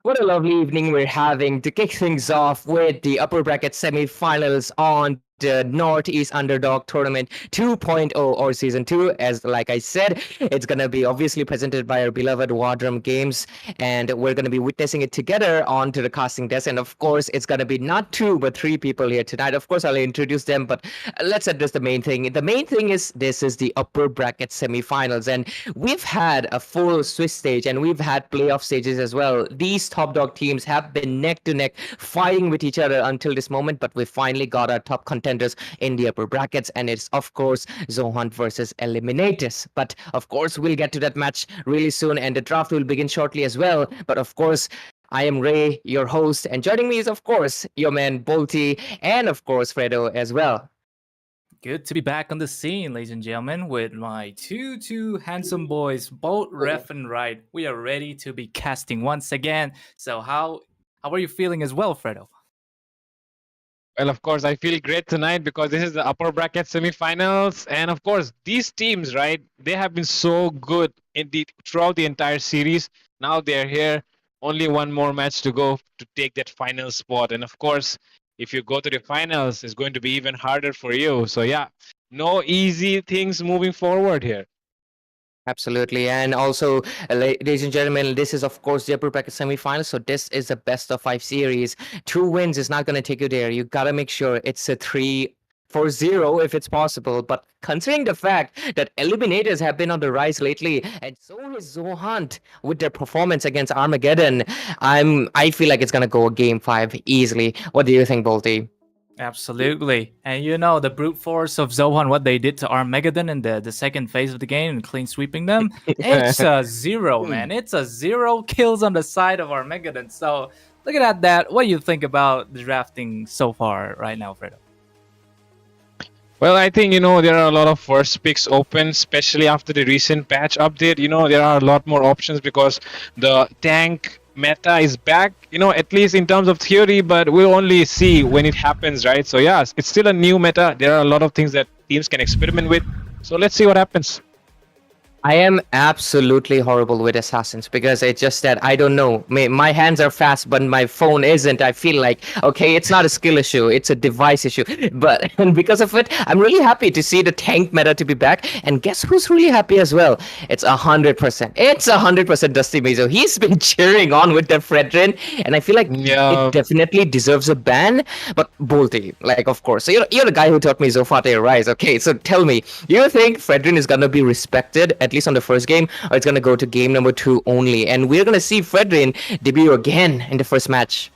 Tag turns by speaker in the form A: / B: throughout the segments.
A: What a lovely evening we're having to kick things off with the upper bracket semi-finals on the Northeast Underdog Tournament 2.0 or Season 2. As like I said, it's going to be obviously presented by our beloved WarDrum Games, and we're going to be witnessing it together onto the casting desk. And of course, it's going to be not two, but three people here tonight. Of course, I'll introduce them, but let's address the main thing. The main thing is this is the upper bracket semi-finals, and we've had a full Swiss stage and we've had playoff stages as well. These top dog teams have been neck to neck fighting with each other until this moment, but we finally got our top contenders in the upper brackets, and it's of course Zohan versus Eliminators. But of course, we'll get to that match really soon, and the draft will begin shortly as well. But of course, I am Ray, your host, and joining me is, of course, your man Bolty, and of course, Fredo as well.
B: Good to be back on the scene, ladies and gentlemen, with my two handsome boys, both ref and right. We are ready to be casting once again. So how are you feeling as well, Fredo?
C: Well, of course, I feel great tonight because this is the upper bracket semifinals, and of course, these teams, right? They have been so good throughout the entire series. Now they're here. Only one more match to go to take that final spot, and of course, if you go to the finals, it's going to be even harder for you. So yeah, no easy things moving forward here.
A: Absolutely. And also, ladies and gentlemen, this is, of course, the upper bracket semifinals. So this is a best of 5 series. 2 wins is not going to take you there. You got to make sure it's a 3-0 if it's possible. But considering the fact that Eliminators have been on the rise lately, and so is Zohant with their performance against Armageddon, I feel like it's going to go game 5 easily. What do you think, Bolty?
B: Absolutely. And you know, the brute force of Zohan, what they did to Armageddon in the second phase of the game and clean sweeping them, it's a 0, man. It's a 0 kills on the side of Armageddon. So looking at that, what do you think about the drafting so far right now, Fredo?
C: Well, I think, there are a lot of first picks open, especially after the recent patch update. There are a lot more options because the tank meta is back, at least in terms of theory, but we'll only see when it happens, right? So, yeah, it's still a new meta. There are a lot of things that teams can experiment with. So, let's see what happens.
A: I am absolutely horrible with assassins because it's just that I don't know. My hands are fast, but my phone isn't. I feel like, okay, it's not a skill issue, it's a device issue. But and because of it, I'm really happy to see the tank meta to be back. And guess who's really happy as well? It's 100%. It's 100% Dusty Mazo. He's been cheering on with the Fredrin, and I feel like it definitely deserves a ban. But Bolty, like, of course. So you're the guy who taught me Zofate Rise. Okay, so tell me, you think Fredrin is gonna be respected at least on the first game, or it's going to go to game number 2 only? And we're going to see Fredrin debut again in the first match.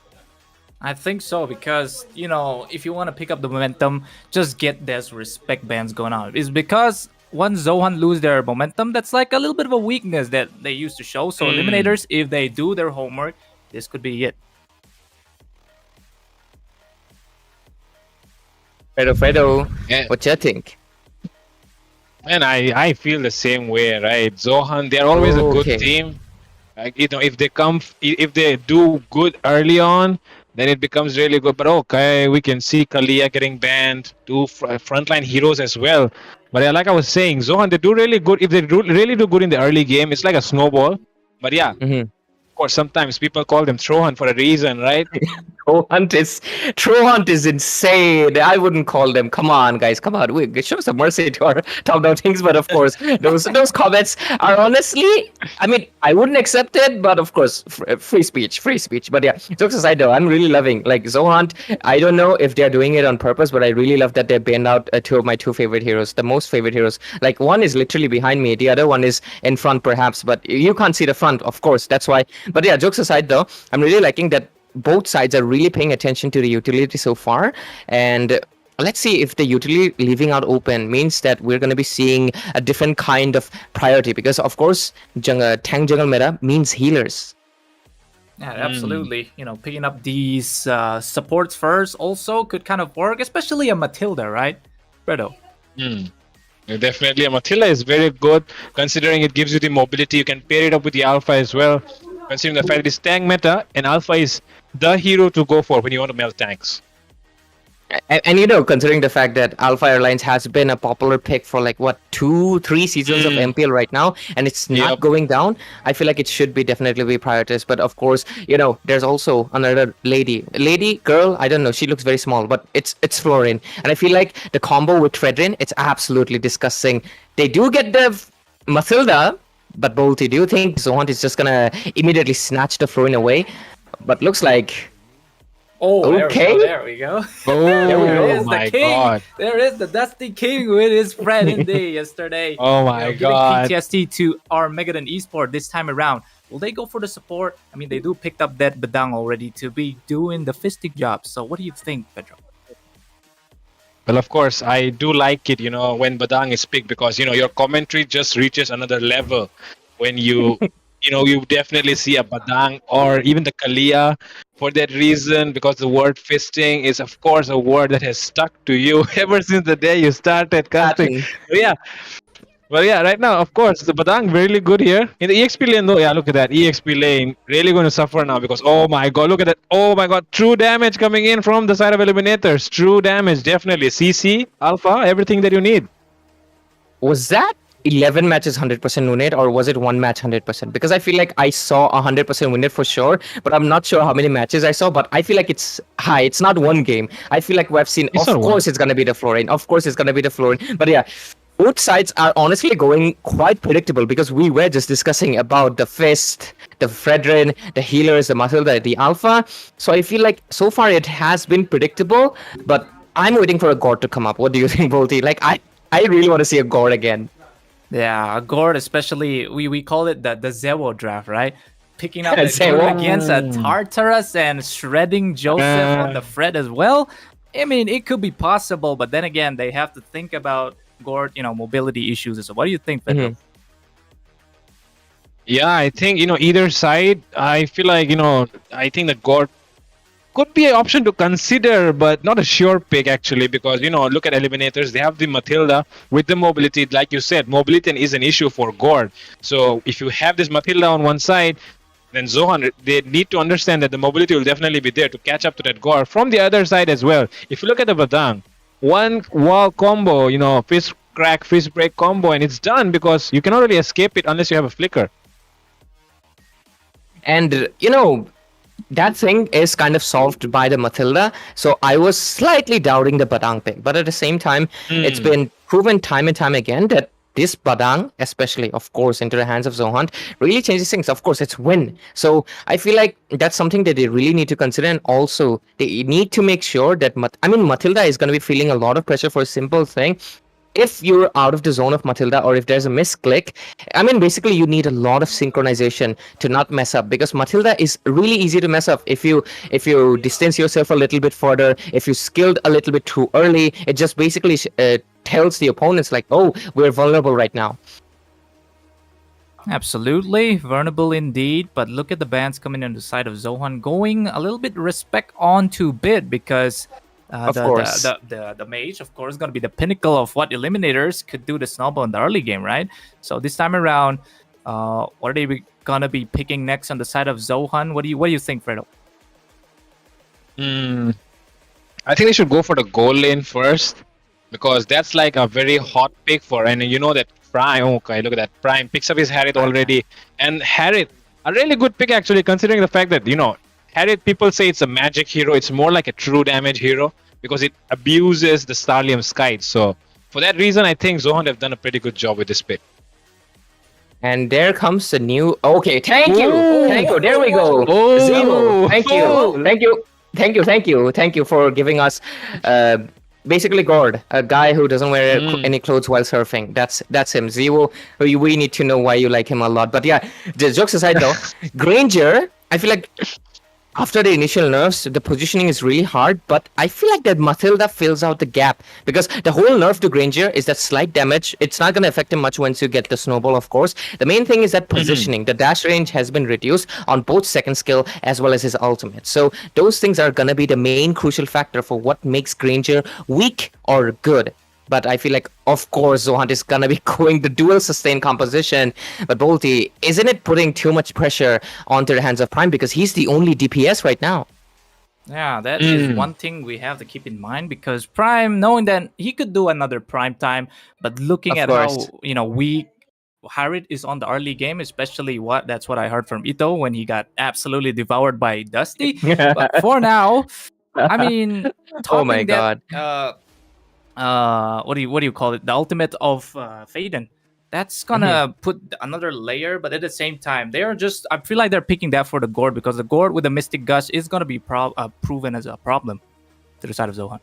B: I think so because, if you want to pick up the momentum, just get this respect bands going on. It's because once Zohan lose their momentum, that's like a little bit of a weakness that they used to show. So Eliminators, if they do their homework, this could be it.
A: Fredo, yeah. What you think?
C: And I feel the same way, right? Zohan, they're always a good team. Like, if they do good early on, then it becomes really good. But okay, we can see Kalia getting banned, two frontline heroes as well. But yeah, like I was saying, Zohan, they do really good. If they really do good in the early game, it's like a snowball. But yeah, of course, sometimes people call them Trohan for a reason, right?
A: Trohunt is insane. I wouldn't call them. Come on, guys. Come on. We show some mercy to our top down things. But of course, those comments are honestly, I mean, I wouldn't accept it. But of course, free speech. But yeah, jokes aside, though, I'm really loving like Zohant. I don't know if they're doing it on purpose, but I really love that they banned out two of my two favorite heroes, the most favorite heroes. Like one is literally behind me, the other one is in front, perhaps, but you can't see the front, of course. That's why. But yeah, jokes aside, though, I'm really liking that both sides are really paying attention to the utility so far, and let's see if the utility leaving out open means that we're going to be seeing a different kind of priority, because of course tank jungle meta means healers.
B: Yeah, absolutely. Picking up these supports first also could kind of work, especially a Matilda, right, Fredo?
C: Definitely, a Matilda is very good considering it gives you the mobility. You can pair it up with the Alpha as well, considering the fact that it's tank meta and Alpha is the hero to go for when you want to melt tanks.
A: And you know, considering the fact that Alpha Airlines has been a popular pick for like what 2-3 seasons of MPL right now, and it's not
C: Yep.
A: going down, I feel like it should be definitely be prioritized. But of course, you know, there's also another lady, girl. I don't know. She looks very small, but it's Florin, and I feel like the combo with Fredrin, it's absolutely disgusting. They do get the Mathilda, but Bolty, do you think Zohant is just gonna immediately snatch the Florin away? But looks like.
B: Oh,
A: Okay.
B: there we go.
C: Oh
B: There is the
C: my
B: king.
C: god.
B: There is the Dusty King with his friend in day yesterday.
C: Oh my
B: Giving
C: god.
B: PTSD to our Megadan Esport this time around. Will they go for the support? I mean, they do picked up that Badang already to be doing the fisting job. So what do you think, Pedro?
C: Well, of course, I do like it, when Badang is picked because, your commentary just reaches another level when you definitely see a Badang or even the Kalia for that reason, because the word fisting is, of course, a word that has stuck to you ever since the day you started casting.
A: Exactly.
C: Yeah. Well, yeah, right now, of course, the Badang really good here. In the EXP lane, though, yeah, look at that. EXP lane really going to suffer now because, oh my god, look at that. Oh my god, true damage coming in from the side of Eliminators. True damage, definitely. CC, Alpha, everything that you need.
A: Was that 11 matches 100% win rate, or was it one match 100%? Because I feel like I saw 100% win rate for sure, but I'm not sure how many matches I saw. But I feel like it's high. It's not one game. I feel like we've seen.
C: It's
A: Of
C: not one.
A: course, it's gonna be the Florin. Of course, it's gonna be the Florin. But yeah. Both sides are honestly going quite predictable because we were just discussing about the Fist, the Fredrin, the healers, the Matilda, the Alpha. So I feel like so far it has been predictable, but I'm waiting for a God to come up. What do you think, Volty? Like I really want to see a God again.
B: Yeah, Gord, especially we call it the Zewo draft, right? Picking up
A: Zewo.
B: Gord against a Tartarus and shredding Joseph on the Fred as well. I mean, it could be possible, but then again, they have to think about Gord, mobility issues. So what do you think, Pedro?
C: Yeah, I think, either side, I feel like, I think that God could be an option to consider, but not a sure pick actually, because look at Eliminators. They have the Matilda with the mobility. Like you said, mobility is an issue for Gord. So if you have this Matilda on one side, then Zohan, they need to understand that the mobility will definitely be there to catch up to that Gord from the other side as well. If you look at the Badang, one wall combo, fist crack, fist break combo, and it's done because you cannot really escape it unless you have a flicker.
A: And that thing is kind of solved by the Matilda. So I was slightly doubting the Badang pick, but at the same time, it's been proven time and time again that this Badang, especially of course into the hands of Zohan, really changes things. Of course, it's win. So I feel like that's something that they really need to consider, and also they need to make sure that Matilda is going to be feeling a lot of pressure for a simple thing. If you're out of the zone of Matilda, or if there's a misclick, basically you need a lot of synchronization to not mess up, because Matilda is really easy to mess up if you distance yourself a little bit further, if you skilled a little bit too early. It just basically tells the opponents like, oh, we're vulnerable right now.
B: Absolutely, vulnerable indeed. But look at the bans coming on the side of Zohan, going a little bit respect on to bid, because
A: Of course.
B: the mage, of course, is going to be the pinnacle of what eliminators could do to snowball in the early game, right? So this time around, what are they going to be picking next on the side of Zohan? What do you think, Fredo?
C: I think they should go for the goal lane first, because that's like a very hot pick for, and you know that Prime, okay, look at that, Prime picks up his Harith already, and Harith, a really good pick actually, considering the fact that, Harith, people say it's a magic hero, it's more like a true damage hero, because it abuses the Starlium's kite. So for that reason, I think Zohan have done a pretty good job with this pick.
A: And there comes the new. Okay, thank you. There we go.
C: Oh.
A: Zero. Thank you for giving us, basically Gord, a guy who doesn't wear any clothes while surfing. That's him. Zero. We need to know why you like him a lot. But yeah, just jokes aside though, Granger, I feel like after the initial nerfs, the positioning is really hard, but I feel like that Matilda fills out the gap, because the whole nerf to Granger is that slight damage. It's not going to affect him much once you get the snowball, of course. The main thing is that positioning. The dash range has been reduced on both second skill as well as his ultimate. So those things are going to be the main crucial factor for what makes Granger weak or good. But I feel like, of course, Zohan is gonna be going the dual sustain composition. But Bolty, isn't it putting too much pressure onto the hands of Prime, because he's the only DPS right now?
B: Yeah, that is one thing we have to keep in mind because Prime, knowing that he could do another Prime time, but looking
A: Of
B: at
A: course.
B: how weak Harit is on the early game, especially that's what I heard from Ito when he got absolutely devoured by Dusty. But for now, I mean,
A: Oh my
B: toppling that
A: god.
B: what do you call it? The ultimate of Faden. That's
A: Mhm.
B: gonna put another layer, but at the same time, they are just. I feel like they're picking that for the Gourd because the Gourd with the Mystic Gush is gonna be proven as a problem to the side of Zohan.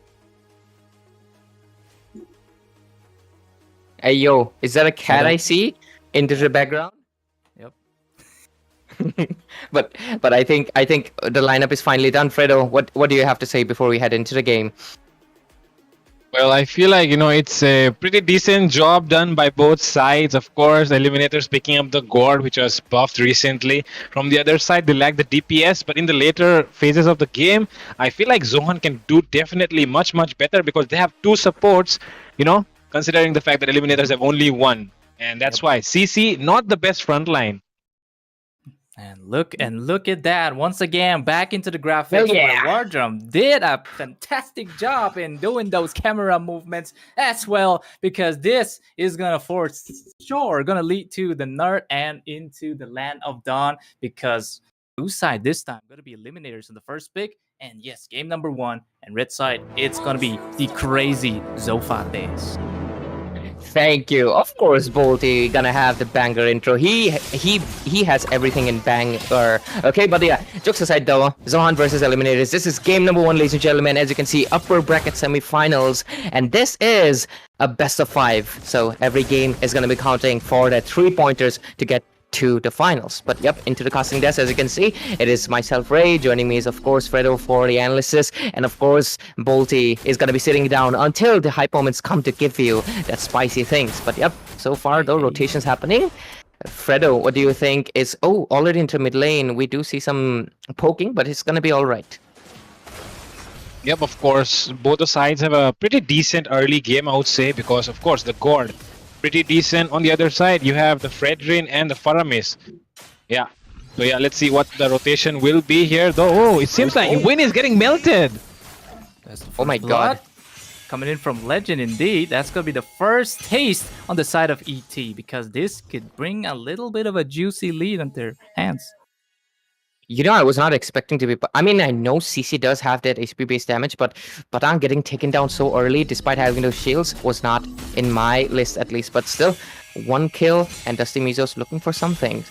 A: Hey yo, is that a cat
B: Hello.
A: I see into the background?
B: Yep.
A: but I think the lineup is finally done. Fredo, what do you have to say before we head into the game?
C: Well, I feel like, it's a pretty decent job done by both sides. Of course, Eliminators picking up the Gourd, which was buffed recently. From the other side, they lack the DPS, but in the later phases of the game, I feel like Zohan can do definitely much, much better because they have two supports, considering the fact that Eliminators have only one. And that's
B: Yep.
C: why CC, not the best frontline.
B: And look at that. Once again, back into the
A: Hell
B: graphics where
A: yeah!
B: WarDrum did a fantastic job in doing those camera movements as well, because this is gonna gonna lead to the nerd and into the land of dawn, because blue side this time gonna be eliminators in the first pick. And yes, game number 1, and red side, it's gonna be the crazy Zofa days.
A: Thank you. Of course, Bolty gonna have the banger intro. He has everything in banger. Okay, but yeah, jokes aside though, Zohan versus Eliminators. This is game number 1, ladies and gentlemen. As you can see, upper bracket semifinals, and this is a best of 5. So every game is gonna be counting for the 3-pointers to get to the finals. But yep, into the casting desk, as you can see, it is myself, Ray. Joining me is, of course, Fredo for the analysis. And of course, Bolty is going to be sitting down until the hype moments come to give you that spicy things. But yep, so far, though, rotations happening. Fredo, what do you think is... Oh, already into mid lane. We do see some poking, but it's going to be all right.
C: Yep, of course. Both the sides have a pretty decent early game, I would say, because, of course, the Gourd pretty decent. On the other side, you have the Fredrin and the Faramis. Yeah. So yeah, let's see what the rotation will be here. Though, oh, it seems like Win is getting melted.
B: That's the
A: Oh my
B: first blood.
A: god.
B: Coming in from Legend, indeed. That's going to be the first taste on the side of ET, because this could bring a little bit of a juicy lead on their hands.
A: You know, I was not expecting to be... I mean, I know CC does have that HP-based damage, but I'm getting taken down so early, despite having those shields, was not in my list at least. But still, 1 kill, and Dusty Mizo's looking for something.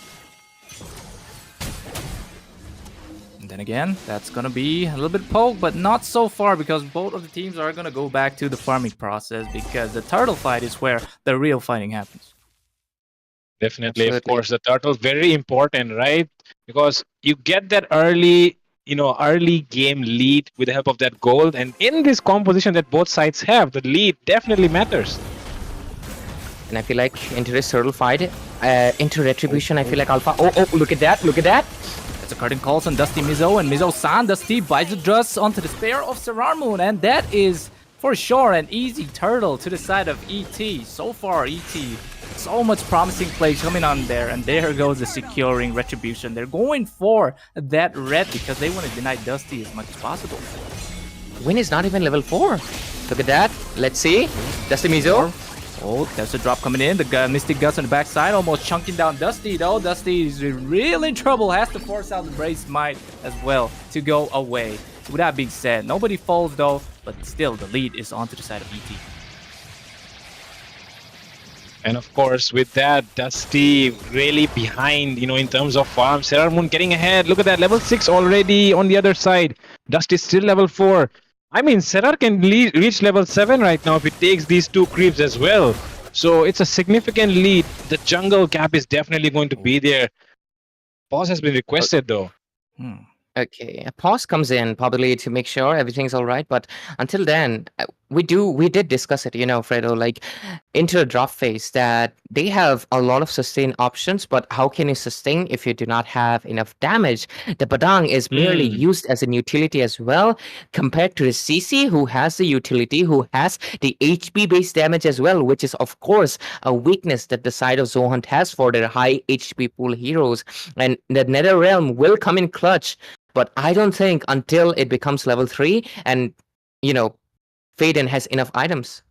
B: And then again, that's going to be a little bit poke, but not so far, because both of the teams are going to go back to the farming process, because the turtle fight is where the real fighting happens.
C: Definitely,
A: Absolutely.
C: of course, the turtle's very important, right? Because you get that early game lead with the help of that gold, and in this composition that both sides have, the lead definitely matters.
A: And I feel like into this turtle fight, into Retribution, I feel like Alpha... Oh, look at that, look at that!
B: It's a curtain calls on Dusty Mizo, and Mizo-san, Dusty buys the dress onto the spear of Serarmoon, and that is for sure an easy turtle to the side of ET. So far, ET, so much promising plays coming on there, and there goes the securing Retribution. They're going for that red because they want to deny Dusty as much as possible.
A: Win is not even level 4. Look at that. Let's see. Dusty Mizo.
B: Oh, there's a drop coming in. The Mystic Guts on the backside, almost chunking down Dusty, though. Dusty is really in trouble. Has to force out the Brace Might as well to go away. So with that being said, nobody falls, though. But still, the lead is onto the side of ET.
C: And of course, with that, Dusty really behind, in terms of farm. Serarmoon getting ahead. Look at that, level 6 already on the other side. Dusty still level 4. I mean, Serar can reach level 7 right now if he takes these 2 creeps as well. So it's a significant lead. The jungle gap is definitely going to be there. Pause has been requested though.
A: Okay, a pause comes in probably to make sure everything's all right. But until then, we did discuss it, Fredo, like into the drop phase, that they have a lot of sustain options, but how can you sustain if you do not have enough damage? The Badang is barely
C: Hmm.
A: used as an utility as well, compared to the CC, who has the utility, who has the HP based damage as well, which is of course a weakness that the side of Zohan has for their high HP pool heroes. And the Nether Realm will come in clutch, but I don't think until it becomes level 3 and you know Faden has enough items.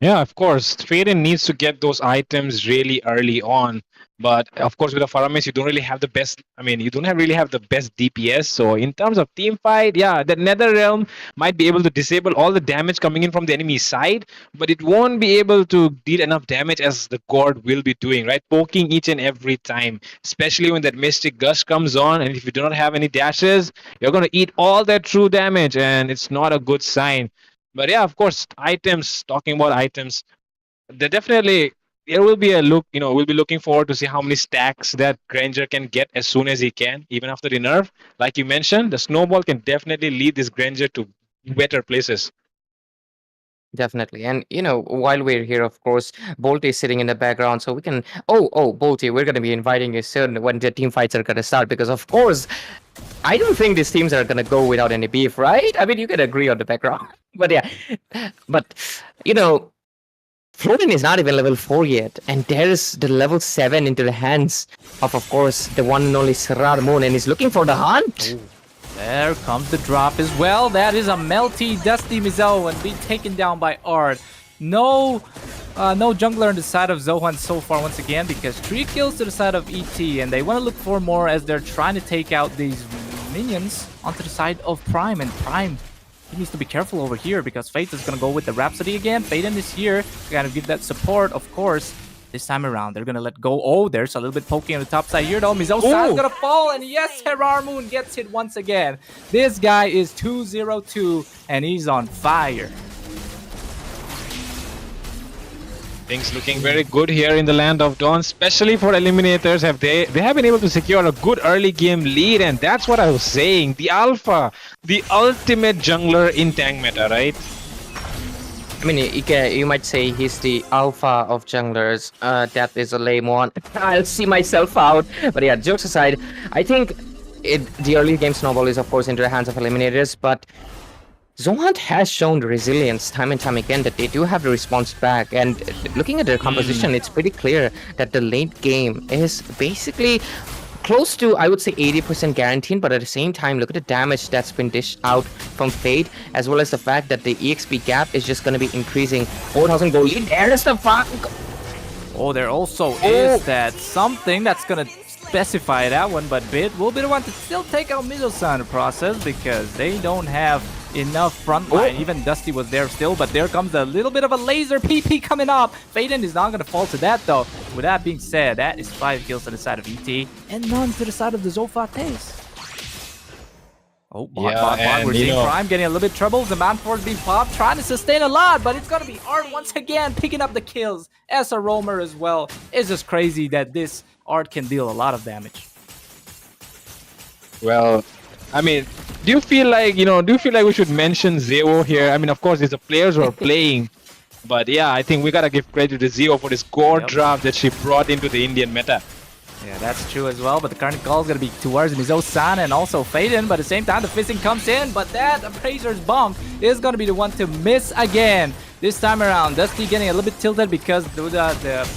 C: Yeah, of course. Faden needs to get those items really early on. But of course, with a Faramis, you don't really have the best. I mean, you don't really have the best DPS. So in terms of team fight, yeah, the Nether Realm might be able to disable all the damage coming in from the enemy side, but it won't be able to deal enough damage as the God will be doing, right? Poking each and every time, especially when that Mystic Gust comes on, and if you do not have any dashes, you're going to eat all that true damage, and it's not a good sign. But yeah, of course, items. Talking about items, there definitely there will be a look. We'll be looking forward to see how many stacks that Granger can get as soon as he can, even after the nerf. Like you mentioned, the snowball can definitely lead this Granger to better places.
A: Definitely. And while we're here, of course, Bolt is sitting in the background, so we can Bolty, we're gonna be inviting you soon when the team fights are gonna start, because of course I don't think these teams are gonna go without any beef, right? I mean, you can agree on the background. But yeah. But Florin is not even level 4 yet, and there's the level 7 into the hands of course, the one and only Sirar Moon, and he's looking for the hunt.
B: Ooh. There comes the drop as well. That is a melty, dusty Mizo and being taken down by Ard. No jungler on the side of Zohan so far once again, because 3 kills to the side of ET, and they want to look for more as they're trying to take out these minions onto the side of Prime. And Prime, he needs to be careful over here because Fate is going to go with the Rhapsody again. Faden is here to kind of give that support, of course. This time around, they're gonna let go. Oh, there's a little bit poking on the top side here though. Mizo's gonna fall, and yes, Terrar Moon gets hit once again. This guy is 2-0-2, and he's on fire.
C: Things looking very good here in the land of Dawn, especially for eliminators. They have been able to secure a good early game lead, and that's what I was saying. The Alpha, the ultimate jungler in tank meta, right?
A: I mean, you might say he's the alpha of junglers. That is a lame one. I'll see myself out. But yeah, jokes aside, I think the early game snowball is, of course, into the hands of eliminators. But Zohan has shown resilience time and time again, that they do have the response back. And looking at their composition, it's pretty clear that the late game is basically close to, I would say, 80% guaranteed, but at the same time, look at the damage that's been dished out from Fade, as well as the fact that the EXP gap is just going to be increasing. 4,000 gold lead. There's the fuck.
B: Oh, there also is that something that's going to specify that one, but Bit will be the one to still take out Mizo-san in the process, because they don't have enough front line. Even Dusty was there still, but there comes a little bit of a laser PP coming up. Faden is not going to fall to that though. With that being said, that is 5 kills to the side of ET and none to the side of the Zofates. Oh, bot. We're seeing Prime getting a little bit trouble. The Manforce being popped, trying to sustain a lot, but it's going to be Art once again picking up the kills as a roamer as well. It's just crazy that this Art can deal a lot of damage.
C: Well, I mean, do you feel like we should mention Zeo here? I mean, of course, it's the players who are playing, but yeah, I think we gotta give credit to Zeo for this core draft that she brought into the Indian meta.
B: Yeah, that's true as well, but the current call is going to be towards Mizo-san and also Faden, but at the same time, the fizzing comes in, but that Appraiser's bump is going to be the one to miss again. This time around, Dusty getting a little bit tilted because the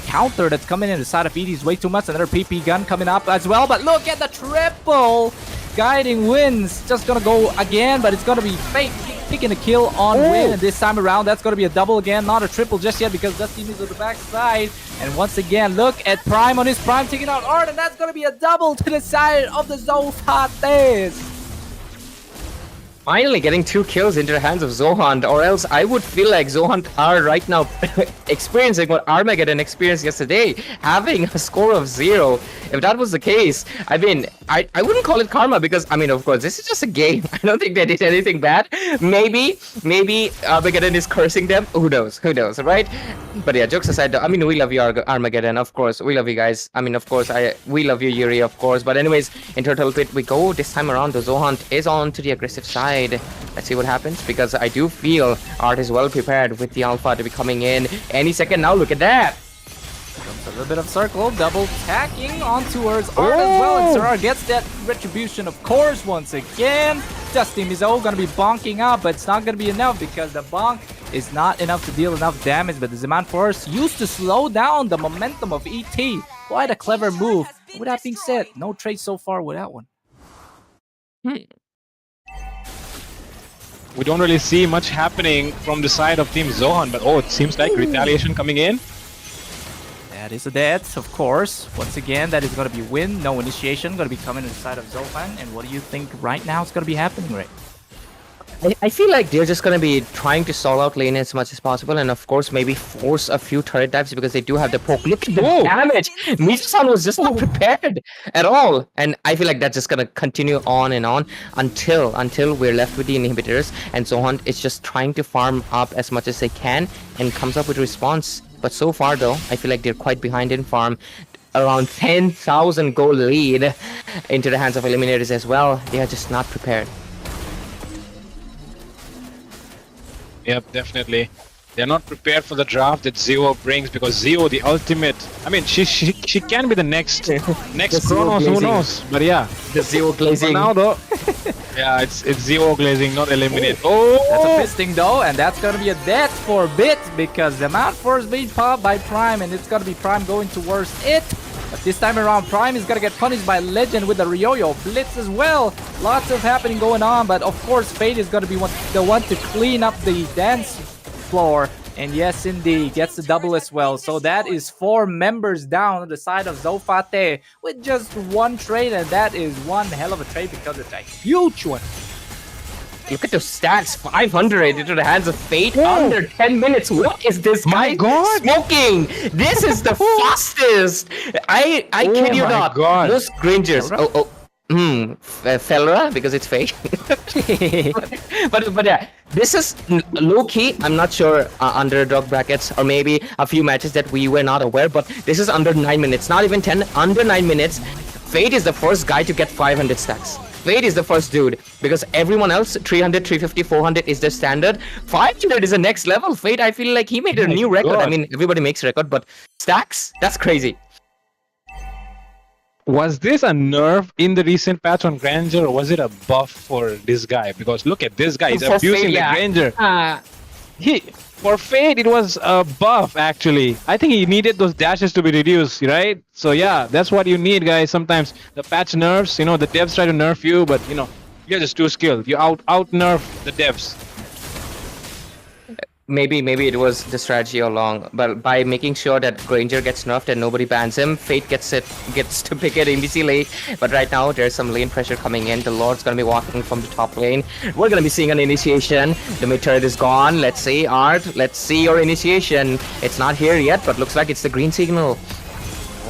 B: counter that's coming in the side of ED is way too much. Another PP gun coming up as well, but look at the triple guiding wins. Just gonna go again, but it's gonna be Fate picking a kill on Win. And this time around, that's gonna be a double again, not a triple just yet, because Dusty is on the backside. And once again, look at Prime on his Prime taking out Art, and that's gonna be a double to the side of the Zofates.
A: Finally getting 2 kills into the hands of Zohan, or else I would feel like Zohan are right now experiencing what Armageddon experienced yesterday, having a score of 0. If that was the case, I mean, I wouldn't call it karma, because, I mean, of course, this is just a game. I don't think they did anything bad. Maybe Armageddon is cursing them. Who knows, right? But yeah, jokes aside, I mean, we love you, Armageddon, of course. We love you guys. I mean, of course, we love you, Yuri, of course. But anyways, in Turtle Pit we go. This time around, the Zohan is on to the aggressive side. side. Let's see what happens, because I do feel Art is well prepared with the Alpha to be coming in any second now. Look at that.
B: Comes a little bit of circle, double tacking on towards Art as well, and Sarar gets that retribution, of course, once again. Dusty Mizo gonna be bonking out, but it's not gonna be enough because the bonk is not enough to deal enough damage. But the Zaman Force used to slow down the momentum of ET. Quite a clever move. With that being said, no trade so far with that one.
C: We don't really see much happening from the side of Team Zohan, but it seems like retaliation coming in.
B: That is a death, of course. Once again, that is going to be win. No initiation going to be coming inside of Zohan. And what do you think right now is going to be happening, Ray?
A: I feel like they're just going to be trying to stall out lane as much as possible, and of course maybe force a few turret dives because they do have the poke. Look at the damage! Mizu-san was just not prepared at all, and I feel like that's just going to continue on and on until we're left with the inhibitors, and Zohan is just trying to farm up as much as they can and comes up with a response. But so far though, I feel like they're quite behind in farm. Around 10,000 gold lead into the hands of eliminators as well. They are just not prepared.
C: Yep, definitely. They're not prepared for the draft that Zeo brings, because Zeo, the ultimate. I mean, she can be the next Chronos, who knows? But yeah,
A: the Zeo glazing.
C: For now though, yeah, it's Zeo glazing, not eliminate.
B: That's a fisting though, and that's gonna be a death for Bit because the Mount Force being popped by Prime, and it's gonna be Prime going towards it. But this time around, Prime is gonna get punished by Legend with the Ryoyo Blitz as well. Lots of happening going on, but of course, Fate is gonna be the one to clean up the dance floor. And yes, indeed, gets the double as well. So that is 4 members down on the side of Zofate with just 1 trade, and that is one hell of a trade because it's a huge one.
A: Look at those stats, 500 into the hands of Fate under 10 minutes. What is this guy smoking? This is the fastest. I kid you not. Most Grangers. Felra, because it's Fate. but yeah, this is low key. I'm not sure underdog brackets or maybe a few matches that we were not aware, but this is under 9 minutes, not even 10, under 9 minutes. Fate is the first guy to get 500 stacks. Fate is the first dude, because everyone else 300, 350, 400 is the standard. 500 is the next level. Fate, I feel like he made a new record. I mean, everybody makes record, but stacks, that's crazy.
C: Was this a nerf in the recent patch on Granger, or was it a buff for this guy? Because look at this guy, he's abusing the Granger. For Fate, it was a buff, actually. I think he needed those dashes to be reduced, right? So yeah, that's what you need, guys. Sometimes the patch nerfs, the devs try to nerf you, but you're just too skilled. You out nerf the devs.
A: Maybe it was the strategy all along, but by making sure that Granger gets nerfed and nobody bans him, Fate gets to pick it NBC late. But right now there's some lane pressure coming in. The Lord's gonna be walking from the top lane. We're gonna be seeing an initiation. The mid turret is gone. Let's see, Art. Let's see your initiation. It's not here yet, but looks like it's the green signal.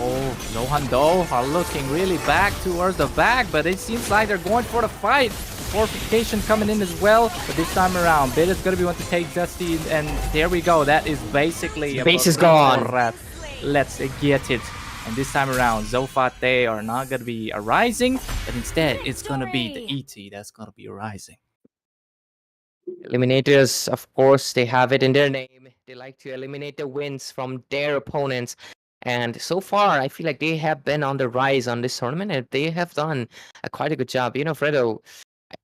B: Oh, Zohan though are looking really back towards the back, but it seems like they're going for the fight. Fortification coming in as well, but this time around, Bit is going to be one to take Dusty, and there we go. That is basically
A: base is gone.
B: Let's get it. And this time around, Zofate are not going to be arising, but instead it's going to be the ET that's going to be arising.
A: Eliminators, of course, they have it in their name. They like to eliminate the wins from their opponents. And so far, I feel like they have been on the rise on this tournament, and they have done quite a good job. Fredo,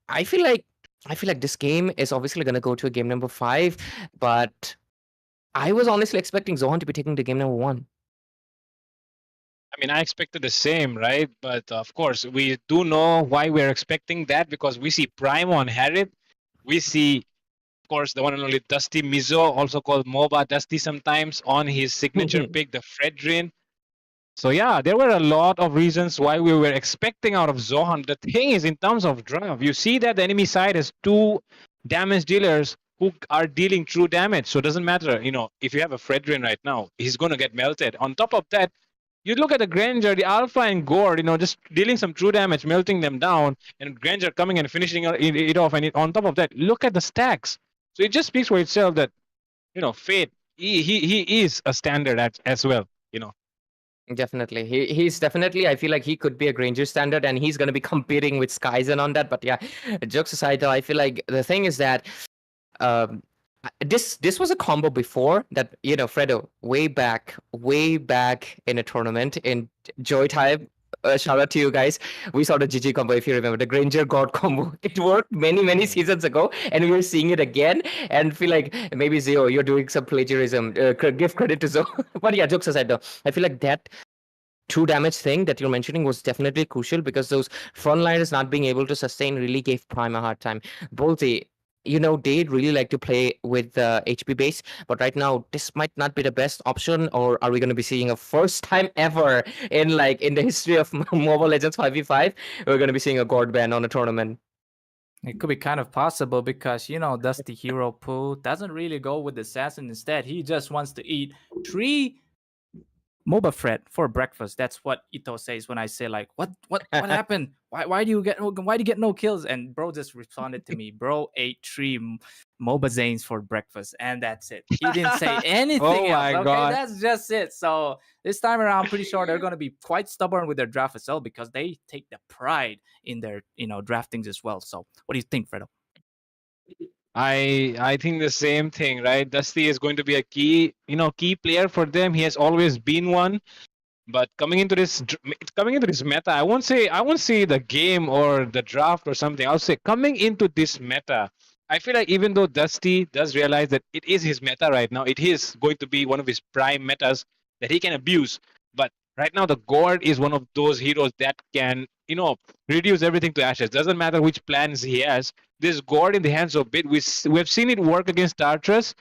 A: I feel like this game is obviously going to go to a game number 5, but I was honestly expecting Zohan to be taking the game number 1.
C: I mean, I expected the same, right? But of course, we do know why we're expecting that, because we see Prime on Harriet. We see, of course, the one and only Dusty Mizo, also called MOBA Dusty sometimes, on his signature pick, the Fredrin. So yeah, there were a lot of reasons why we were expecting out of Zohan. The thing is, in terms of draft, you see that the enemy side has 2 damage dealers who are dealing true damage. So it doesn't matter, if you have a Fredrin right now, he's going to get melted. On top of that, you look at the Granger, the Alpha and Gore, just dealing some true damage, melting them down, and Granger coming and finishing it off. And on top of that, look at the stacks. So it just speaks for itself that, Fate, he is a standard as well,
A: Definitely. He's definitely, I feel like he could be a Granger standard and he's going to be competing with Skyzen on that. But yeah, jokes aside though, I feel like the thing is that um this was a combo before that, Fredo, way back in a tournament in Joy time. Shout out to you guys. We saw the GG combo, if you remember, the Granger God combo. It worked many
C: Mm.
A: seasons ago, and we're seeing it again. And feel like maybe Zio, you're doing some plagiarism. Give credit to Zo. But yeah, jokes aside though, I feel like that true damage thing that you're mentioning was definitely crucial because those frontliners not being able to sustain really gave Prime a hard time. Bolty, they'd really like to play with the HP base, but right now this might not be the best option. Or are we going to be seeing a first time ever in the history of Mobile Legends 5v5? We're going to be seeing a God ban on a tournament.
B: It could be kind of possible because, Dusty Hero Poo doesn't really go with the assassin. Instead, he just wants to eat 3 MOBA Fred for breakfast. That's what Ito says when I say like, what happened? Why do you get no kills? And bro just responded to me, bro ate 3 MOBA Zanes for breakfast, and that's it. He didn't say anything
C: Oh
B: else.
C: my
B: Okay,
C: God.
B: that's just it. So this time around, I'm pretty sure they're gonna be quite stubborn with their draft as well because they take the pride in their draftings as well. So what do you think, Fredo?
C: I think the same thing, right? Dusty is going to be a key player for them. He has always been one. But coming into this meta, I won't say the game or the draft or something. I'll say coming into this meta, I feel like even though Dusty does realize that it is his meta right now, it is going to be one of his prime metas that he can abuse. But right now, the Gord is one of those heroes that can, reduce everything to ashes. Doesn't matter which plans he has. This Gord in the hands of Bit, we have seen it work against Tartarus,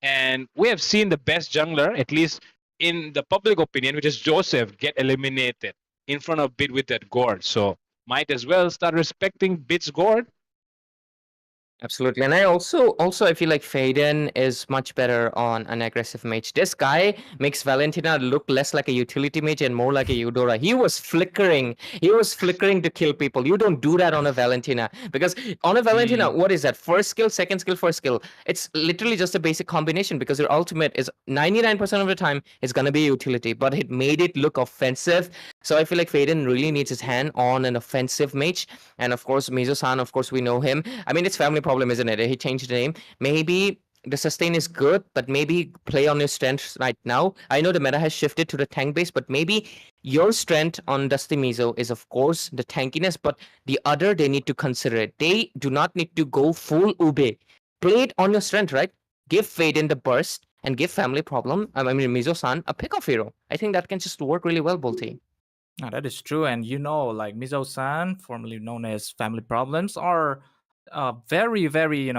C: and we have seen the best jungler, at least in the public opinion, which is Joseph, get eliminated in front of Bid with that gourd. So might as well start respecting Bid's gourd.
A: Absolutely. And I also I feel like Faden is much better on an aggressive mage. This guy makes Valentina look less like a utility mage and more like a Eudora. He was flickering. He was flickering to kill people. You don't do that on a Valentina. Because on a Valentina,
C: Mm.
A: what is that? First skill, second skill, first skill. It's literally just a basic combination because your ultimate is 99% of the time it's gonna be utility. But it made it look offensive. So I feel like Faden really needs his hand on an offensive mage. And of course, Mizo-san, of course, we know him. I mean, it's family problem, isn't it? He changed the name. Maybe the sustain is good, but maybe play on your strengths right now. I know the meta has shifted to the tank base, but maybe your strength on Dusty Mizo is, of course, the tankiness, but the other, they need to consider it. They do not need to go full Ube. Play it on your strength, right? Give Faden the burst and give family problem, I mean, Mizo-san, a pick-off hero. I think that can just work really well, Bolty.
B: Oh, that is true. And like Mizo-san, formerly known as Family Problems, are very,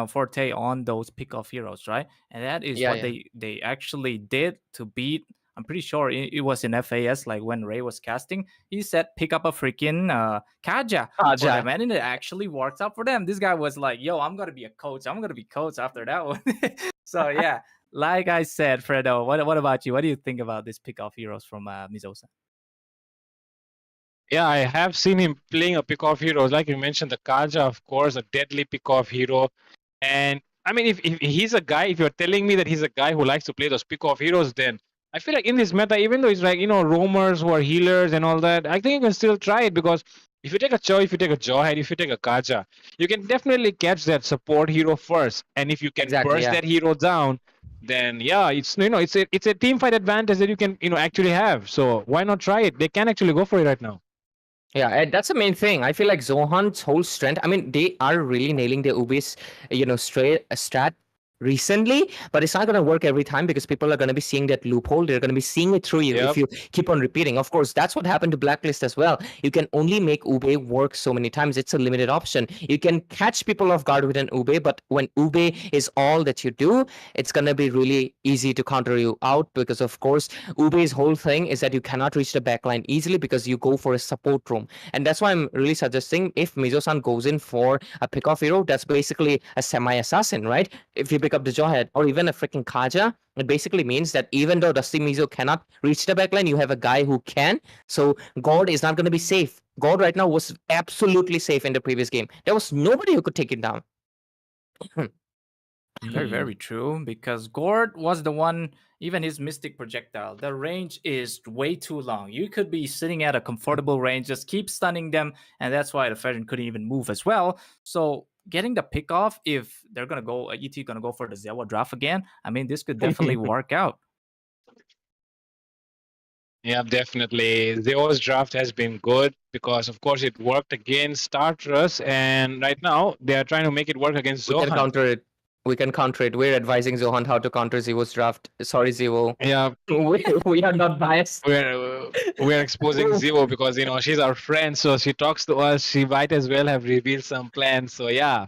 B: forte on those pick-off heroes, right? And that is
A: Yeah,
B: what
A: yeah.
B: they actually did to beat. I'm pretty sure it was in FAS, like when Ray was casting. He said, pick up a freaking Kaja for them. And it actually worked out for them. This guy was like, yo, I'm going to be a coach. I'm going to be coach after that one. So, yeah, like I said, Fredo, what about you? What do you think about these pick-off heroes from Mizo-san?
C: Yeah, I have seen him playing a pick-off hero. Like you mentioned, the Kaja, of course, a deadly pick-off hero. And I mean, if he's a guy, if you're telling me that he's a guy who likes to play those pick-off heroes, then I feel like in this meta, even though it's like, roamers who are healers and all that, I think you can still try it because if you take a Cho, if you take a Jawhead, if you take a Kaja, you can definitely catch that support hero first. And if you can
A: Exactly,
C: burst
A: yeah.
C: that hero down, then yeah, it's a team fight advantage that you can actually have. So why not try it? They can actually go for it right now.
A: Yeah, and that's the main thing. I feel like Zohan's whole strength. I mean, they are really nailing the Ubis, straight strat recently, but it's not going to work every time because people are going to be seeing that loophole. They're going to be seeing it through you if
C: Yep.
A: you keep on repeating. Of course, that's what happened to Blacklist as well. You can only make Ube work so many times. It's a limited option. You can catch people off guard with an Ube, but when Ube is all that you do, it's going to be really easy to counter you out because, of course, Ube's whole thing is that you cannot reach the backline easily because you go for a support room. And that's why I'm really suggesting if Mizo-san goes in for a pick-off hero, that's basically a semi-assassin, right? If you pick up the Jawhead or even a freaking Kaja, it basically means that even though Dusty Mizo cannot reach the backline, you have a guy who can. So God is not going to be safe. God right now was absolutely safe in the previous game. There was nobody who could take it down.
B: Very, very true. Because Gord was the one, even his mystic projectile, the range is way too long. You could be sitting at a comfortable range, just keep stunning them, and that's why the Federation couldn't even move as well. So getting the pick off, if they're gonna go, ET gonna go for the Zewa draft again, I mean, this could definitely work out.
C: Yeah, definitely. Zeo's draft has been good because, of course, it worked against Tartarus, and right now they are trying to make it work against
A: We can
C: Zohan.
A: counter it. We can counter it. We're advising Zohan how to counter Zewo's draft. Sorry, Zewo.
C: Yeah,
A: We are not biased.
C: we're exposing Zeo because she's our friend, so she talks to us. She might as well have revealed some plans. So yeah,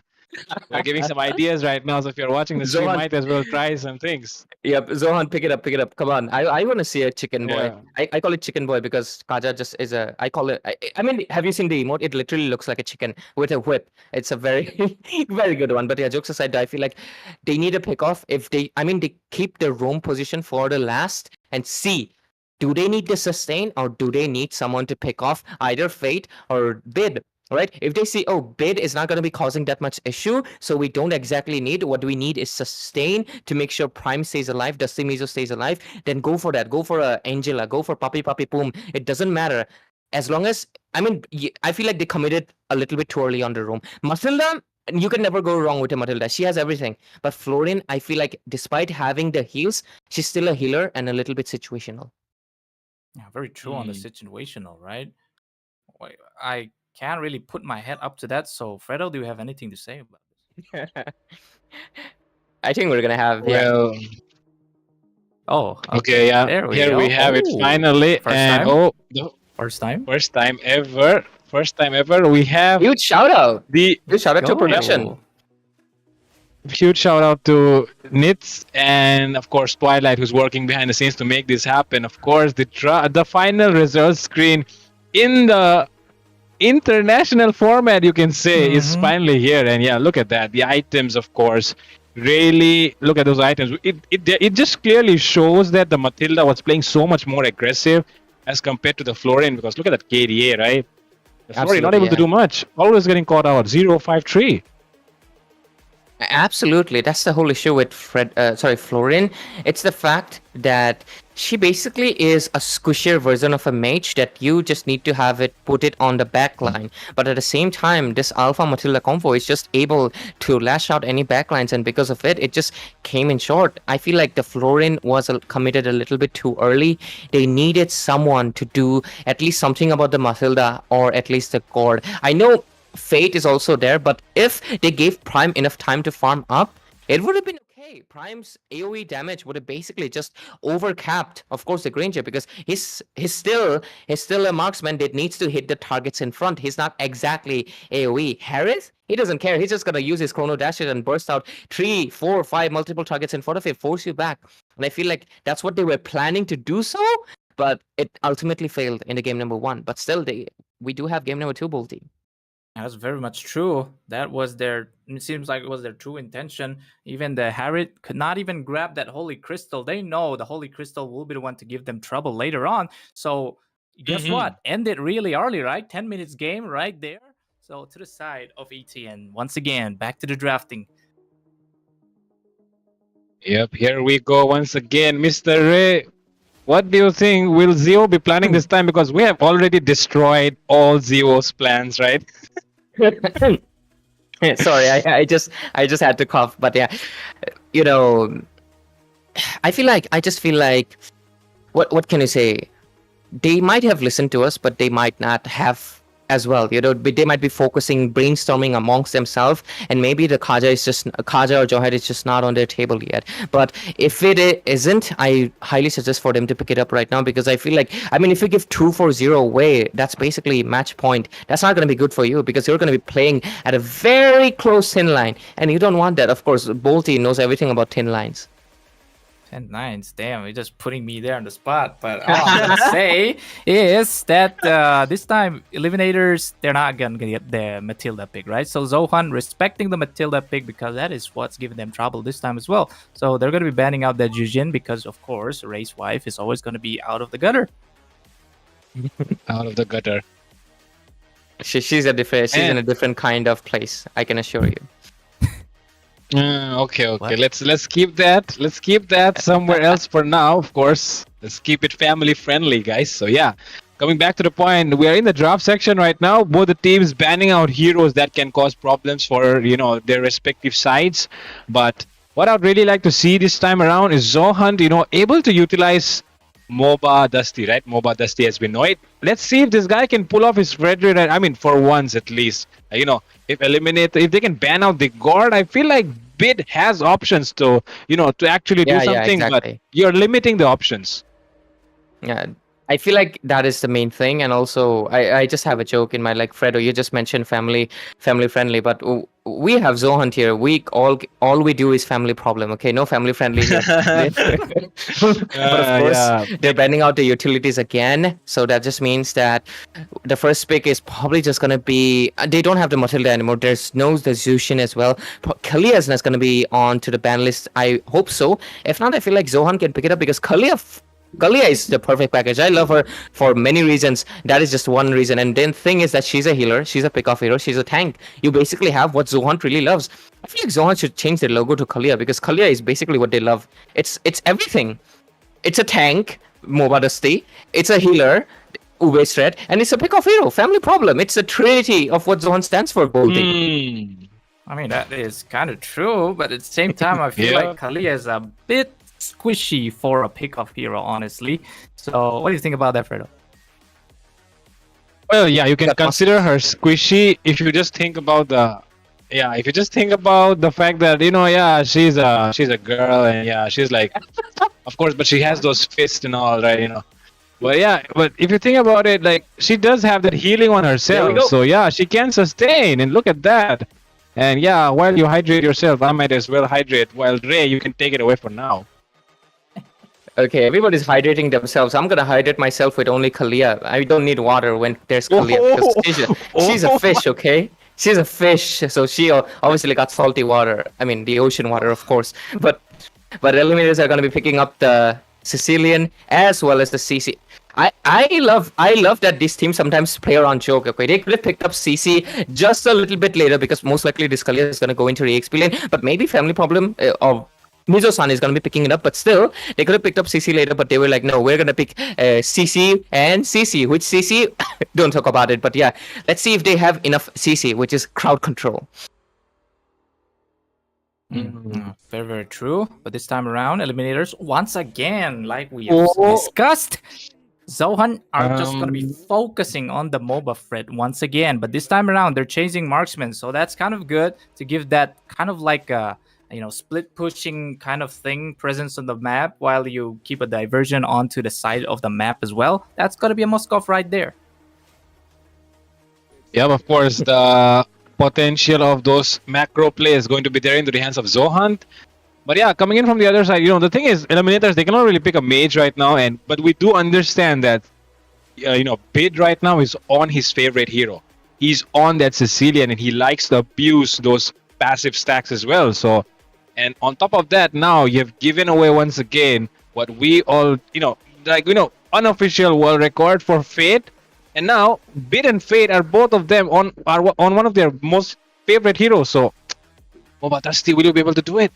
C: we're giving some ideas right now. So if you're watching the stream,
A: Zohan,
C: might as well try some things.
A: yep, Zohan, pick it up, pick it up. Come on. I want to see a chicken boy.
C: Yeah.
A: I call it chicken boy because Kaja just is a. I call it. I mean, have you seen the emote? It literally looks like a chicken with a whip. It's a very, very good one. But yeah, jokes aside, I feel like they need a pick off. If they, I mean, they keep the roam position for the last and see. Do they need the sustain or do they need someone to pick off either Fate or Bid? Right? If they see, oh, Bid is not going to be causing that much issue, so we don't exactly need. What we need is sustain to make sure Prime stays alive, Dusty Mizo stays alive. Then go for that. Go for Angela. Go for Puppy Puppy Boom. It doesn't matter. As long as, I mean, I feel like they committed a little bit too early on the room. Matilda, you can never go wrong with a Matilda. She has everything. But Florin, I feel like despite having the heals, she's still a healer and a little bit situational.
B: Yeah, very true on the situational, right? I can't really put my head up to that. So, Fredo, do you have anything to say about this?
A: I think we're gonna have
C: Well.
B: Oh,
C: okay. Yeah.
B: There we
C: Here
B: go.
C: we have it finally,
B: First
C: and
B: time?
C: the
B: First time.
C: first time ever. First time ever. We have
A: huge shout out.
C: the
A: Huge shout out to production.
C: huge shout out to Nitz and of course Twilight, who's working behind the scenes to make this happen. Of course, the final results screen in the international format, you can say, is finally here. And yeah, look at that. The items, of course, really look at those items. It just clearly shows that the Matilda was playing so much more aggressive as compared to the Florin, because look at that KDA, right? The Florin not able to do much, always getting caught out. 0-5-3.
A: Absolutely, that's the whole issue with Florin. It's the fact that she basically is a squishier version of a mage that you just need to have it put it on the backline. But at the same time, this Alpha Matilda combo is just able to lash out any backlines, and because of it, it just came in short. I feel like the Florin was committed a little bit too early. They needed someone to do at least something about the Matilda, or at least the cord. I know Fate is also there, but if they gave Prime enough time to farm up, it would have been okay. Prime's AoE damage would have basically just overcapped, of course, the Granger, because he's still a marksman that needs to hit the targets in front. He's not exactly AoE. Harris, he doesn't care. He's just gonna use his chrono dashes and burst out 3, 4, 5 multiple targets in front of him, force you back. And I feel like that's what they were planning to do so, but it ultimately failed in the game number 1. But still, we do have game number 2, Bolty.
B: That's very much true. That was it seems like it was their true intention. Even the Harriet could not even grab that Holy Crystal. They know the Holy Crystal will be the one to give them trouble later on. So guess what? End it really early, right? 10 minutes game right there. So to the side of ETN. Once again, back to the drafting.
C: Yep, here we go once again. Mr. Ray, what do you think? Will Zeo be planning this time? Because we have already destroyed all Zeo's plans, right?
A: Sorry, I just had to cough, but yeah, I just feel like what can you say? They might have listened to us, but they might not have as well. They might be focusing, brainstorming amongst themselves, and maybe the Kaja or Johead is just not on their table yet. But if it isn't, I highly suggest for them to pick it up right now, because I feel like, if you give 2-4-0 away, that's basically match point. That's not going to be good for you, because you're going to be playing at a very close thin line, and you don't want that. Of course, Bolty knows everything about thin lines.
B: 10 nines, damn, you're just putting me there on the spot. But all I'm gonna say is that this time Eliminators, they're not gonna get the Matilda pick, right? So Zohan respecting the Matilda pick, because that is what's giving them trouble this time as well. So they're gonna be banning out that Jujin, because of course Ray's wife is always gonna be out of the gutter.
C: Out of the gutter.
A: She's in a different kind of place, I can assure you.
C: Okay, okay.
B: What?
C: Let's keep that. Let's keep that somewhere else for now. Of course, let's keep it family friendly, guys. So yeah, coming back to the point, we are in the draft section right now. Both the teams banning out heroes that can cause problems for their respective sides. But what I'd really like to see this time around is Zohan, able to utilize MOBA Dusty, right? MOBA Dusty as we know it. Let's see if this guy can pull off his Red Red. I mean, for once at least. If they can ban out the guard, I feel like Bid has options to actually do
A: Yeah,
C: something, but
A: exactly.
C: you're limiting the options.
A: Yeah, I feel like that is the main thing, and also I just have a joke in my like Fredo. You just mentioned family friendly, but we have Zohan here. All we do is family problem. Okay, no family friendly here. But of course,
C: Yeah.
A: they're banning out the utilities again, so that just means that the first pick is probably just gonna be. They don't have the Matilda anymore. There's the Zushin as well. Kalia is not gonna be on to the ban list. I hope so. If not, I feel like Zohan can pick it up because Kalia is the perfect package. I love her for many reasons. That is just one reason. And then thing is that she's a healer, she's a pick-off hero, she's a tank. You basically have what Zohan really loves. I feel like Zohan should change their logo to Kalia because Kalia is basically what they love. It's everything. It's a tank, MOBA Dusty. It's a healer, Ube threat, and it's a pick-off hero. Family problem. It's a trinity of what Zohan stands for, Bolty.
B: I mean, that is kind of true, but at the same time, I feel
C: Yeah.
B: like Kalia is a bit squishy for a pick-off hero, honestly. So, what do you think about that, Fredo?
C: Well, yeah, you can
A: That must-
C: consider her squishy if you just think about the fact that she's a girl, and yeah, she's like, of course, but she has those fists and all, right. But yeah, but if you think about it, like, she does have that healing on herself,
A: go.
C: so yeah, she can sustain, and look at that. And yeah, while you hydrate yourself, I might as well hydrate. While Ray, you can take it away for now.
A: Okay, everybody's hydrating themselves. I'm gonna hydrate myself with only Kalia. I don't need water when there's Kalia because she's a fish, okay? She's a fish, so she obviously got salty water. I mean, the ocean water, of course. But eliminators are gonna be picking up the Sicilian as well as the CC. I love that this team sometimes play around joke. Okay, they could have picked up CC just a little bit later because most likely this Kalia is gonna go into the EXP lane. But maybe family problem of Mizo-san is going to be picking it up, but still, they could have picked up CC later, but they were like, no, we're going to pick CC and CC. Which CC? Don't talk about it, but yeah, let's see if they have enough CC, which is crowd control.
B: Very, very true. But this time around, eliminators, once again, like we have discussed, Zohan are just going to be focusing on the MOBA threat once again. But this time around, they're chasing marksmen, so that's kind of good to give that kind of like a split pushing kind of thing presence on the map while you keep a diversion onto the side of the map as well. That's gotta be a must-off right there.
C: Yeah, of course, the potential of those macro plays is going to be there into the hands of Zohan. But yeah, coming in from the other side, the thing is, eliminators, they cannot really pick a mage right now, but we do understand that, Bid right now is on his favorite hero. He's on that Sicilian, and he likes to abuse those passive stacks as well. So, and on top of that, now you've given away once again what we all, unofficial world record for Fate. And now Bid and Fate are both of them on one of their most favorite heroes. So, MOBA Dusty, will you be able to do it?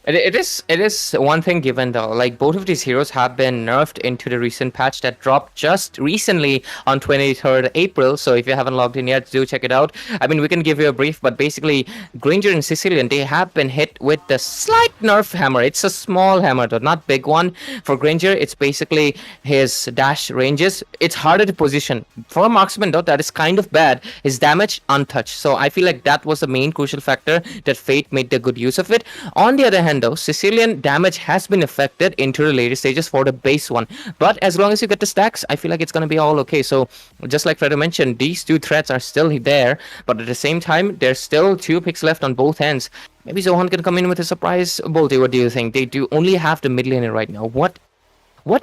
A: It is one thing given though, like both of these heroes have been nerfed into the recent patch that dropped just recently on 23rd April. So if you haven't logged in yet, do check it out. I mean, we can give you a brief, but basically Granger and Sicilian, they have been hit with the slight nerf hammer. It's a small hammer though, not big one. For Granger, it's basically his dash ranges. It's harder to position. For a marksman though, that is kind of bad. His damage untouched. So I feel like that was the main crucial factor that Fate made the good use of it. On the other hand, though, Sicilian damage has been affected into the later stages for the base one, but as long as you get the stacks, I feel like it's gonna be all okay. So just like Fredo mentioned, these two threats are still there, but at the same time, there's still 2 picks left on both ends. Maybe Zohan can come in with a surprise. Bolty, what do you think? They do only have the mid laner right now. What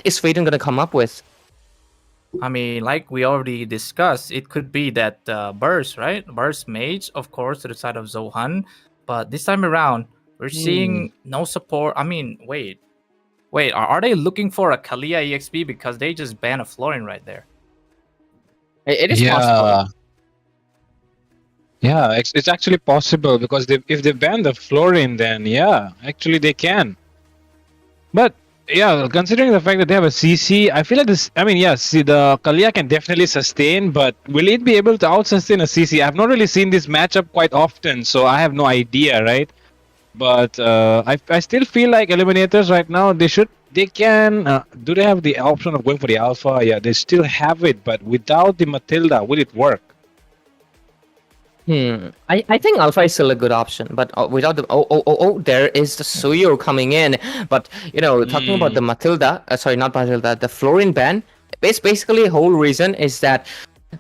A: is Faden gonna come up with?
B: I mean, like we already discussed, it could be that Burst, right? Burst Mage, of course, to the side of Zohan, but this time around, we're seeing no support. I mean, wait. Are they looking for a Kalia EXP because they just banned a Florin right there?
A: It is possible.
C: Yeah, it's actually possible because if they ban the Florin, then yeah, actually they can. But yeah, considering the fact that they have a CC, I feel like this. I mean, yeah, see, the Kalia can definitely sustain, but will it be able to out sustain a CC? I've not really seen this matchup quite often, so I have no idea, right? But I still feel like eliminators right now they can do they have the option of going for the alpha? Yeah, they still have it, but without the Matilda, will it work?
A: I think Alpha is still a good option, but without the there is the Suyo coming in. But talking about the Matilda, sorry, not Matilda, the Florin ban. Basically, whole reason is that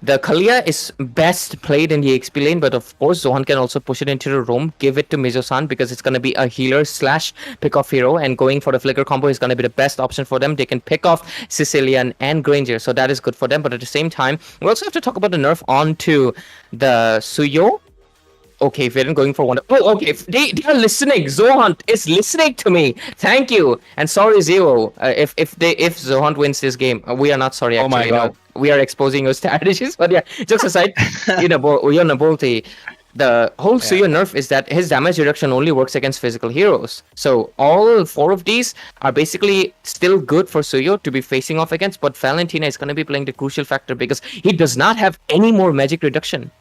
A: the Kalia is best played in the XP lane, but of course Zohan can also push it into the roam, give it to Mizo-san because it's gonna be a healer slash pick off hero, and going for the flicker combo is gonna be the best option for them. They can pick off Sicilian and Granger, so that is good for them. But at the same time, we also have to talk about the nerf onto the Suyo. Okay, Viren going for one. Oh, okay. They are listening. Zohan is listening to me. Thank you. And sorry, Zero. If Zohan wins this game, we are not sorry. Actually,
C: Oh my God.
A: we are exposing your strategies. But yeah, jokes aside, Bolti, the whole Suyo nerf is that his damage reduction only works against physical heroes. So all four of these are basically still good for Suyo to be facing off against. But Valentina is going to be playing the crucial factor because he does not have any more magic reduction.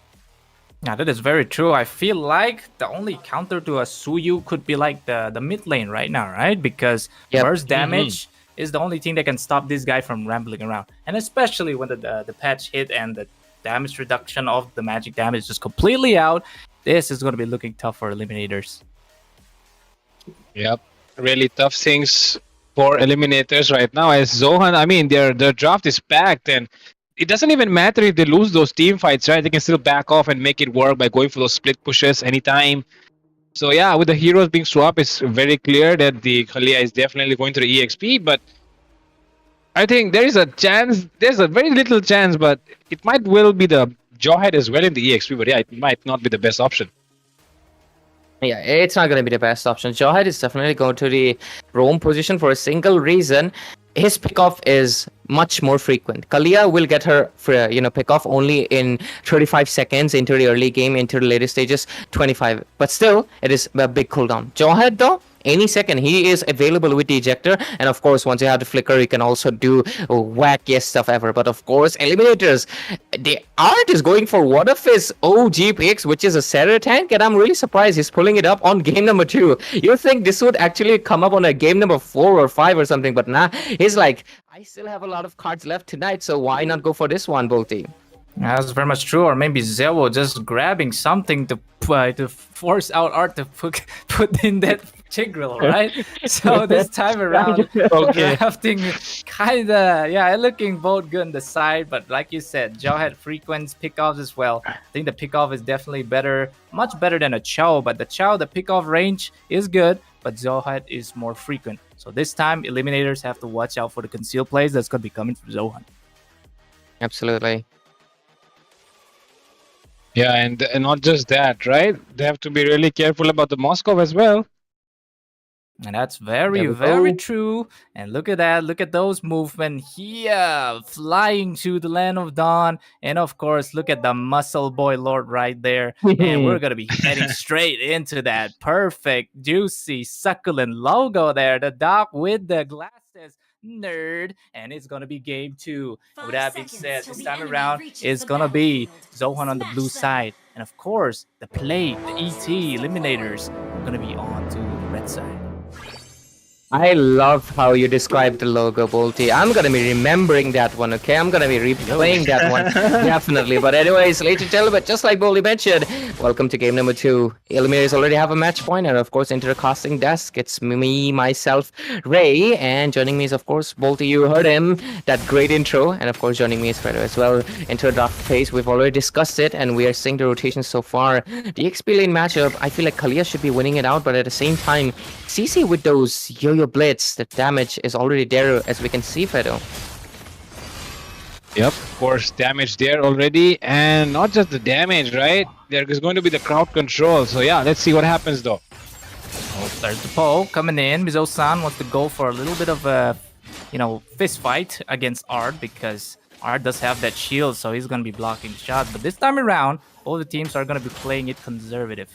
B: Yeah, that is very true. I feel like the only counter to a Suyu could be like the mid lane right now, right? Because burst damage is the only thing that can stop this guy from rambling around. And especially when the patch hit and the damage reduction of the magic damage is just completely out, this is going to be looking tough for eliminators.
C: Yep, really tough things for eliminators right now. As Zohan, I mean, their draft is packed, and it doesn't even matter if they lose those team fights, right? They can still back off and make it work by going for those split pushes anytime. So yeah, with the heroes being swapped, it's very clear that the Kalia is definitely going to the EXP. But I think there is a chance. There's a very little chance, but it might well be the Jawhead as well in the EXP. But yeah, it might not be the best option.
A: Yeah, it's not going to be the best option. Jawhead is definitely going to the roam position for a single reason. His pickoff is much more frequent. Kalia will get her pickoff only in 35 seconds into the early game, into the later stages 25. But still, it is a big cooldown. Jawhead though, any second he is available with the ejector, and of course once you have the flicker you can also do wackiest stuff ever. But of course eliminators, the art is going for one of his OG picks, which is a Sarah tank, and I'm really surprised he's pulling it up on game number 2. You think this would actually come up on a game number 4 or 5 or something, but nah, he's like, I still have a lot of cards left tonight, so why not go for this one, Bolty?
B: That's very much true. Or maybe Zero just grabbing something to force out Art to put in that Tigreal, right? So this time around, drafting kinda, looking both good on the side, but like you said, Jawhead frequents pickoffs as well. I think the pickoff is definitely better, much better than a Chow, but the Chow, the pickoff range is good, but Jawhead is more frequent. So this time, eliminators have to watch out for the concealed plays that's going to be coming from Zohan.
A: Absolutely.
C: Yeah, and not just that, right? They have to be really careful about the Moscow as well.
B: And that's very true. And look at that. Look at those movement here. Flying to the land of dawn. And of course, look at the muscle boy lord right there. And we're going to be heading straight into that perfect, juicy, succulent logo there. The dog with the glasses. Nerd, and it's gonna be game 2. With that being said, this time around it's gonna be Zohan on the blue side, and of course the Plague, the ET eliminators are gonna be on to the red side.
A: I love how you described the logo, Bolty. I'm gonna be remembering that one, okay? I'm gonna be replaying that one, definitely. But anyways, ladies and gentlemen, just like Bolty mentioned, welcome to game number 2. Eliminators already have a match point, and of course, into the casting desk, it's me, myself, Ray, and joining me is, of course, Bolty. You heard him, that great intro, and of course, joining me is Fredo as well. Into the draft phase, we've already discussed it, and we are seeing the rotations so far. The XP lane matchup, I feel like Kalia should be winning it out, but at the same time, CC with those yo-yo blitz, the damage is already there, as we can see, Fredo.
C: Yep, of course, damage there already, and not just the damage, right? There is going to be the crowd control. So yeah, let's see what happens though.
B: Oh, there's the poll coming in. Mizo-san wants to go for a little bit of a, fist fight against Art, because Art does have that shield, so he's gonna be blocking shots. But this time around, all the teams are gonna be playing it conservative.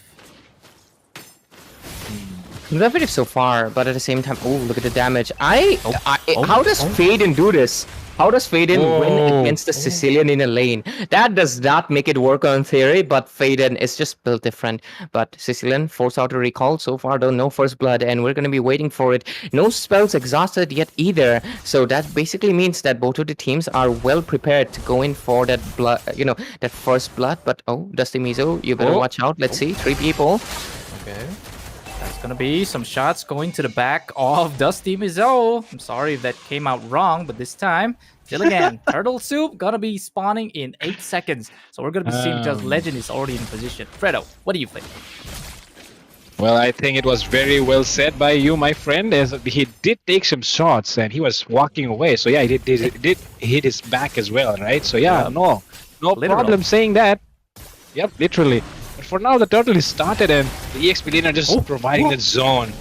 A: Conservative so far, but at the same time, oh, look at the damage. How does Faden do this? How does Faden win against the Sicilian in a lane? That does not make it work on theory, but Faden is just built different. But Sicilian force out a recall so far, though no first blood, and we're gonna be waiting for it. No spells exhausted yet either, so that basically means that both of the teams are well prepared to go in for that blood, that first blood. But Dusty Mizo, you better watch out. Let's see, 3 people.
B: Okay. That's gonna be some shots going to the back of Dusty Mizo. I'm sorry if that came out wrong, but this time, still again, Turtle Soup gonna be spawning in 8 seconds. So we're gonna be seeing because Legend is already in position. Fredo, what do you think?
C: Well, I think it was very well said by you, my friend, as he did take some shots and he was walking away. So yeah, he did hit his back as well, right? So yeah, no problem saying that. Yep, literally. But for now, the turtle is started and the EXP lane are just providing the zone.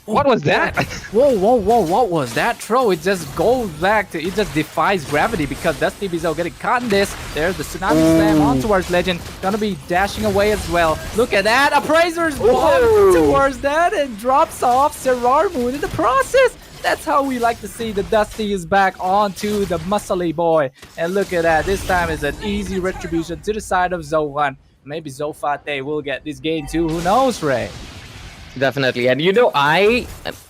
C: What was that?
B: Whoa, what was that throw? It just goes back to, it just defies gravity because Dusty Mizo getting caught in this. There's the Tsunami Slam on towards Legend. Gonna be dashing away as well. Look at that, Appraiser's bomb towards that and drops off Serrar Moon in the process. That's how we like to see the Dusty is back onto the muscly boy. And look at that, this time is an easy retribution to the side of Zohan. Maybe Zofate will get this game too, who knows, Ray?
A: Definitely, and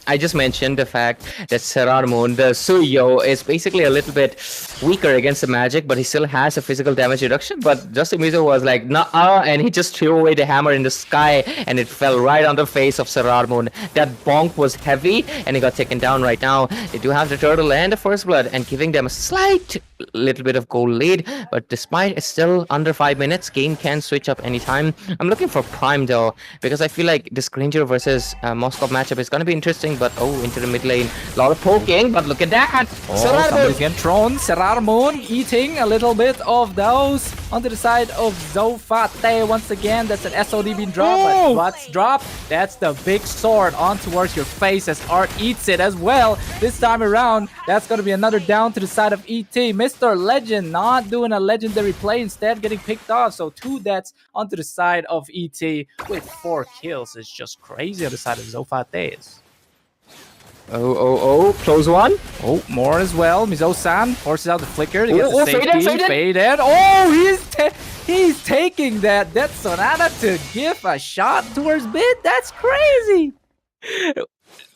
A: I just mentioned the fact that Serrar Moon, the Suyo, is basically a little bit weaker against the magic, but he still has a physical damage reduction. But Dusty Mizo was like, nah, and he just threw away the hammer in the sky, and it fell right on the face of Serrar Moon. That bonk was heavy, and he got taken down right now. They do have the turtle and the first blood, and giving them a slight little bit of goal lead, but despite it's still under 5 minutes, game can switch up anytime. I'm looking for Prime though, because I feel like this Granger versus Moscow matchup is going to be interesting, but into the mid lane, a lot of poking, but look at that!
B: Somebody's getting thrown. Serrar Moon eating a little bit of those onto the side of Zofate once again. That's an SOD being dropped, but what's dropped? That's the big sword on towards your face as Art eats it as well. This time around, that's going to be another down to the side of ET. Mr. Legend not doing a legendary play, instead getting picked off. So 2 deaths onto the side of ET with 4 kills. It's just crazy on the side of Zofate.
A: Close one.
B: More as well. Mizo-san forces out the flicker to get the safety. Faded. Oh, he's taking that Death Sonata to give a shot towards mid. That's crazy.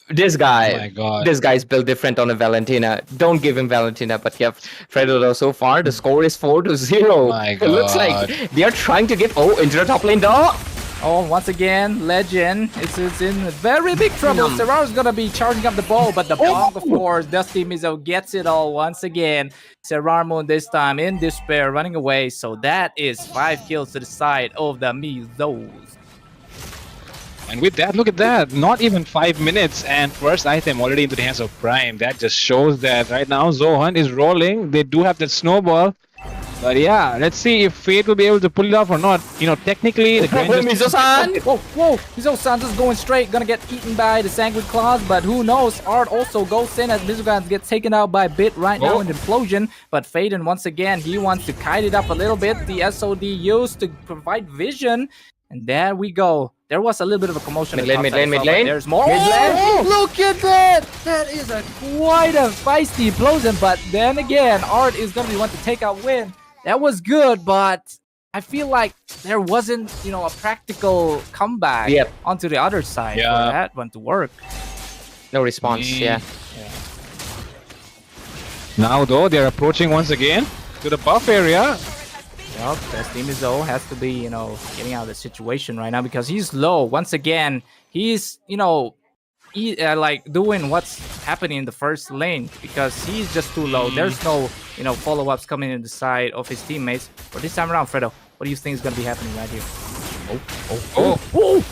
A: This guy,
C: oh my God.
A: This guy's built different on a Valentina. Don't give him Valentina, but yeah, Fredo, so far the score is 4-0.
C: Oh my God.
A: It looks like they are trying to get into the top lane though.
B: Oh, once again, Legend is in very big trouble. Serrar's gonna be charging up the ball, but the bonk, of course, Dusty Mizo gets it all once again. Serrar Moon this time in despair, running away. So that is 5 kills to the side of the Mizos.
C: And with that, look at that. Not even 5 minutes and first item already into the hands of Prime. That just shows that right now Zohan is rolling. They do have that snowball. But yeah, let's see if Fate will be able to pull it off or not. Technically, the
B: Mizo-san! Whoa! Mizo-san just going straight, gonna get eaten by the Sanguine Claws, but who knows? Art also goes in as Mizo-san gets taken out by Bit right now in the implosion. But Faden, once again, he wants to kite it up a little bit. The SOD used to provide vision. And there we go. There was a little bit of a commotion.
A: Mid lane.
B: There's more. Look at that! That is quite a feisty implosion. But then again, Art is going to be one to take out win. That was good, but I feel like there wasn't, a practical comeback onto the other side for that one to work.
A: No response,
C: Now, though, they're approaching once again to the buff area.
B: Yup, Dusty Mizo has to be, getting out of the situation right now because he's low. Once again, he's, like doing what's happening in the first lane because he's just too low. There's no, follow-ups coming in the side of his teammates. But this time around, Fredo, what do you think is going to be happening right here?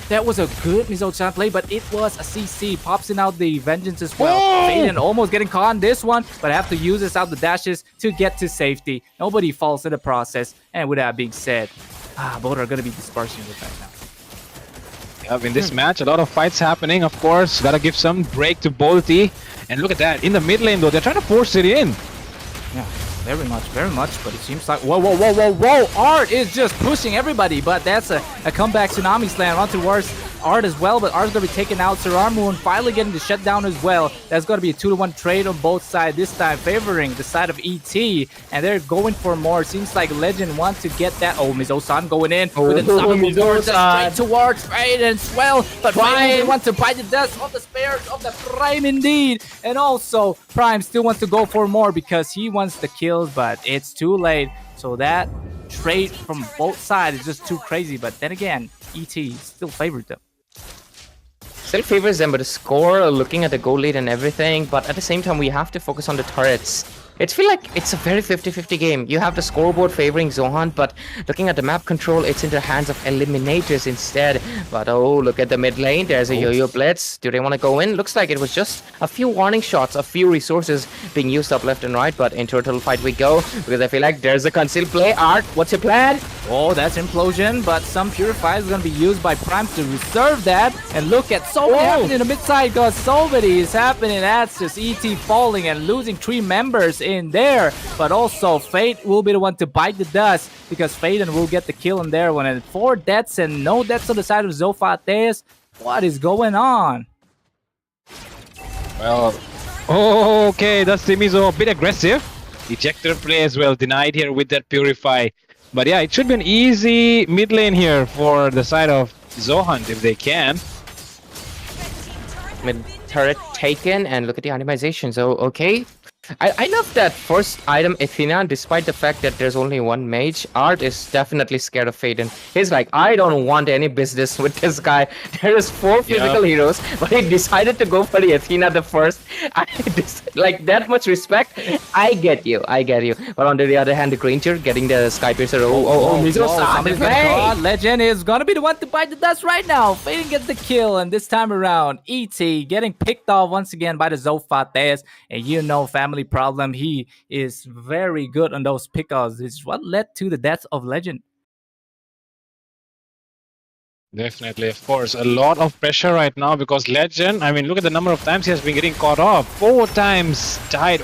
B: That was a good Mizo-chan play, but it was a CC. Pops in out the Vengeance as well. Faden almost getting caught in this one, but have to use this out the dashes to get to safety. Nobody falls in the process. And with that being said, both are going to be dispersing it right now.
C: In this match, a lot of fights happening, of course. Gotta give some break to Bolty. And look at that. In the mid lane, though, they're trying to force it in.
B: Yeah. Very much, but it seems like whoa! Art is just pushing everybody, but that's a comeback tsunami slam on towards Art as well, but Art's gonna be taking out Moon, finally getting the shutdown as well. That's gonna be a 2-1 trade on both sides, this time favoring the side of ET, and they're going for more. Seems like Legend wants to get that. Oh, Mizo-san going in with an unstoppable straight towards Fade as well, but Fade wants to bite the dust of the spares of the Prime indeed, and also Prime still wants to go for more because he wants the kills, but it's too late. So that trade from both sides is just too crazy, but then again, ET still favored them.
A: Still favors them, but the score, looking at the goal lead and everything, but at the same time, we have to focus on the turrets. It feels like it's a very 50-50 game. You have the scoreboard favoring Zohan, but looking at the map control, it's in the hands of eliminators instead. But oh, look at the mid lane. There's a yo-yo blitz. Do they want to go in? Looks like it was just a few warning shots, a few resources being used up left and right, but into a total fight we go, because I feel like there's a concealed play. Art, what's your plan?
B: Oh, that's implosion, but some purify is going to be used by Prime to reserve that. And look at so many happening in the mid side, because so many is happening. That's just ET falling and losing 3 members in there. But also Fate will be the one to bite the dust, because Faden will get the kill in there one. And 4 deaths and no deaths on the side of Zofates. What is going on?
C: Well, okay, that's Simizo a bit aggressive. Ejector play as well, denied here with that Purify. But yeah, it should be an easy mid lane here for the side of Zohan if they can.
A: Mid turret taken, and look at the itemization. So, okay. I love that first item, Athena, despite the fact that there's only one mage. Art is definitely scared of Faden. He's like, I don't want any business with this guy. There is 4 physical heroes, but he decided to go for the Athena the first. Like, that much respect. I get you. But on the other hand, the Granger getting the Sky Piercer.
B: Legend is gonna be the one to bite the dust right now. Faden gets the kill, and this time around, ET getting picked off once again by the Zofates. And you know, family problem, he is very good on those pickoffs. This is what led to the death of Legend.
C: Definitely, of course. A lot of pressure right now because Legend, I mean, look at the number of times he has been getting caught off. 4 times died.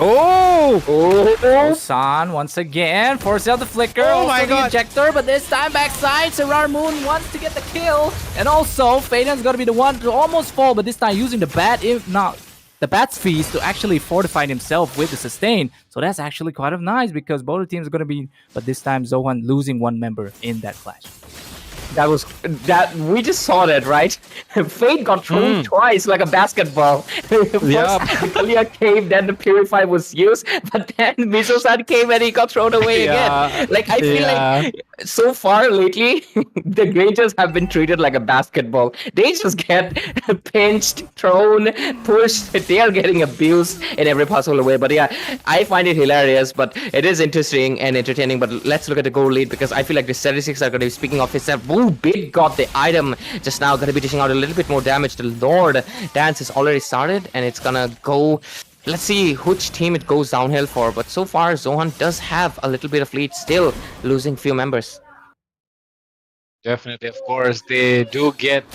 B: San once again forces out the flicker.
C: Oh my god.
B: The ejector, but this time backside, Moon wants to get the kill. And also, Faden's gonna be the one to almost fall, but this time using the bat, the Bat's Feast to actually fortify himself with the sustain. So that's actually quite nice because both teams are going to be, but this time Zohan losing 1 member in that clash.
A: We just saw that, right? Fate got thrown twice like a basketball.
C: Yeah.
A: Kalia came, then the Purify was used, but then Mizo-san came and he got thrown away again. Like, I feel like so far lately, the Grangers have been treated like a basketball. They just get pinched, thrown, pushed. They are getting abused in every possible way. But yeah, I find it hilarious, but it is interesting and entertaining. But let's look at the goal lead, because I feel like the statistics are going to be speaking of itself. Ooh, Big got the item just now, going to be dishing out a little bit more damage. The Lord dance has already started, and it's gonna go. Let's see which team it goes downhill for, but so far Zohan does have a little bit of lead, still losing few members.
C: Definitely, of course, they do get,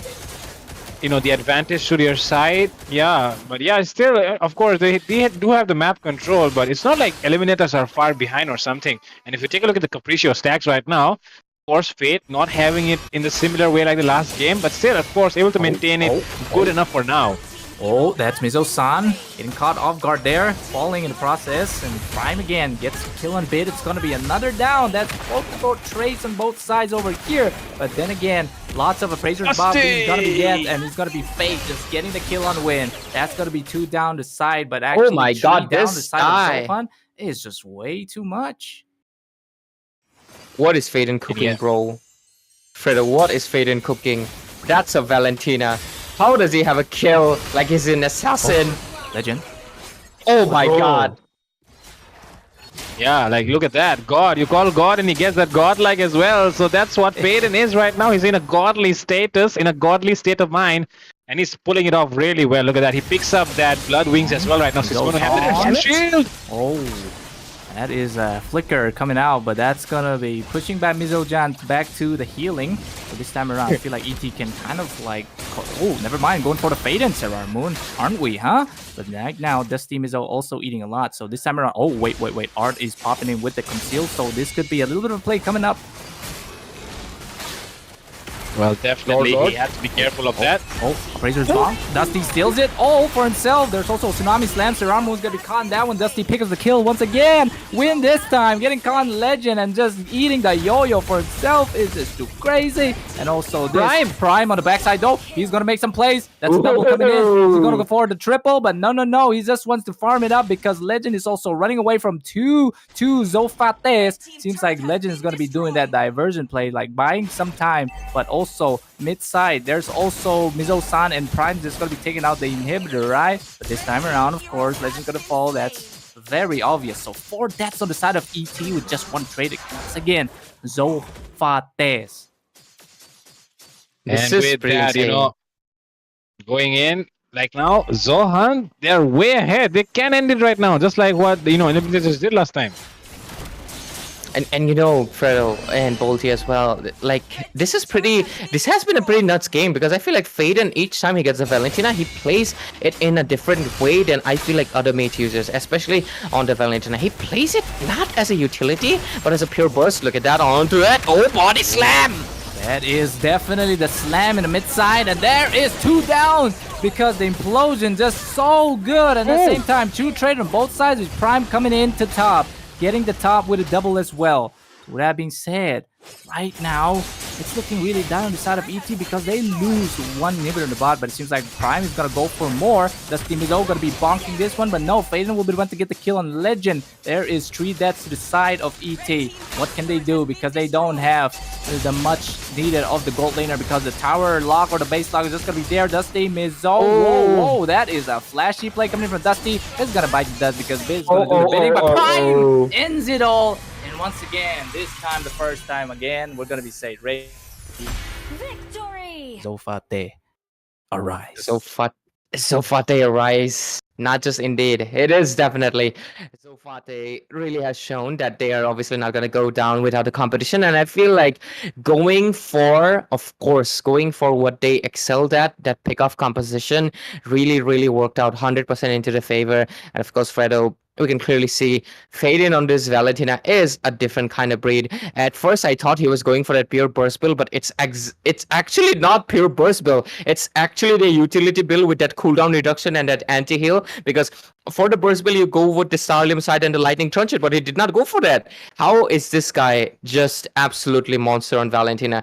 C: the advantage to their side. Yeah, but yeah, still, of course, they do have the map control, but it's not like Eliminators are far behind or something. And if you take a look at the Capriccio stacks right now, of course, Fate not having it in the similar way like the last game, but still, of course, able to maintain it good enough for now.
B: Oh, that's Mizo-san getting caught off guard there, falling in the process, and Prime again gets kill and bid. It's going to be another down. That's multiple trades on both sides over here, but then again, lots of appraisers Bob is going to be dead, and it's going to be Fate just getting the kill on win. That's going to be 2 down the side, but actually,
A: oh my god,
B: down
A: this
B: the side of Zohan is just way too much.
A: What is Faden cooking, bro? Fredo, what is Faden cooking? That's a Valentina. How does he have a kill like he's an assassin?
B: Legend.
A: Oh my god.
C: Yeah, like look at that. God, you call God and he gets that godlike as well. So that's what Faden is right now. He's in a godly status, in a godly state of mind. And he's pulling it off really well. Look at that. He picks up that blood wings as well right now. So he's going to have that shield.
B: Oh. That is a flicker coming out, but that's gonna be pushing back Mizojan back to the healing. But this time around, I feel like ET can kind of like, oh, never mind, going for the fade and Sarah Moon, aren't we, huh? But right now, Dusty Mizo also eating a lot. So this time around, oh, wait. Art is popping in with the conceal, so this could be a little bit of a play coming up.
C: Well, definitely he has to be careful of that.
B: Oh, Appraiser's bomb. Dusty steals it. Oh, for himself. There's also a Tsunami Slam. Seramo's going to be caught in that one. Dusty picks up the kill once again. Win this time. Getting caught in Legend and just eating the yo-yo for himself is just too crazy. And also this Prime on the backside though. He's going to make some plays. That's a double coming in. He's going to go for the triple, but no. He just wants to farm it up because Legend is also running away from two Zofates. Seems like Legend is going to be doing that diversion play, like buying some time, but also mid-side, there's also Mizo-san and Prime just going to be taking out the inhibitor, right? But this time around, of course, Legend's going to fall. That's very obvious. So 4 deaths on the side of ET with just 1 trade. Once again, Zofates.
C: And with that, going in, like now, Zohan, they're way ahead. They can end it right now, just like what, Eliminators did last time.
A: And Fredo and Bolty as well. Like this has been a pretty nuts game because I feel like Faden, each time he gets a Valentina, he plays it in a different way than I feel like other mate users, especially on the Valentina. He plays it not as a utility, but as a pure burst. Look at that onto it. Oh, body slam!
B: That is definitely the slam in the mid side, and there is 2 down because the implosion just so good. And at the same time, 2 trade on both sides with Prime coming in to top, getting the top with a double as well. With that being said, right now, it's looking really down on the side of ET because they lose 1 inhibitor in the bot, but it seems like Prime is going to go for more. Dusty Mizo going to be bonking this one, but no, Faden will be the one to get the kill on Legend. There is 3 deaths to the side of ET. What can they do? Because they don't have the much needed of the gold laner because the tower lock or the base lock is just going to be there. Dusty Mizo, whoa, that is a flashy play coming in from Dusty. It's going to bite the dust because Biz is going to do the bidding, but Prime ends it all. And once again, this time, the first time again, we're gonna be safe.
D: Victory!
B: Zofate, arise.
A: Zofate arise. Not just indeed. It is definitely. Zofate really has shown that they are obviously not going to go down without the competition. And I feel like going for what they excelled at, that pick-off composition, really worked out 100% into the favor. And of course, Fredo, we can clearly see Faden on this Valentina is a different kind of breed. At first, I thought he was going for that pure burst build, but it's actually not pure burst build. It's actually the utility build with that cooldown reduction and that anti-heal. Because for the burst build, you go with the Starlium side and the Lightning Trunchet, but he did not go for that. How is this guy just absolutely monster on Valentina?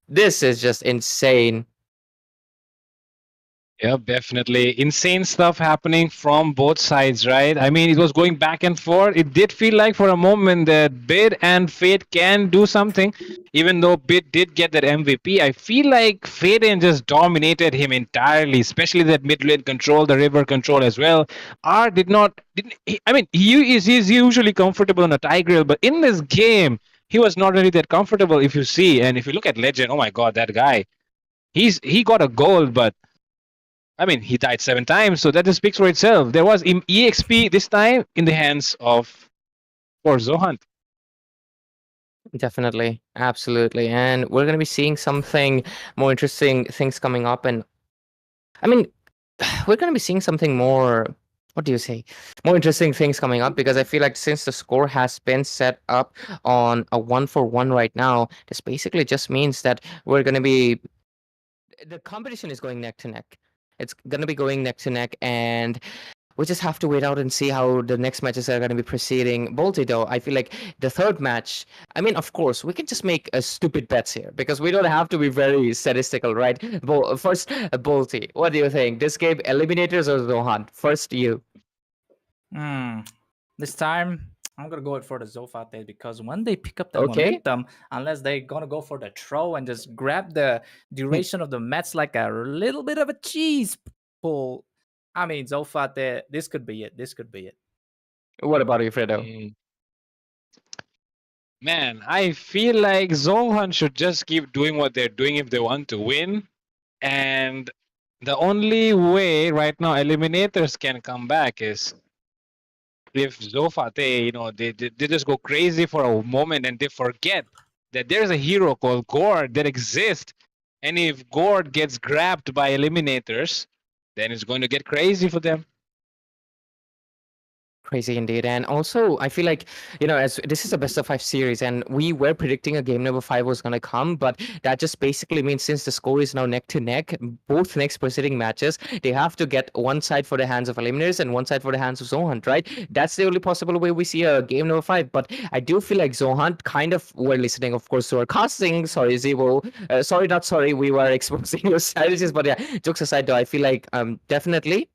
A: This is just insane.
C: Yep, definitely. Insane stuff happening from both sides, right? I mean, it was going back and forth. It did feel like for a moment that Bid and Fate can do something. Even though Bid did get that MVP, I feel like Faden just dominated him entirely, especially that mid lane control, the river control as well. R he's usually comfortable on a Tigreal, but in this game, he was not really that comfortable if you see. And if you look at Legend, oh my god, that guy. He got a gold, but I mean, he died 7 times, so that just speaks for itself. There was EXP this time in the hands of Zohan.
A: Definitely, absolutely, and we're gonna be seeing something more interesting things coming up, and I mean, we're gonna be seeing something more. What do you say? More interesting things coming up because I feel like since the score has been set up on a 1-for-1 right now, this basically just means that we're gonna be. The competition is going neck to neck. It's going to be going neck to neck, and we just have to wait out and see how the next matches are going to be proceeding. Bolty, though, I feel like the third match, I mean, of course, we can just make stupid bets here because we don't have to be very statistical, right? First, Bolty, what do you think? This game, Eliminators or Zohan? First, you.
B: This time, I'm going to go for the Zofate because when they pick up the momentum, unless they're going to go for the throw and just grab the duration of the match like a little bit of a cheese pull. I mean, Zofate, this could be it.
A: What about you, Fredo?
C: Man, I feel like Zohan should just keep doing what they're doing if they want to win. And the only way right now Eliminators can come back is if Zofa, they just go crazy for a moment and they forget that there's a hero called Gord that exists. And if Gord gets grabbed by eliminators, then it's going to get crazy for them.
A: Crazy indeed. And also, I feel like, as this is a best of five series, and we were predicting a game number five was going to come, but that just basically means since the score is now neck to neck, both next preceding matches, they have to get one side for the hands of eliminators and one side for the hands of Zohan, right? That's the only possible way we see a game number five. But I do feel like Zohan kind of were listening, of course, to our casting. Sorry, Zivo. Sorry, not sorry. We were exposing your strategies. But yeah, jokes aside, though, I feel like definitely.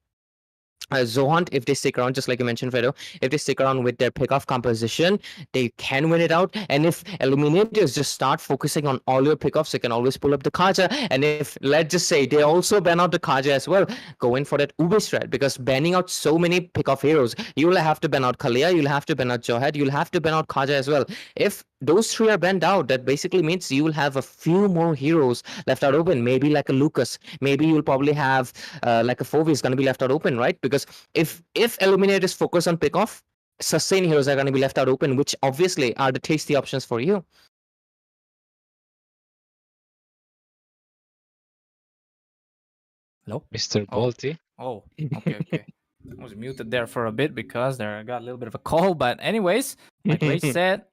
A: Zohan, if they stick around, just like you mentioned, Fredo, if they stick around with their pick-off composition, they can win it out. And if eliminators just start focusing on all your pickoffs, they can always pull up the Kaja. And if, let's just say, they also ban out the Kaja as well, go in for that Ube strat, because banning out so many pick-off heroes, you will have to ban out Kalia, you'll have to ban out Johed, you'll have to ban out Kaja as well. If those three are banned out, that basically means you will have a few more heroes left out open, maybe like a Lucas, maybe you'll probably have like a Fovi is going to be left out open, right? Because if eliminators focus on pick-off, sustain heroes are going to be left out open, which obviously are the tasty options for you.
B: Hello?
C: Mr. Bolty.
B: Oh, okay. I was muted there for a bit because I got a little bit of a call. But anyways, like Ray said, of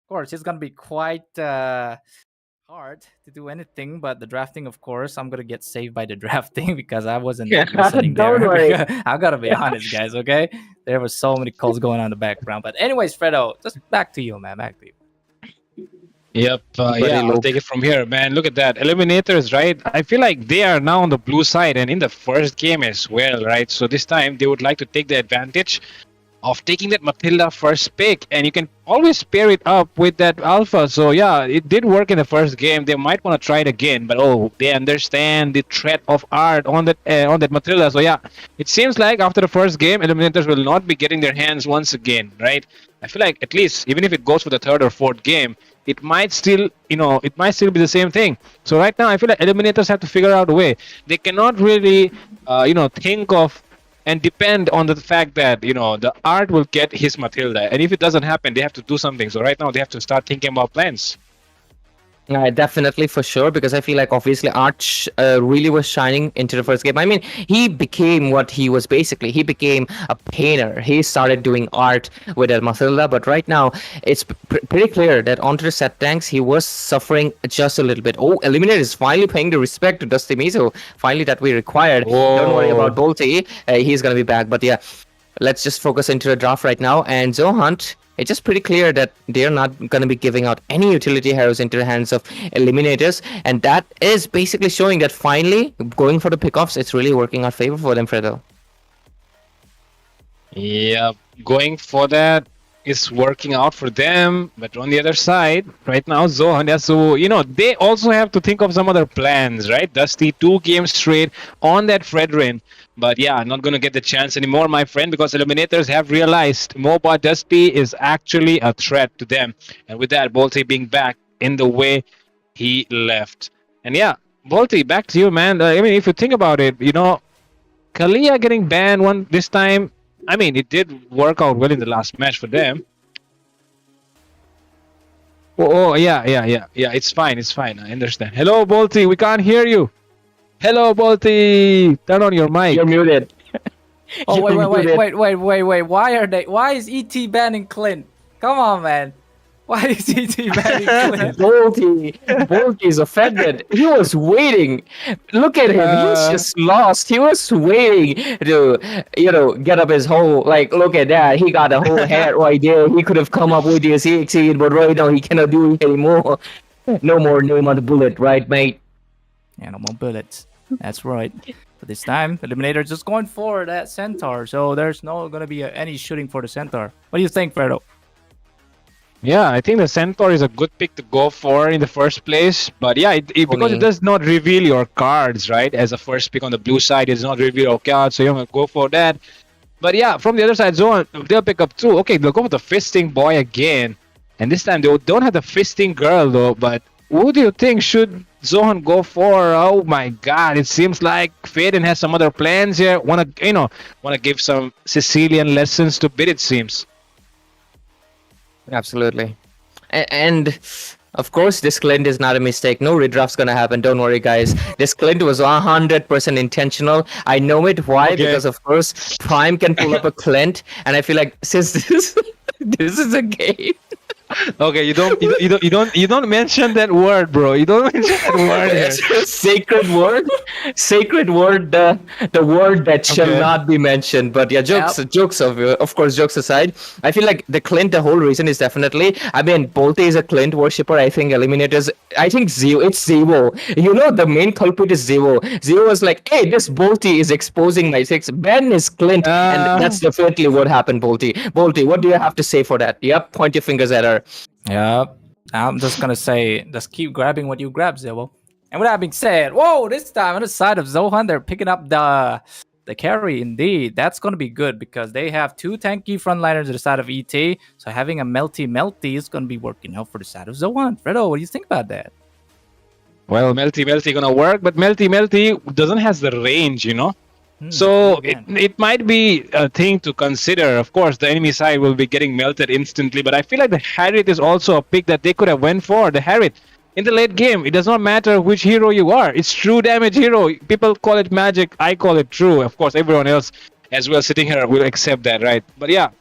B: course, it's going to be quite hard to do anything. But the drafting, of course, I'm going to get saved by the drafting because I wasn't listening there.
A: Don't worry.
B: I got to be honest, guys, okay? There were so many calls going on in the background. But anyways, Fredo, just back to you, man. Back to you.
C: Yep. I'll take it from here, man. Look at that. Eliminators, right? I feel like they are now on the blue side and in the first game as well, right? So this time they would like to take the advantage of taking that Matilda first pick, and you can always pair it up with that Alpha. So yeah, it did work in the first game. They might want to try it again, but they understand the threat of art on that Matilda. So yeah, it seems like after the first game, eliminators will not be getting their hands once again, right? I feel like at least even if it goes for the third or fourth game, it might still be the same thing. So right now, I feel like eliminators have to figure out a way. They cannot really, think of and depend on the fact that the art will get his Matilda, and if it doesn't happen, they have to do something. So right now, they have to start thinking about plans.
A: Definitely, for sure, because I feel like obviously Arch really was shining into the first game. I mean, he became what he was basically. He became a painter. He started doing art with El Matilda, but right now it's pretty clear that onto the set tanks, he was suffering just a little bit. Oh, Eliminator is finally paying the respect to Dusty Mizo, finally that we required.
C: Whoa.
A: Don't worry about Bolty. He's going to be back, but yeah, let's just focus into the draft right now. And Zohan, it's just pretty clear that they're not going to be giving out any utility heroes into the hands of eliminators, and that is basically showing that finally going for the pickoffs, it's really working out favor for them, Fredo.
C: Yeah, going for that is working out for them, but on the other side, right now, Zohan, so they also have to think of some other plans, right? Dusty 2 games straight on that Fredrin. But yeah, not going to get the chance anymore, my friend, because eliminators have realized MOBA Dusty is actually a threat to them. And with that, Bolty being back in the way he left. And yeah, Bolty, back to you, man. I mean, if you think about it, Kalia getting banned this time, I mean, it did work out well in the last match for them. Oh, yeah. It's fine. I understand. Hello, Bolty. We can't hear you. Hello, Bolty. Turn on your mic.
A: You're muted.
B: Oh, wait. Why is ET banning Clint? Come on, man. Why is ET banning Clint?
A: Bolty is offended. He was waiting. Look at him. He's just lost. He was waiting to, get up his whole, look at that. He got a whole hat right there. He could have come up with his EXE, but right now he cannot do it anymore. No more name on the bullet, right, mate?
B: Yeah, no more bullets. That's right. But this time, Eliminator just going for that Centaur. So there's no going to be any shooting for the Centaur. What do you think, Fredo?
C: Yeah, I think the Centaur is a good pick to go for in the first place. But yeah, because it does not reveal your cards, right? As a first pick on the blue side, it does not reveal your cards, so you're going to go for that. But yeah, from the other side, Zohan, they'll pick up 2. Okay, they'll go for the fisting boy again. And this time, they don't have the fisting girl, though. But who do you think should Zohan go for? Oh my God! It seems like Faden has some other plans here. Want to give some Sicilian lessons to Bid. It seems.
A: Absolutely. And of course, this Clint is not a mistake. No redraft's gonna happen. Don't worry, guys. This Clint was 100% intentional. I know it. Why?
C: Okay.
A: Because of course, Prime can pull up a Clint, and I feel like since this is a game.
C: Okay, you don't mention that word, bro. You don't mention that word here.
A: Sacred word, sacred word, the word that shall
C: Okay.
A: not be mentioned. But yeah, jokes of course, jokes aside, I feel like the Clint, the whole reason is definitely, I mean, Bolte is a Clint worshipper. I think Eliminators, I think Zeo, it's Zeo. You know, the main culprit is Zeo. Zeo was like, hey, this Bolte is exposing my six. Ben is Clint, and that's definitely what happened, Bolte. Bolte, what do you have to say for that? Yep, point your fingers at her.
B: Yep. I'm just gonna say, just keep grabbing what you grab, Zebo. And with that being said, whoa, this time on the side of Zohan, they're picking up the carry. Indeed, that's gonna be good because they have two tanky frontliners at the side of ET. So having a melty is gonna be working out for the side of Zohan. Fredo, what do you think about that?
C: Well, Melty gonna work, but Melty doesn't has the range, you know. So it might be a thing to consider. Of course, the enemy side will be getting melted instantly, but I feel like the Harriet is also a pick that they could have went for. The Harriet in the late game, it does not matter which hero you are. It's true damage hero. People call it magic. I call it true. Of course, everyone else as well sitting here will accept that, right? But yeah,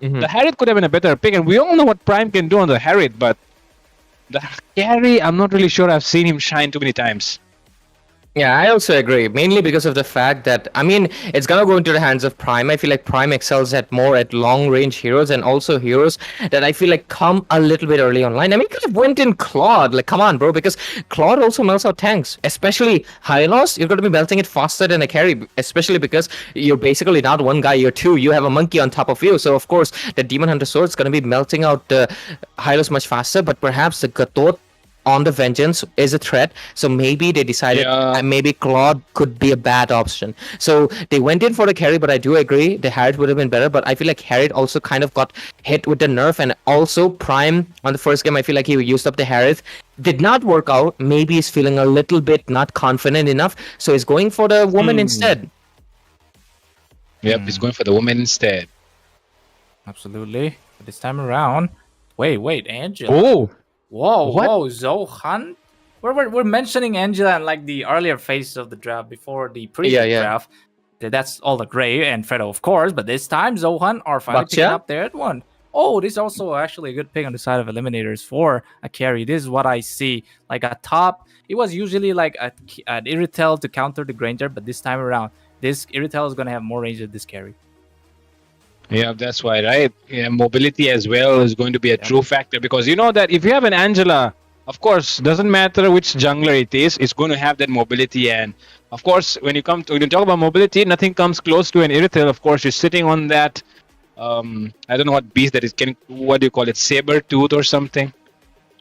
C: the Harriet could have been a better pick, and we all know what Prime can do on the Harriet, but the carry, I'm not really sure I've seen him shine too many times.
A: Yeah, I also agree. Mainly because of the fact that, I mean, it's gonna go into the hands of Prime. I feel like Prime excels at more at long range heroes and also heroes that I feel like come a little bit early online. I mean, could have went in Claude. Like, come on, bro, because Claude also melts out tanks, especially Hylos. You're gonna be melting it faster than a carry, especially because you're basically not one guy, you're two. You have a monkey on top of you, so of course the Demon Hunter sword is gonna be melting out Hylos much faster. But perhaps the Gatot on the Vengeance is a threat, so maybe they decided maybe Claude could be a bad option, so they went in for the carry. But I do agree the Harriet would have been better, but I feel like Harriet also kind of got hit with the nerf, and also Prime on the first game, I feel like he used up the Harriet, did not work out. Maybe he's feeling a little bit not confident enough, so he's going for the woman instead.
C: Yep, he's going for the woman instead.
B: Absolutely. But this time around, wait, Angela.
C: Oh,
B: Whoa, Zohan? We're mentioning Angela in like the earlier phases of the draft before the previous draft. That's all the gray and Fredo, of course, but this time Zohan are finally picking up their one. Oh, this is also actually a good pick on the side of Eliminators for a carry. This is what I see. Like a top, it was usually like an Irritel to counter the Granger, but this time around, this Irritel is going to have more range than this carry.
C: Yeah, that's why, right? Yeah, mobility as well is going to be a true factor, because you know that if you have an Angela, of course, doesn't matter which jungler it is, it's going to have that mobility. And of course, when you talk about mobility, nothing comes close to an Irritel. Of course, you're sitting on that. I don't know what beast that is. What do you call it? Saber tooth or something?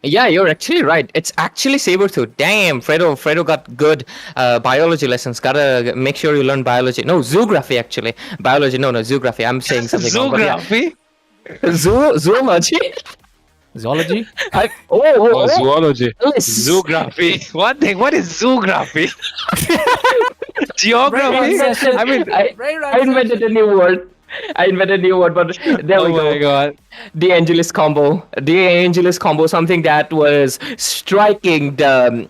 A: Yeah, you're actually right. It's actually Sabertooth. Damn, Fredo got good biology lessons. Gotta make sure you learn biology. No, zoography actually. Biology, no, zoography. I'm saying something wrong.
C: Zoography?
A: Zoology?
B: Zoology?
C: Zoology. Zoography. What is zoography? Geography?
A: I mean, I invented a new word. But there we go.
C: Oh my god.
A: The Angelus combo, something that was striking the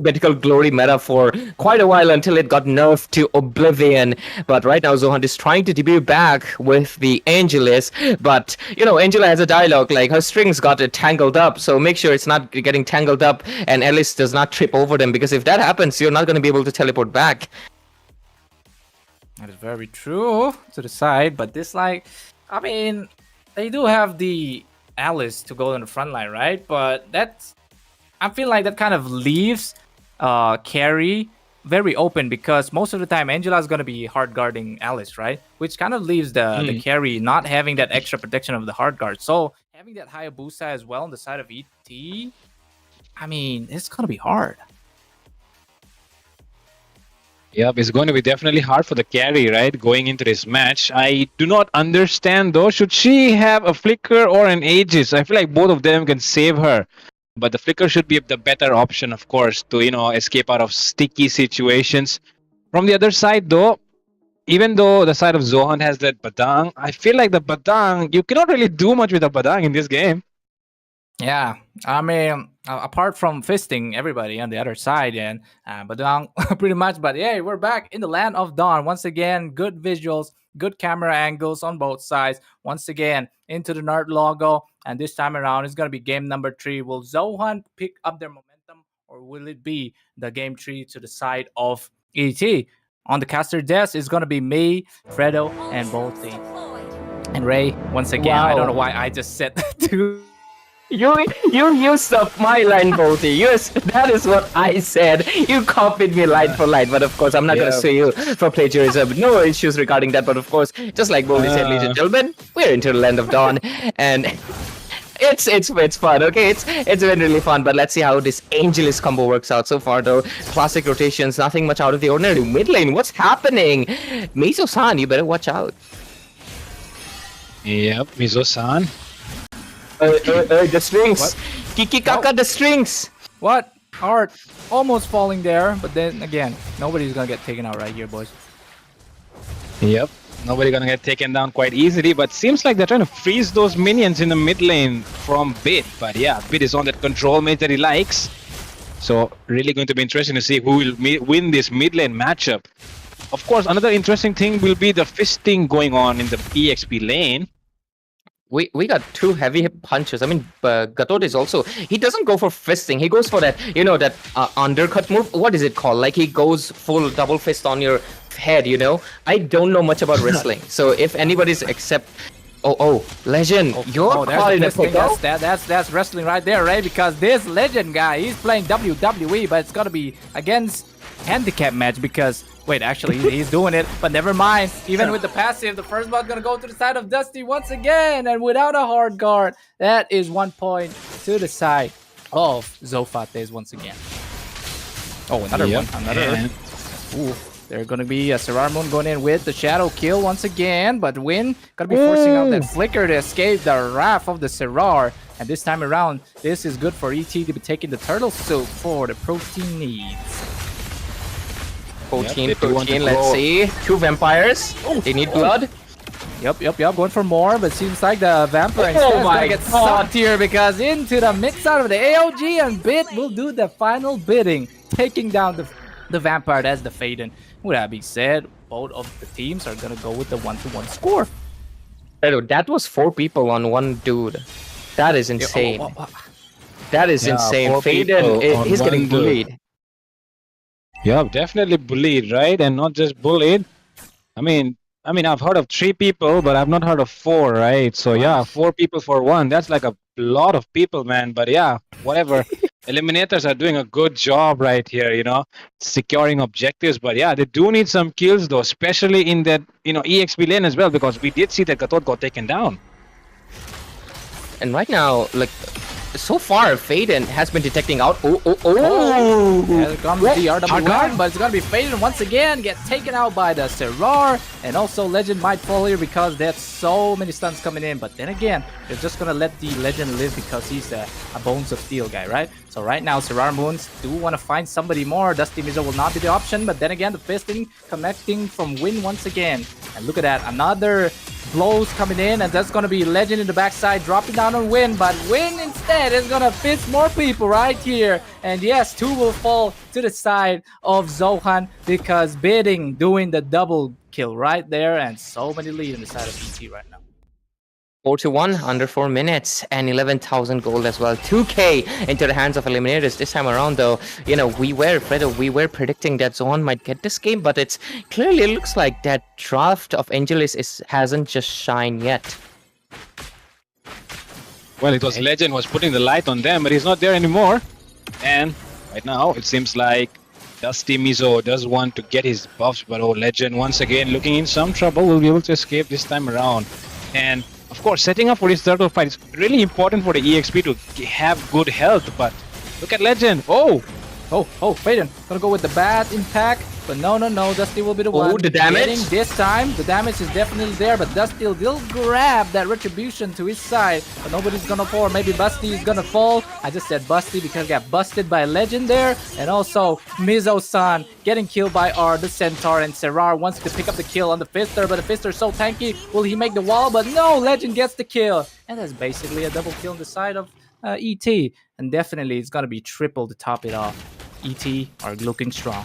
A: mythical glory meta for quite a while until it got nerfed to oblivion. But right now Zohan is trying to debut back with the Angelus, but you know, Angela has a dialogue like her strings got tangled up, so make sure it's not getting tangled up and Alice does not trip over them, because if that happens, you're not going to be able to teleport back.
B: That is very true to the side, but this, like, I mean, they do have the Alice to go in the front line, right? But I feel like that kind of leaves carry very open, because most of the time Angela is going to be hard guarding Alice, right? Which kind of leaves the carry not having that extra protection of the hard guard. So having that Hayabusa as well on the side of ET, I mean, it's going to be hard.
C: Yep, it's going to be definitely hard for the carry, right? Going into this match. I do not understand though. Should she have a flicker or an Aegis? I feel like both of them can save her. but the flicker should be the better option, of course, to escape out of sticky situations. From the other side, though, even though the side of Zohan has that Badang, I feel like the Badang, you cannot really do much with the Badang in this game.
B: Yeah, I mean, apart from fisting everybody on the other side, and Badang pretty much. But yeah, we're back in the land of Dawn once again. Good visuals, good camera angles on both sides. Once again, into the Nerd logo, and this time around, it's gonna be game number 3. Will Zohan pick up their momentum, or will it be the game 3 to the side of ET? On the caster desk is gonna be me, Fredo, and Bolty. And Ray, once again, I don't know why I just said two.
A: You used up my line, Bolty. Yes, that is what I said. You copied me line for line, but of course I'm not gonna sue you for plagiarism. No issues regarding that, but of course, just like Bolty said, ladies and gentlemen, we're into the land of Dawn, and it's fun. Okay, it's been really fun. But let's see how this Angelus combo works out so far, though. Classic rotations, nothing much out of the ordinary. Mid lane, what's happening? Mizo-san, you better watch out.
C: Yep, Mizo-san.
A: The strings.
B: What?
A: Kiki Kaka, the strings.
B: What? Art almost falling there, but then again, nobody's gonna get taken out right here, boys.
C: Yep, nobody gonna get taken down quite easily, but seems like they're trying to freeze those minions in the mid lane from Bit. But yeah, Bit is on that control mate that he likes. So really going to be interesting to see who will win this mid lane matchup. Of course, another interesting thing will be the fisting going on in the EXP lane.
A: We got 2 heavy punches. I mean, Gatot is also, he doesn't go for fisting. He goes for that, that undercut move. What is it called? Like he goes full double fist on your head, I don't know much about wrestling. So if anybody's except, Legend, you're calling a pickle?
B: That's wrestling right there, right? Because this Legend guy, he's playing WWE, but it's gonna be against handicap match because wait, actually, he's doing it, but never mind. Even with the passive, the first ball's gonna go to the side of Dusty once again, and without a hard guard, that is 1 point to the side of Zofates once again. Oh, another one, another. Ooh, they're gonna be Sarar Moon going in with the shadow kill once again, but Win gonna be forcing out that flicker to escape the wrath of the Sarar. And this time around, this is good for ET to be taking the turtle soup for the protein needs.
A: Protein, let's see. 2 vampires. They need blood.
B: Yep. Going for more, but seems like the vampire is gonna get sucked here because into the mid side of the AOG, and Bit will do the final bidding, taking down the vampire. That's the Faden. With that being said, both of the teams are gonna go with the 1-1 score.
A: That was 4 people on one dude. That is insane. That is insane. Faden, he's getting bullied.
C: Yeah, definitely bullied, right? And not just bullied. I mean, I've heard of 3 people, but I've not heard of 4, right? So yeah, 4 people for 1. That's like a lot of people, man. But yeah, whatever. Eliminators are doing a good job right here, securing objectives. But yeah, they do need some kills though, especially in that, EXP lane as well, because we did see that Gatot got taken down.
A: And right now, like, so far, Faden has been detecting out.
B: There comes the RW1, but it's gonna be Faden once again, get taken out by the Sarar, and also Legend might fall here because there's so many stuns coming in. But then again, they're just gonna let the Legend live because he's a Bones of Steel guy, right? So right now, Sarar Moons do want to find somebody more. Dusty Mizo will not be the option, but then again, the fisting connecting from Win once again. And look at that, another blows coming in, and that's gonna be Legend in the backside dropping down on Win, but Win instead is gonna fist more people right here. And yes, 2 will fall to the side of Zohan because Bidding doing the double kill right there, and so many lead on the side of ET right now.
A: 4-1 under 4 minutes and 11,000 gold as well. 2K into the hands of Eliminators this time around, though. We were predicting that Zohan might get this game, but it's clearly looks like that draft of Angelus hasn't just shined yet.
C: Well, it was Legend was putting the light on them, but he's not there anymore. And right now, it seems like Dusty Mizo does want to get his buffs, but Legend once again looking in some trouble. Will be able to escape this time around. And of course, setting up for his turtle fight is really important for the EXP to have good health, but look at Legend. Faden
B: gonna go with the bad impact But no, Dusty will be the one
A: the damage.
B: getting this time. The damage is definitely there, but Dusty will grab that retribution to his side. But nobody's gonna fall. Maybe Busty is gonna fall. I just said Busty because he got busted by Legend there. And also Mizo-san getting killed by the Centaur, and Serrar wants to pick up the kill on the Fister, but the Fister is so tanky. Will he make the wall? But no, Legend gets the kill. And that's basically a double kill on the side of ET. And definitely it's gonna be triple to top it off. ET are looking strong.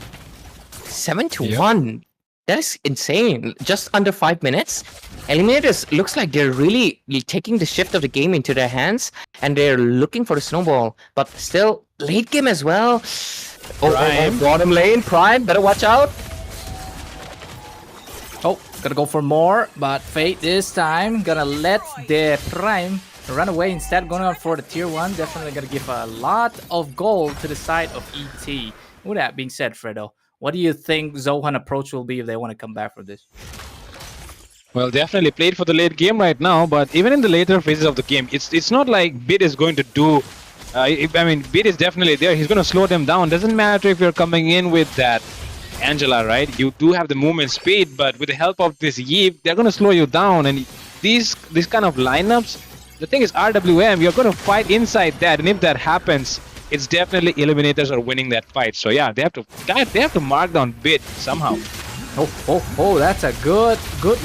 A: 7-1. That's insane. Just under 5 minutes. Eliminators looks like they're really taking the shift of the game into their hands, and they're looking for the snowball. But still, late game as well. Bottom lane, Prime, better watch out.
B: Oh, gonna go for more, but Fate this time gonna let the Prime run away instead, going on for the tier 1. Definitely gonna give a lot of gold to the side of ET. With that being said, Fredo, what do you think Zohan approach will be if they want to come back for this?
C: Well, definitely played for the late game right now, but even in the later phases of the game, it's not like Bid is going to do. I mean, Bid is definitely there. He's going to slow them down. Doesn't matter if you're coming in with that Angela, right? You do have the movement speed, but with the help of this Yeep, they're going to slow you down. And these kind of lineups, the thing is RWM, you're going to fight inside that, and if that happens, it's definitely Eliminators are winning that fight. So yeah, they have to mark down Bid somehow.
B: Oh, that's a good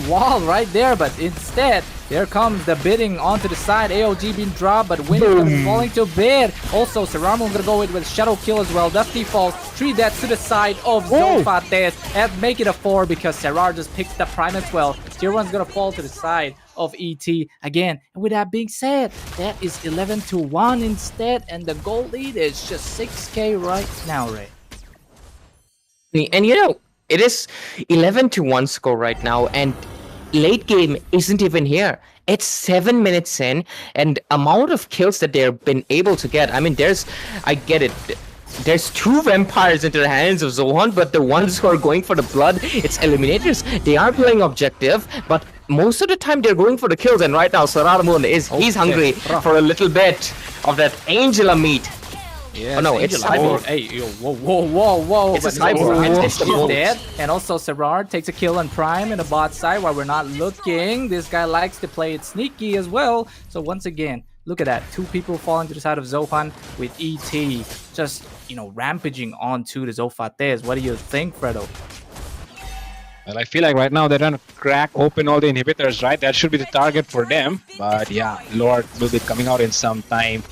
B: wall right there, but instead, there comes the bidding onto the side. AOG being dropped, but Win is going to be falling to Bid. Also, Serrano going to go with Shadow Kill as well. Dusty falls, 3 deaths to the side of Zofates, and make it a 4 because Serrar just picks the Prime as well. Tier 1's going to fall to the side of ET again. And with that being said, that is 11-1 instead, and the goal lead is just 6k right now, Ray.
A: And you know, it is 11-1 score right now, and late game isn't even here. It's 7 minutes in, and amount of kills that they've been able to get. I mean, I get it. There's 2 vampires into the hands of Zohan, but the ones who are going for the blood, it's Eliminators. They are playing objective, but most of the time they're going for the kills. And right now, Sararamun he's hungry for a little bit of that Angela meat.
B: Yeah,
A: oh no, it's Cyborg.
B: Hey, yo, whoa.
A: It's a Cyborg.
B: He's dead. And also Serrar takes a kill on Prime in the bot side while we're not looking. This guy likes to play it sneaky as well. So once again, look at that. 2 people falling to the side of Zohan with ET just, rampaging onto the Zofates. What do you think, Fredo?
C: Well, I feel like right now they're trying to crack open all the inhibitors, right? That should be the target for them. But yeah, Lord will be coming out in some time.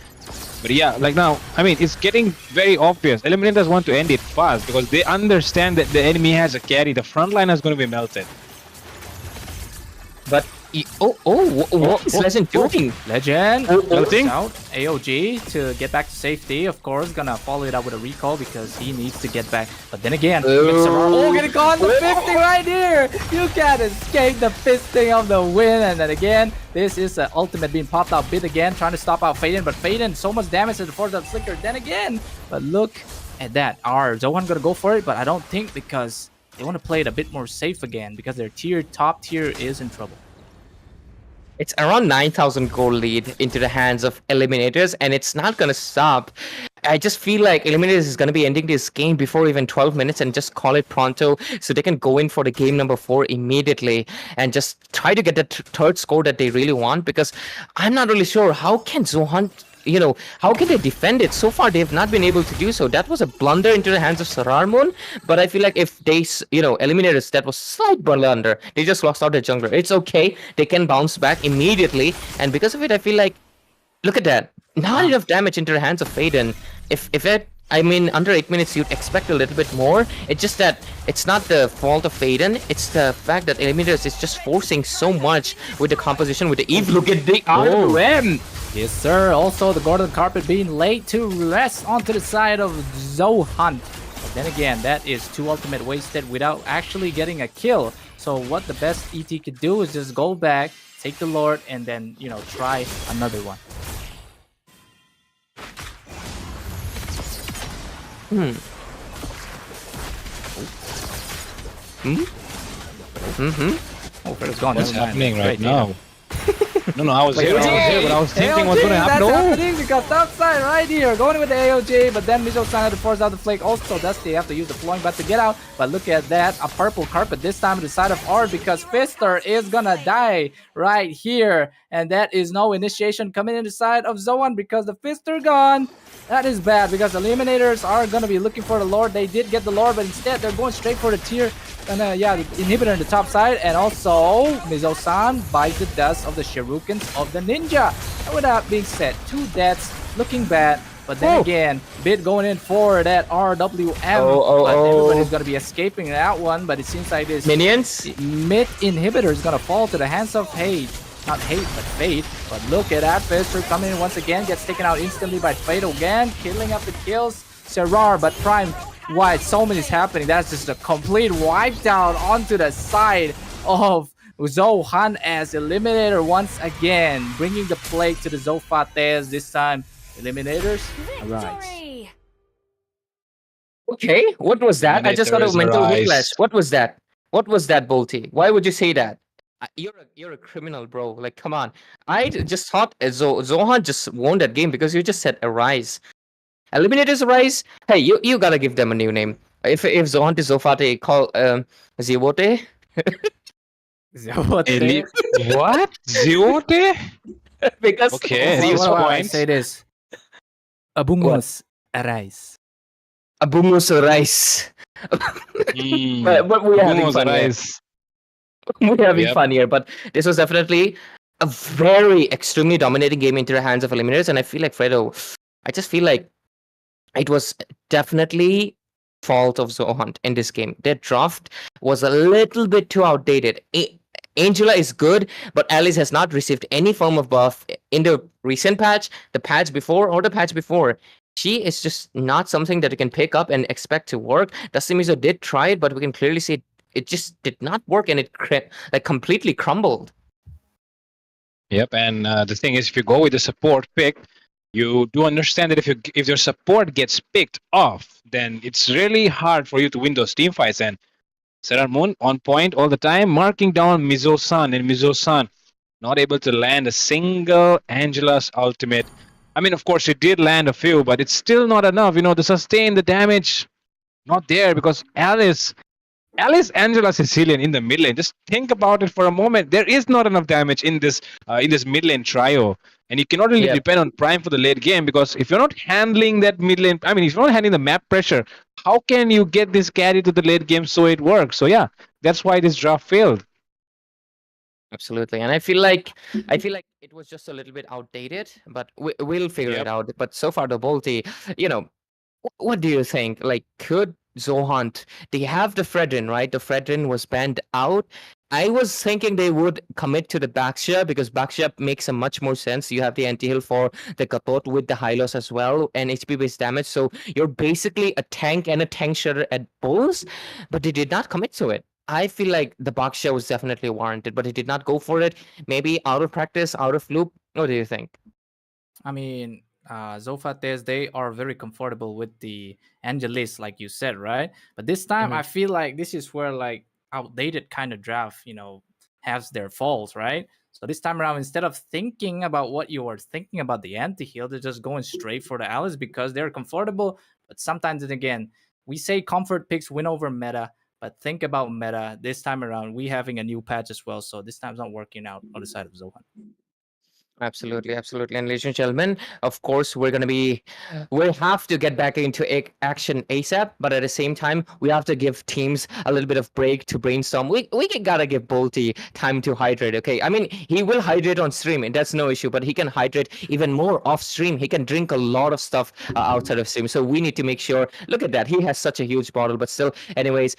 C: But yeah, like now, I mean, it's getting very obvious. Eliminators want to end it fast because they understand that the enemy has a carry. The front line is going to be melted.
A: But what is Legend doing?
B: Legend
C: melting
B: out AOG to get back to safety. Of course, gonna follow it up with a recall because he needs to get back. But then again, getting caught the fisting right here. You can't escape the fisting of the Win. And then again, this is an ultimate being popped out. Bid again, trying to stop out Faden, but Faden so much damage to the force of Slicker. Then again, but look at that. Zohan gonna go for it, but I don't think because they want to play it a bit more safe again because their top tier is in trouble.
A: It's around 9,000 gold lead into the hands of Eliminators, and it's not going to stop. I just feel like Eliminators is going to be ending this game before even 12 minutes and just call it pronto so they can go in for the game number 4 immediately and just try to get the third score that they really want, because I'm not really sure how can Zohan... how can they defend it? So far, they have not been able to do so. That was a blunder into the hands of Sararmun, but I feel like if they, Eliminators, that was slight blunder. They just lost out their jungler. It's okay. They can bounce back immediately, and because of it, I feel like, look at that. Not enough damage into the hands of Faden. Under 8 minutes, you'd expect a little bit more. It's just that it's not the fault of Faden. It's the fact that Eliminators is just forcing so much with the composition, with the Eve. Look at the RWM.
B: Yes, sir. Also, the Golden Carpet being late to rest onto the side of Zohan. But then again, that is 2 ultimate wasted without actually getting a kill. So what the best ET could do is just go back, take the Lord, and then, try another one.
C: What's happening right now? No, I was
A: Wait,
C: here,
A: AOJ!
C: but I was thinking what's
B: AOJ,
C: gonna happen.
B: that's
C: No!
B: happening because top side right here, going with the AOJ, but then Mizo-san had to force out the flake. Also, Dusty have to use the flowing bat to get out, but look at that, a purple carpet this time to the side of Ard because Fister is gonna die right here, and that is no initiation coming in the side of Zoan because the Fister gone. That is bad because Eliminators are going to be looking for the Lord. They did get the Lord, but instead they're going straight for the tier. And yeah, the inhibitor in the top side. And also, Mizo-san buys the dust of the Shurikens of the Ninja. And with that being said, 2 deaths looking bad. But then again, Bit going in for that RWM. But everybody's going to be escaping that one. But it seems like this
A: Minions?
B: mid inhibitor is going to fall to the hands of Hate. Not Hate, but Fate. But look at that. Fister coming in once again. Gets taken out instantly by Fate again. Killing up the kills. Serrar, but Prime White. So many is happening. That's just a complete wipe down onto the side of Zohan as Eliminator once again. Bringing the plague to the Zofates this time. Eliminators, arise.
A: Okay, what was that? I just got a
C: Eliminators
A: mental
C: arise.
A: whiplash. What was that? What was that, Bolty? Why would you say that? You're a criminal, bro. Like, come on. Just thought Zohan just won that game because you just said arise. Eliminators arise. Hey, you gotta give them a new name. If Zohan to Zofate, call Ziwote.
B: What?
C: What? Ziote?
A: Because
C: Okay,
A: Zio-
C: this
B: What I
C: point.
B: say this. Abungos, arise.
A: Abumus arise. But we're having
C: Bumos
A: fun here.
C: arise.
A: We're having
C: Yep.
A: fun here, but this was definitely a very extremely dominating game into the hands of Eliminators, and I feel like Fredo, I just feel like it was definitely fault of Zohan in this game. Their draft was a little bit too outdated. Angela is good, but Alice has not received any form of buff in the recent patch, the patch before, or the patch before. She is just not something that you can pick up and expect to work. Dusty Mizo did try it, but we can clearly see it just did not work, and it like completely crumbled.
C: Yep, and the thing is, if you go with the support pick, you do understand that if your support gets picked off, then it's really hard for you to win those team fights. And Sarar Moon on point all the time, marking down Mizo-san, and Mizo-san not able to land a single Angela's ultimate. I mean, of course, it did land a few, but it's still not enough. To sustain the damage. Not there because Alice, Angela, Sicilian in the mid lane. Just think about it for a moment. There is not enough damage in this mid lane trio, and you cannot really depend on Prime for the late game because if you're not handling that mid lane, I mean, if you're not handling the map pressure, how can you get this carry to the late game so it works? So yeah, that's why this draft failed.
A: Absolutely, and I feel like it was just a little bit outdated, but we'll figure it out. But so far, the Bolty, what do you think? Like, could Zohan? They have the Fredrin, right? The Fredrin was banned out. I was thinking they would commit to the Baxia because Baxia makes a much more sense. You have the anti-heal for the Kapot with the high loss as well and HP-based damage. So you're basically a tank and a tank shredder at both, but they did not commit to it. I feel like the Baxia was definitely warranted, but he did not go for it. Maybe out of practice, out of loop. What do you think?
B: I mean, Zofates, they are very comfortable with the Angelis, like you said, right? But this time, I feel like this is where like outdated kind of draft, has their faults, right? So this time around, instead of thinking about what you were thinking about the anti-heal, they're just going straight for the Alice because they're comfortable. But sometimes, and again, we say comfort picks win over meta, but think about meta. This time around, we having a new patch as well, so this time's not working out on the side of Zohan.
A: Absolutely, absolutely. And ladies and gentlemen, of course, we'll have to get back into action ASAP, but at the same time, we have to give teams a little bit of break to brainstorm. We gotta give Bolty time to hydrate, okay? I mean, he will hydrate on stream, and that's no issue, but he can hydrate even more off stream. He can drink a lot of stuff outside of stream, so we need to make sure. Look at that. He has such a huge bottle, but still, anyways,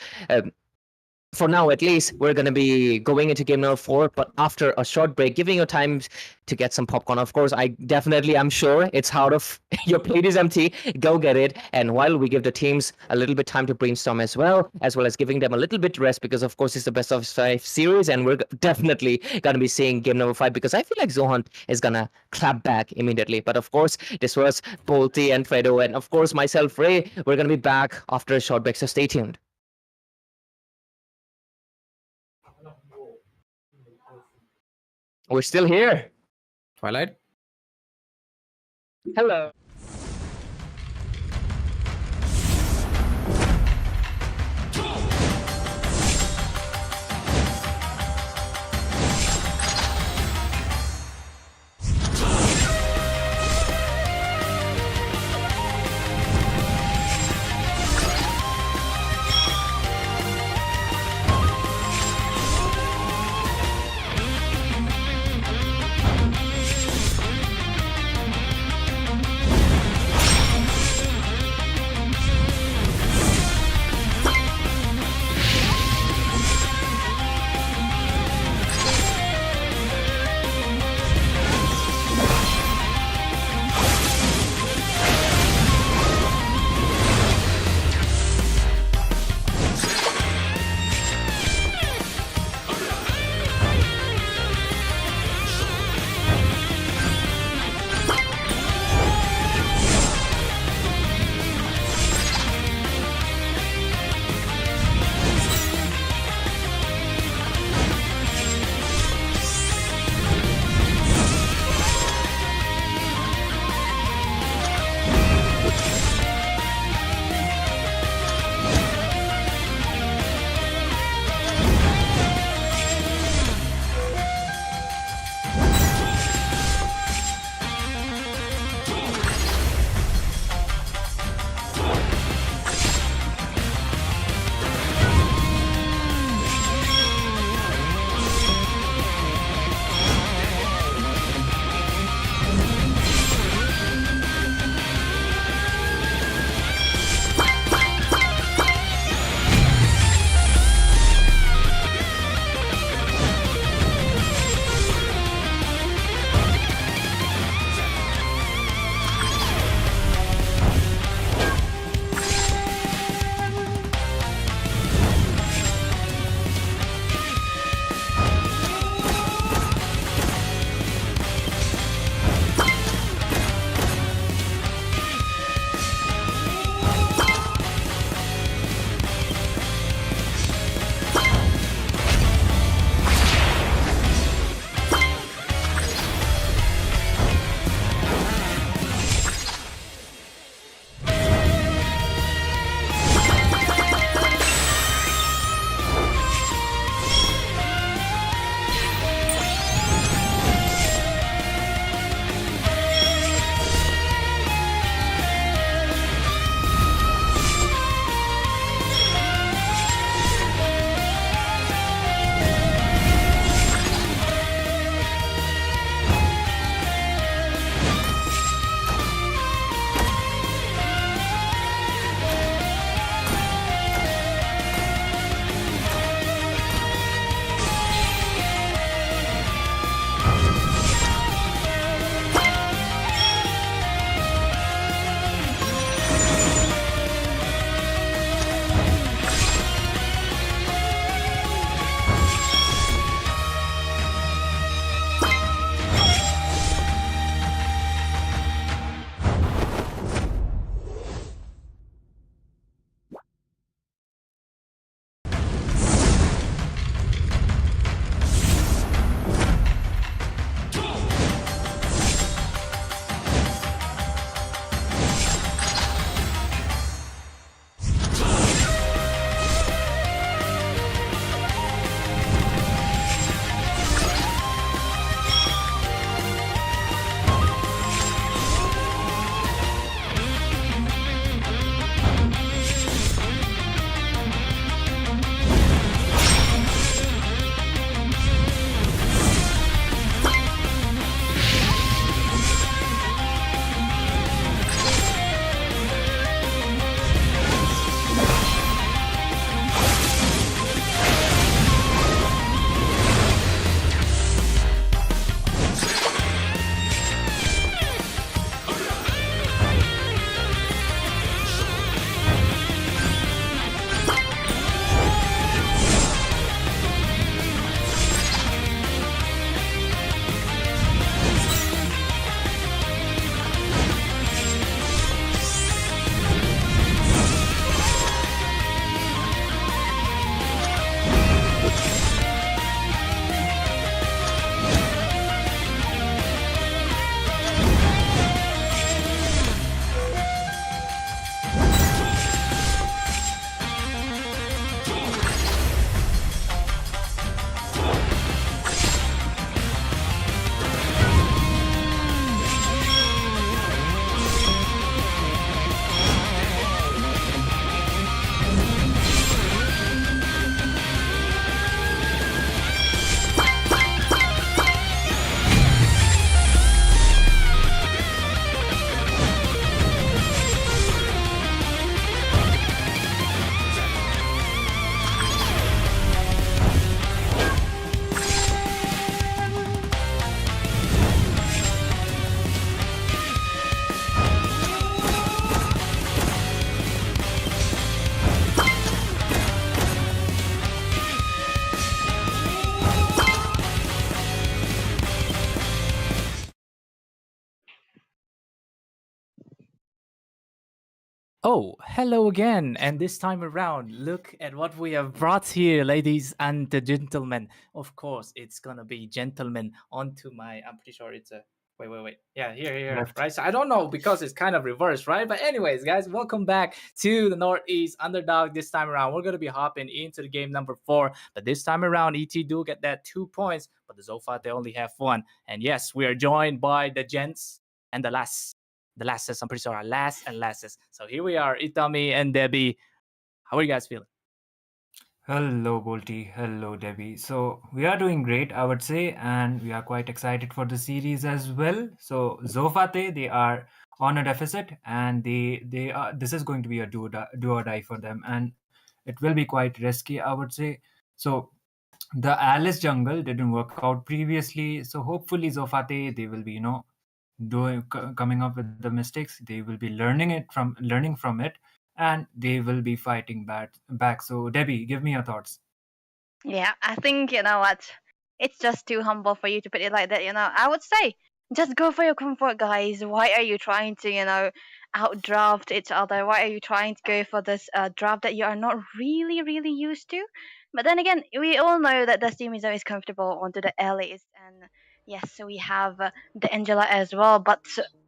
A: for now at least, we're going to be going into game number 4, but after a short break, giving you time to get some popcorn. Of course, I'm sure it's out of your plate is empty. Go get it. And while we give the teams a little bit time to brainstorm as well as giving them a little bit rest, because of course it's the best of 5 series, and we're definitely going to be seeing game number 5 because I feel like Zohan is going to clap back immediately. But of course, this was Bolty and Fredo, and of course myself, Ray. We're going to be back after a short break, so stay tuned. We're still here.
D: Twilight.
A: Hello.
B: Oh, hello again. And this time around, look at what we have brought here, ladies and gentlemen. Of course, it's gonna be gentlemen onto my. I'm pretty sure it's a. Wait. Yeah, here.
D: Left.
B: Right. So I don't know because it's kind of reversed, right? But anyways, guys, welcome back to the Northeast Underdog. This time around, we're gonna be hopping into the game number 4. But this time around, ET do get that 2 points, but the Zofa they only have 1. And yes, we are joined by the gents and the lasses. I'm pretty sure are last and lasses. So here we are, Itami and Debbie. How are you guys feeling?
D: Hello, Bolty. Hello, Debbie. So we are doing great, I would say, and we are quite excited for the series as well. So Zofate, they are on a deficit, and they are. This is going to be a do or die for them, and it will be quite risky, I would say. So the Alice jungle didn't work out previously, so hopefully Zofate they will be coming up with the mistakes. They will be learning from it, and they will be fighting back. So Debbie, give me your thoughts.
E: Yeah, I think you know what? It's just too humble for you to put it like that. I would say just go for your comfort, guys. Why are you trying to, outdraft each other? Why are you trying to go for this draft that you are not really, really used to? But then again, we all know that the team is always comfortable onto the allies, and yes, we have the Angela as well. But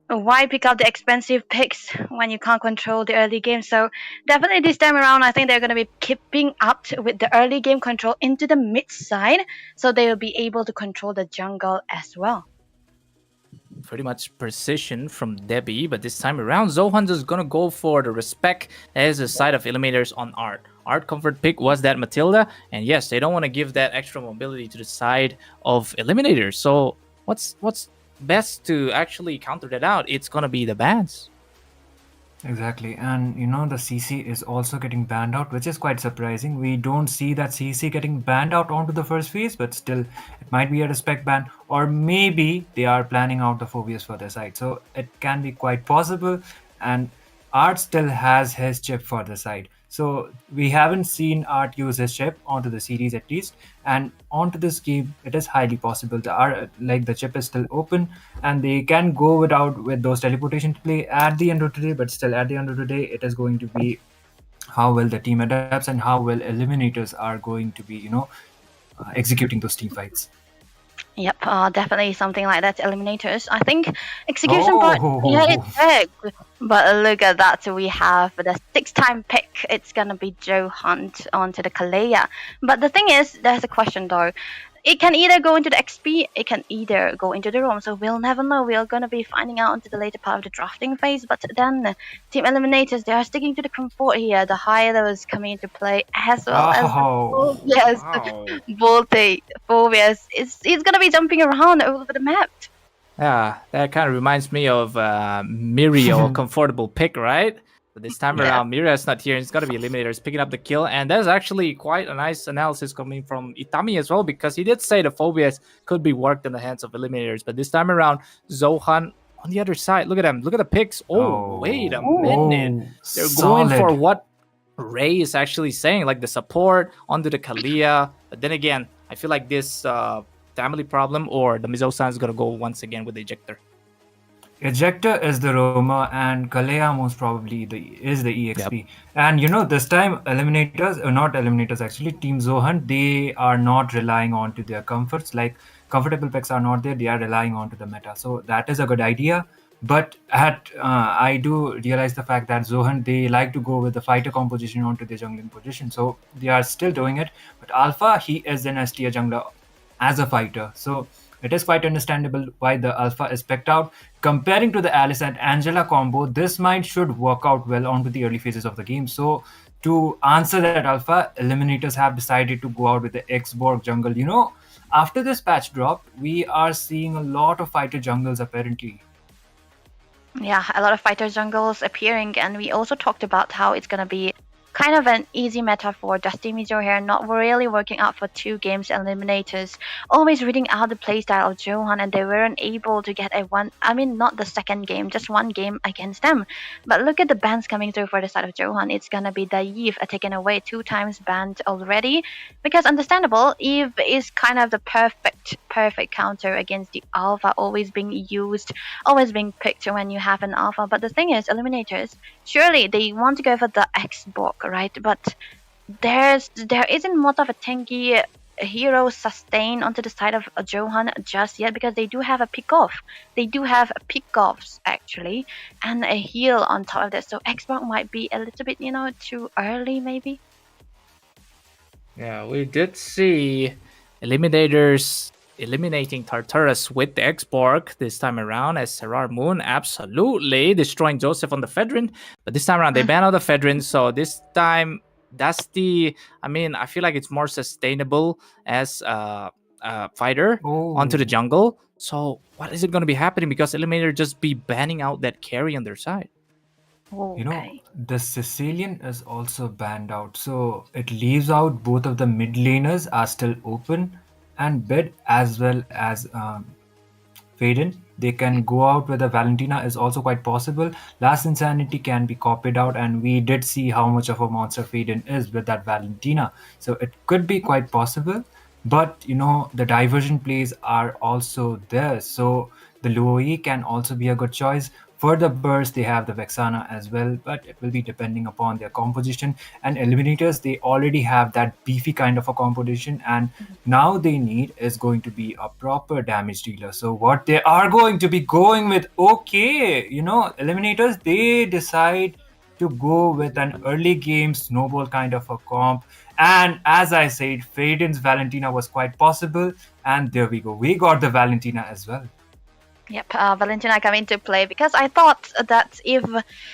E: why pick up the expensive picks when you can't control the early game? So definitely this time around, I think they're going to be keeping up with the early game control into the mid side, so they will be able to control the jungle as well.
B: Pretty much precision from Debbie, but this time around, Zohan's is gonna go for the respect as the side of eliminators on Art. Art comfort pick was that Matilda, and yes, they don't want to give that extra mobility to the side of eliminators. So what's best to actually counter that out? It's gonna be the bans.
D: Exactly, and the CC is also getting banned out, which is quite surprising. We don't see that CC getting banned out onto the first phase, but still, it might be a respect ban, or maybe they are planning out the phobias for their side. So it can be quite possible, and Art still has his chip for the side. So we haven't seen Art use his chip onto the series at least, and onto this game, it is highly possible. The chip is still open, and they can go with those teleportation play at the end of the day. But still, at the end of the day, it is going to be how well the team adapts and how well eliminators are going to be, executing those team fights.
E: Yep, definitely something like that. Eliminators. I think execution part, yeah, it's big. But look at that. We have the 6-time pick. It's gonna be Joe Hunt onto the Kalea. But the thing is, there's a question though. It can either go into the XP, it can either go into the ROM, so we'll never know. We're gonna be finding out into the later part of the drafting phase. But then Team Eliminators, they are sticking to the comfort here. The Hylos coming into play as well as yes, Volte, Phobias. It's gonna be jumping around all over the map.
B: Yeah, that kind of reminds me of Mirio, comfortable pick, right? But this time around, Miria's not here. It's got to be eliminators picking up the kill. And that's actually quite a nice analysis coming from Itami as well, because he did say the phobias could be worked in the hands of eliminators. But this time around, Zohan on the other side. Look at him. Look at the picks. Oh, wait a minute. They're going for what Ray is actually saying, like the support onto the Kalia. But then again, I feel like this family problem or the Mizo-san is going to go once again with the ejector.
D: Ejector is the Roma, and Kalea most probably is the EXP. Yep. And this time not eliminators actually, Team Zohan, they are not relying on to their comforts. Like comfortable picks are not there, they are relying on to the meta. So that is a good idea. But I do realize the fact that Zohan, they like to go with the fighter composition onto the jungling position. So they are still doing it. But Alpha, he is an S tier jungler as a fighter. So it is quite understandable why the Alpha is picked out. Comparing to the Alice and Angela combo, this should work out well onto the early phases of the game. So to answer that Alpha, eliminators have decided to go out with the X-Borg jungle. After this patch drop, we are seeing a lot of fighter jungles apparently.
E: Yeah, a lot of fighter jungles appearing, and we also talked about how it's going to be kind of an easy metaphor. Dusty Mizo here, not really working out for 2 games eliminators, always reading out the playstyle of Johan, and they weren't able to get a one. I mean, not the second game, just 1 game against them. But look at the bans coming through for the side of Johan. It's gonna be Daiv taken away 2 times banned already, because understandable, Eve is kind of the perfect counter against the alpha, always being used, always being picked when you have an alpha. But the thing is, eliminators, surely they want to go for the Xbox, right? But there isn't much of a tanky hero sustain onto the side of Johan just yet, because they do have a pick off. They do have pick-offs actually, and a heal on top of this. So Xbox might be a little bit, too early maybe.
B: Yeah, we did see eliminators eliminating Tartarus with the X-Borg this time around, as Serrar Moon absolutely destroying Joseph on the Fedrin. But this time around, they ban out the Fedrin, so this time Dusty, I feel like it's more sustainable as a fighter onto the jungle. So what is it going to be happening? Because Eliminator just be banning out that carry on their side.
E: Okay.
D: The Sicilian is also banned out, so it leaves out both of the mid laners are still open, and Bed as well as Faden. They can go out with a Valentina is also quite possible. Last Insanity can be copied out, and we did see how much of a monster Faden is with that Valentina. So it could be quite possible. But the diversion plays are also there. So the Luoyi can also be a good choice. For the burst, they have the Vexana as well, but it will be depending upon their composition. And eliminators, they already have that beefy kind of a composition, and now they need is going to be a proper damage dealer. So what they are going to be going with, eliminators, they decide to go with an early game snowball kind of a comp. And as I said, Faden's Valentina was quite possible, and there we go. We got the Valentina as well.
E: Yep, Valentina come into play, because I thought that if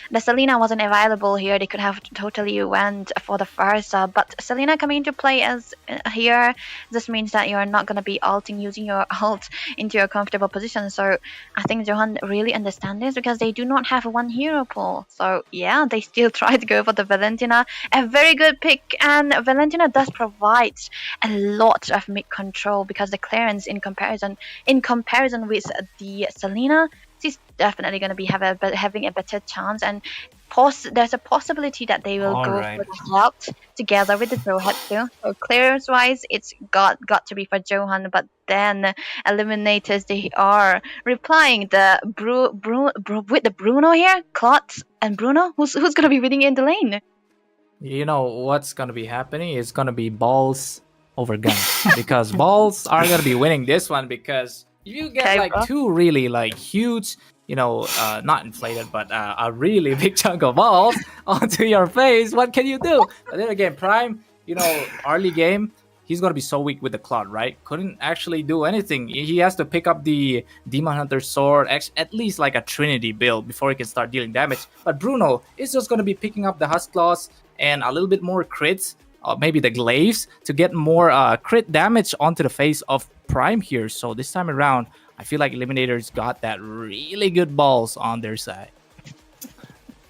E: the Selena wasn't available here, they could have totally went for the first. But Selena coming into play as here, this means that you're not going to be ulting, using your ult into your comfortable position. So I think Johan really understand this, because they do not have 1 hero pool. So yeah, they still try to go for the Valentina. A very good pick, and Valentina does provide a lot of mid control, because the clearance in comparison with the Selena, she's definitely going to be having a better chance, and there's a possibility that they will go for the help together with the Zohat too. So clearance wise, it's got to be for Johan, but then eliminators, they are replying the with the Bruno here, Klotz and Bruno. Who's going to be winning in the lane?
B: You know what's going to be happening? It's going to be balls over guns, because balls are going to be winning this one, because you get 2 really huge, not inflated, but a really big chunk of balls onto your face. What can you do? But then again, Prime, early game, he's going to be so weak with the Cloud, right? Couldn't actually do anything. He has to pick up the Demon Hunter sword, at least like a Trinity build, before he can start dealing damage. But Bruno is just going to be picking up the Husk Claws and a little bit more crits, maybe the glaives, to get more crit damage onto the face of Prime here. So this time around, I feel like Eliminators got that really good balls on their side.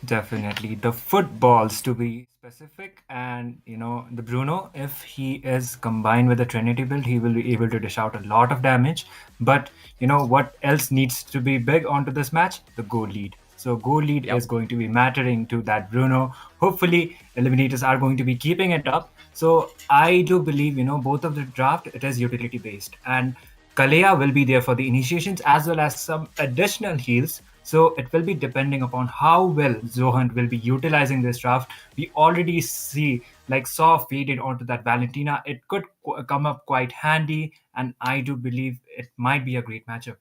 D: Definitely the footballs, to be specific. And the Bruno, if he is combined with the Trinity build, he will be able to dish out a lot of damage. But what else needs to be big onto this match? The goal lead. So goal lead is going to be mattering to that Bruno. Hopefully eliminators are going to be keeping it up. So I do believe both of the draft, it is utility based, and Kalea will be there for the initiations as well as some additional heals. So it will be depending upon how well Zohan will be utilizing this draft. We already saw faded onto that Valentina. It could come up quite handy, and I do believe it might be a great matchup.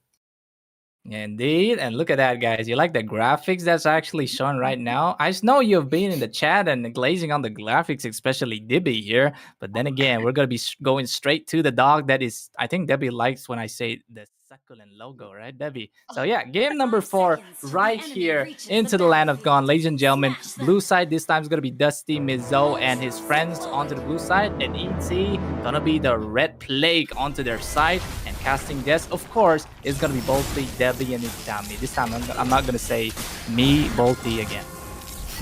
B: Indeed, and look at that, guys. You like the graphics that's actually shown right now? I know you've been in the chat and glazing on the graphics, especially Dibby here. But then again, we're going to be going straight to the dog. That is, I think Debbie likes when I say the succulent logo, right, Debbie? So yeah, game number 4 right here into the land of Gone. Ladies and gentlemen, blue side this time is going to be Dusty, Mizo, and his friends onto the blue side. And ET going to be the red plague onto their side. And casting Death, of course, is going to be Bolty, Debbie, and Itami. This time, I'm not going to say me, Bolty again.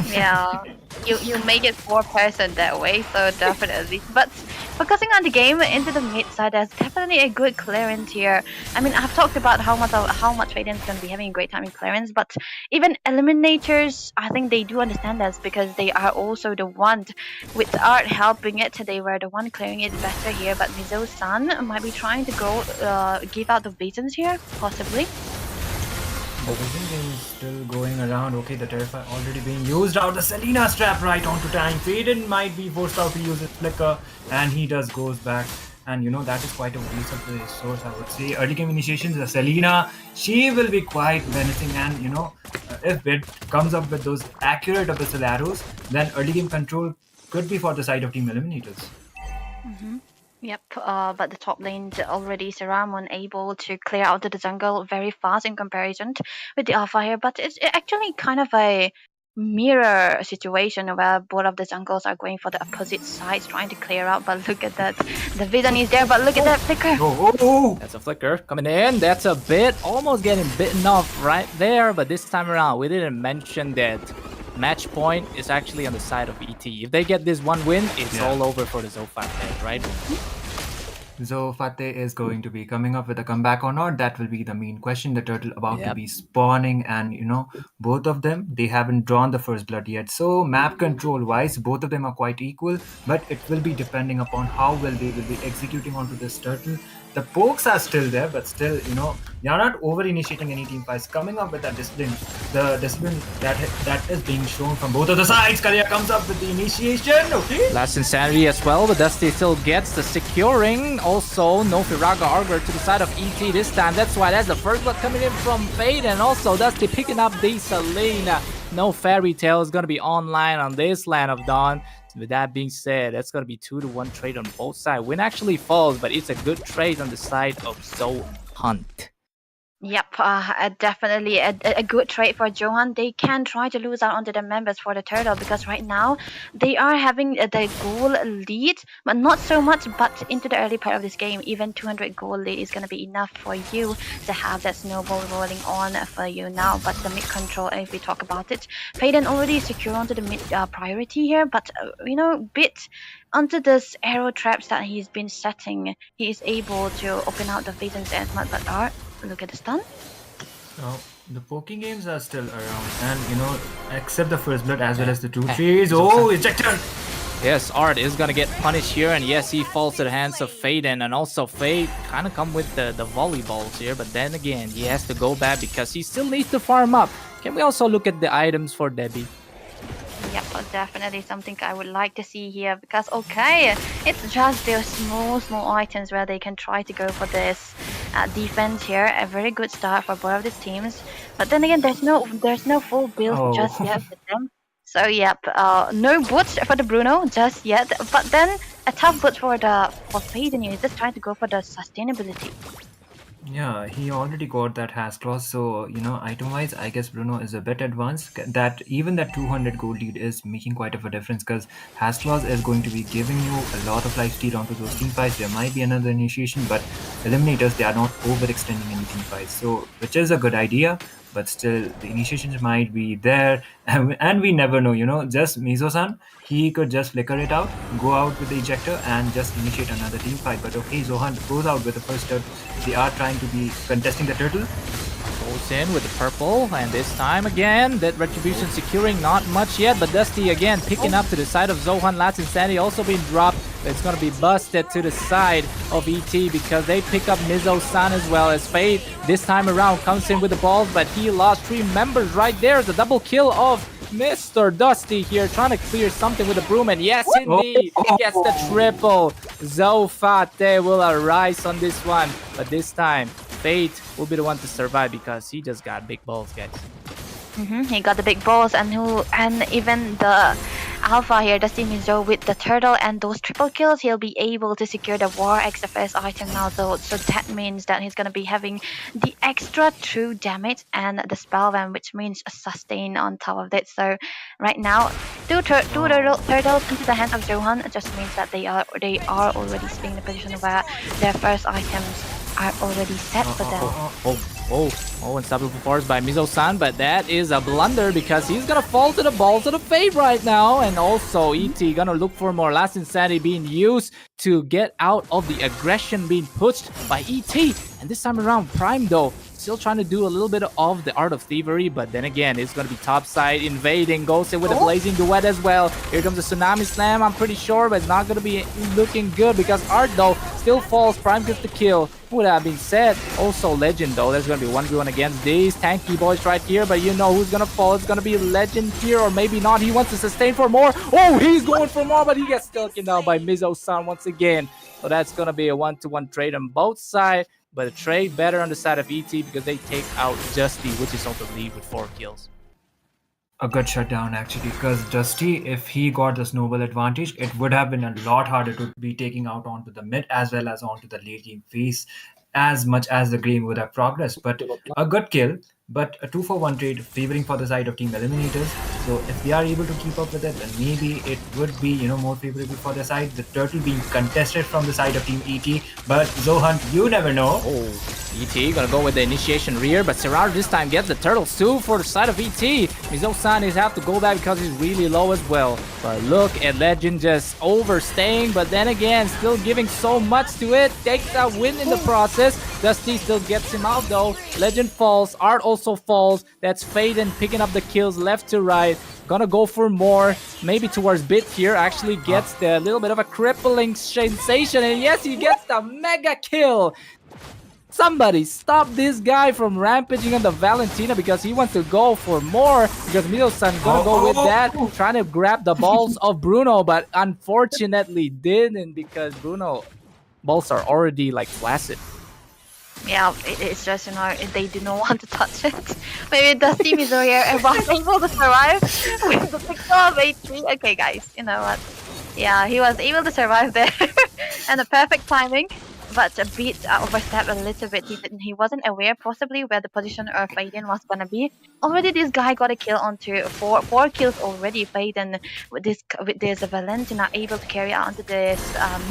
E: Yeah, you make it 4% that way, so definitely. But focusing on the game into the mid side, there's definitely a good clearance here. I mean, I've talked about how much Faiden's gonna be having a great time in clearance, but even eliminators, I think they do understand this because they are also the ones with art helping it. They were the one clearing it better here, but Mizo-san might be trying to go give out the visions here, possibly.
D: The vision is still going around. Okay, the Terrify already being used out. The Selena strap right onto time. Faden might be forced out to use his flicker, and he just goes back. And that is quite a waste of the resource, I would say. Early game initiations, the Selena, she will be quite menacing. And if it comes up with those accurate abyssal arrows, then early game control could be for the side of Team Eliminators.
E: Yep, but the top lane already Saramon able to clear out the jungle very fast in comparison with the Alpha here, but it's actually kind of a mirror situation where both of the jungles are going for the opposite sides trying to clear out, but look at that. The vision is there, but look at that flicker.
B: That's a flicker coming in. That's a bit, almost getting bitten off right there, but this time around, we didn't mention that match point is actually on the side of ET. If they get this one win, it's all over for the Zofate, right?
D: Zofate is going to be coming up with a comeback or not. That will be the main question. The turtle about to be spawning, and both of them, they haven't drawn the first blood yet. So map control wise, both of them are quite equal, but it will be depending upon how well they will be executing onto this turtle. The pokes are still there, but still, they are not over initiating any team fights. Coming up with that discipline, the discipline that is being shown from both of the sides. Kalia comes up with the initiation. Okay.
B: Last Insanity as well, but Dusty still gets the securing. Also, no Firaga Augur to the side of ET this time. That's why that's the first blood coming in from Fade, and also Dusty picking up the Selena. No Fairy Tale is going to be online on this Land of Dawn. With that being said, that's going to be 2-1 trade on both sides. Win actually falls, but it's a good trade on the side of Zohan.
E: Yep, definitely a good trade for Johan. They can try to lose out onto the members for the turtle because right now they are having the goal lead, but not so much. But into the early part of this game, even 200 goal lead is going to be enough for you to have that snowball rolling on for you now. But the mid control, if we talk about it, Payden already secure onto the mid priority here, but bit onto this arrow traps that he's been setting, he is able to open out the visions as much. But look at the stun.
D: Oh, the poking games are still around, and except the first blood as well as the 2 trees. Oh, ejector!
B: Yes, Art is gonna get punished here, and yes, he falls to the hands of Faden, and also Fade kind of come with the volleyballs here, but then again, he has to go back because he still needs to farm up. Can we also look at the items for Debbie?
E: Yep, definitely something I would like to see here because it's just those small items where they can try to go for this defense here. A very good start for both of these teams, but then again, there's no full build just yet with them. So yep, no boots for the Bruno just yet, but then a tough boot for Faden. He's just trying to go for the sustainability.
D: Yeah, he already got that Has Clause, so item-wise, I guess Bruno is a bit advanced. That even that 200 gold lead is making quite of a difference because Has Clause is going to be giving you a lot of lifesteal onto those team fights. There might be another initiation, but eliminators, they are not overextending any team fights, so which is a good idea. But still, the initiations might be there, and we never know. Just Mizo-san, he could just flicker it out, go out with the ejector, and just initiate another team fight. But okay, Zohan goes out with the first turtle. They are trying to be contesting the turtle.
B: Goes in with the purple, and this time again, that retribution securing not much yet, but Dusty again picking up to the side of Zohan. Last Insanity also being dropped, but it's going to be busted to the side of ET because they pick up Mizo-san as well as Fade. This time around comes in with the balls, but he lost 3 members right there. The double kill of Mr. Dusty here, trying to clear something with the broom, and yes, indeed, he gets the triple. Zofate will arise on this one, but this time, Fate will be the one to survive because he just got big balls, guys.
E: He got the big balls, and even the Alpha here, Dusty Mizo with the turtle and those triple kills, he'll be able to secure the War XFS item now though. So that means that he's gonna be having the extra true damage and the spellbound, which means a sustain on top of it. So right now, two turtles into the hands of Johan just means that they are already staying in the position where their first items are already set for them.
B: Unstoppable force by Mizo-san, but that is a blunder because he's gonna fall to the balls of the fate right now. And also, ET gonna look for more last insanity being used to get out of the aggression being pushed by ET. And this time around, Prime though, still trying to do a little bit of the art of thievery, but then again, it's gonna be topside invading, goes in with a blazing duet as well. Here comes the tsunami slam, I'm pretty sure, but it's not gonna be looking good because Art though still falls. Prime gets the kill. With that being said, also Legend though, there's gonna be 1v1 against these tanky boys right here, but you know who's gonna fall. It's gonna be Legend here, or maybe not. He wants to sustain for more. Oh, he's going for more, but he gets taken down by Mizo-san once again. So that's gonna be a 1-to-1 trade on both sides, but a trade better on the side of ET because they take out Dusty, which is on the lead with 4 kills.
D: A good shutdown actually, because Dusty, if he got the snowball advantage, it would have been a lot harder to be taking out onto the mid as well as onto the late game phase as much as the game would have progressed. But a good kill, but a 2-for-1 trade favoring for the side of Team Eliminators. So if they are able to keep up with it, then maybe it would be, more favorable for the side. The turtle being contested from the side of Team ET, but Zohan, you never know.
B: ET gonna go with the initiation rear, but Serrar this time gets the turtles too for the side of ET. Mizo-san is have to go back because he's really low as well. But look at Legend just overstaying, but then again, still giving so much to it. Takes that win in the process. Dusty still gets him out though. Legend falls, Art also falls. That's Faden picking up the kills left to right. Gonna go for more, maybe towards Bit here. Actually gets the little bit of a crippling sensation, and yes, he gets the mega kill. Somebody stop this guy from rampaging on the Valentina because he wants to go for more, because Mizo-san gonna go with that, trying to grab the balls of Bruno, but unfortunately didn't because Bruno balls are already like flaccid.
E: Yeah, it's just, they do not want to touch it. Maybe Dusty Mizo here and able to survive with the picture of 8-3. Okay, guys, you know what? Yeah, he was able to survive there. And the perfect timing. But a bit overstepped a little bit. He wasn't aware possibly where the position of Faden was gonna be. Already this guy got a kill onto four kills already. Faden with this Valentina able to carry out into this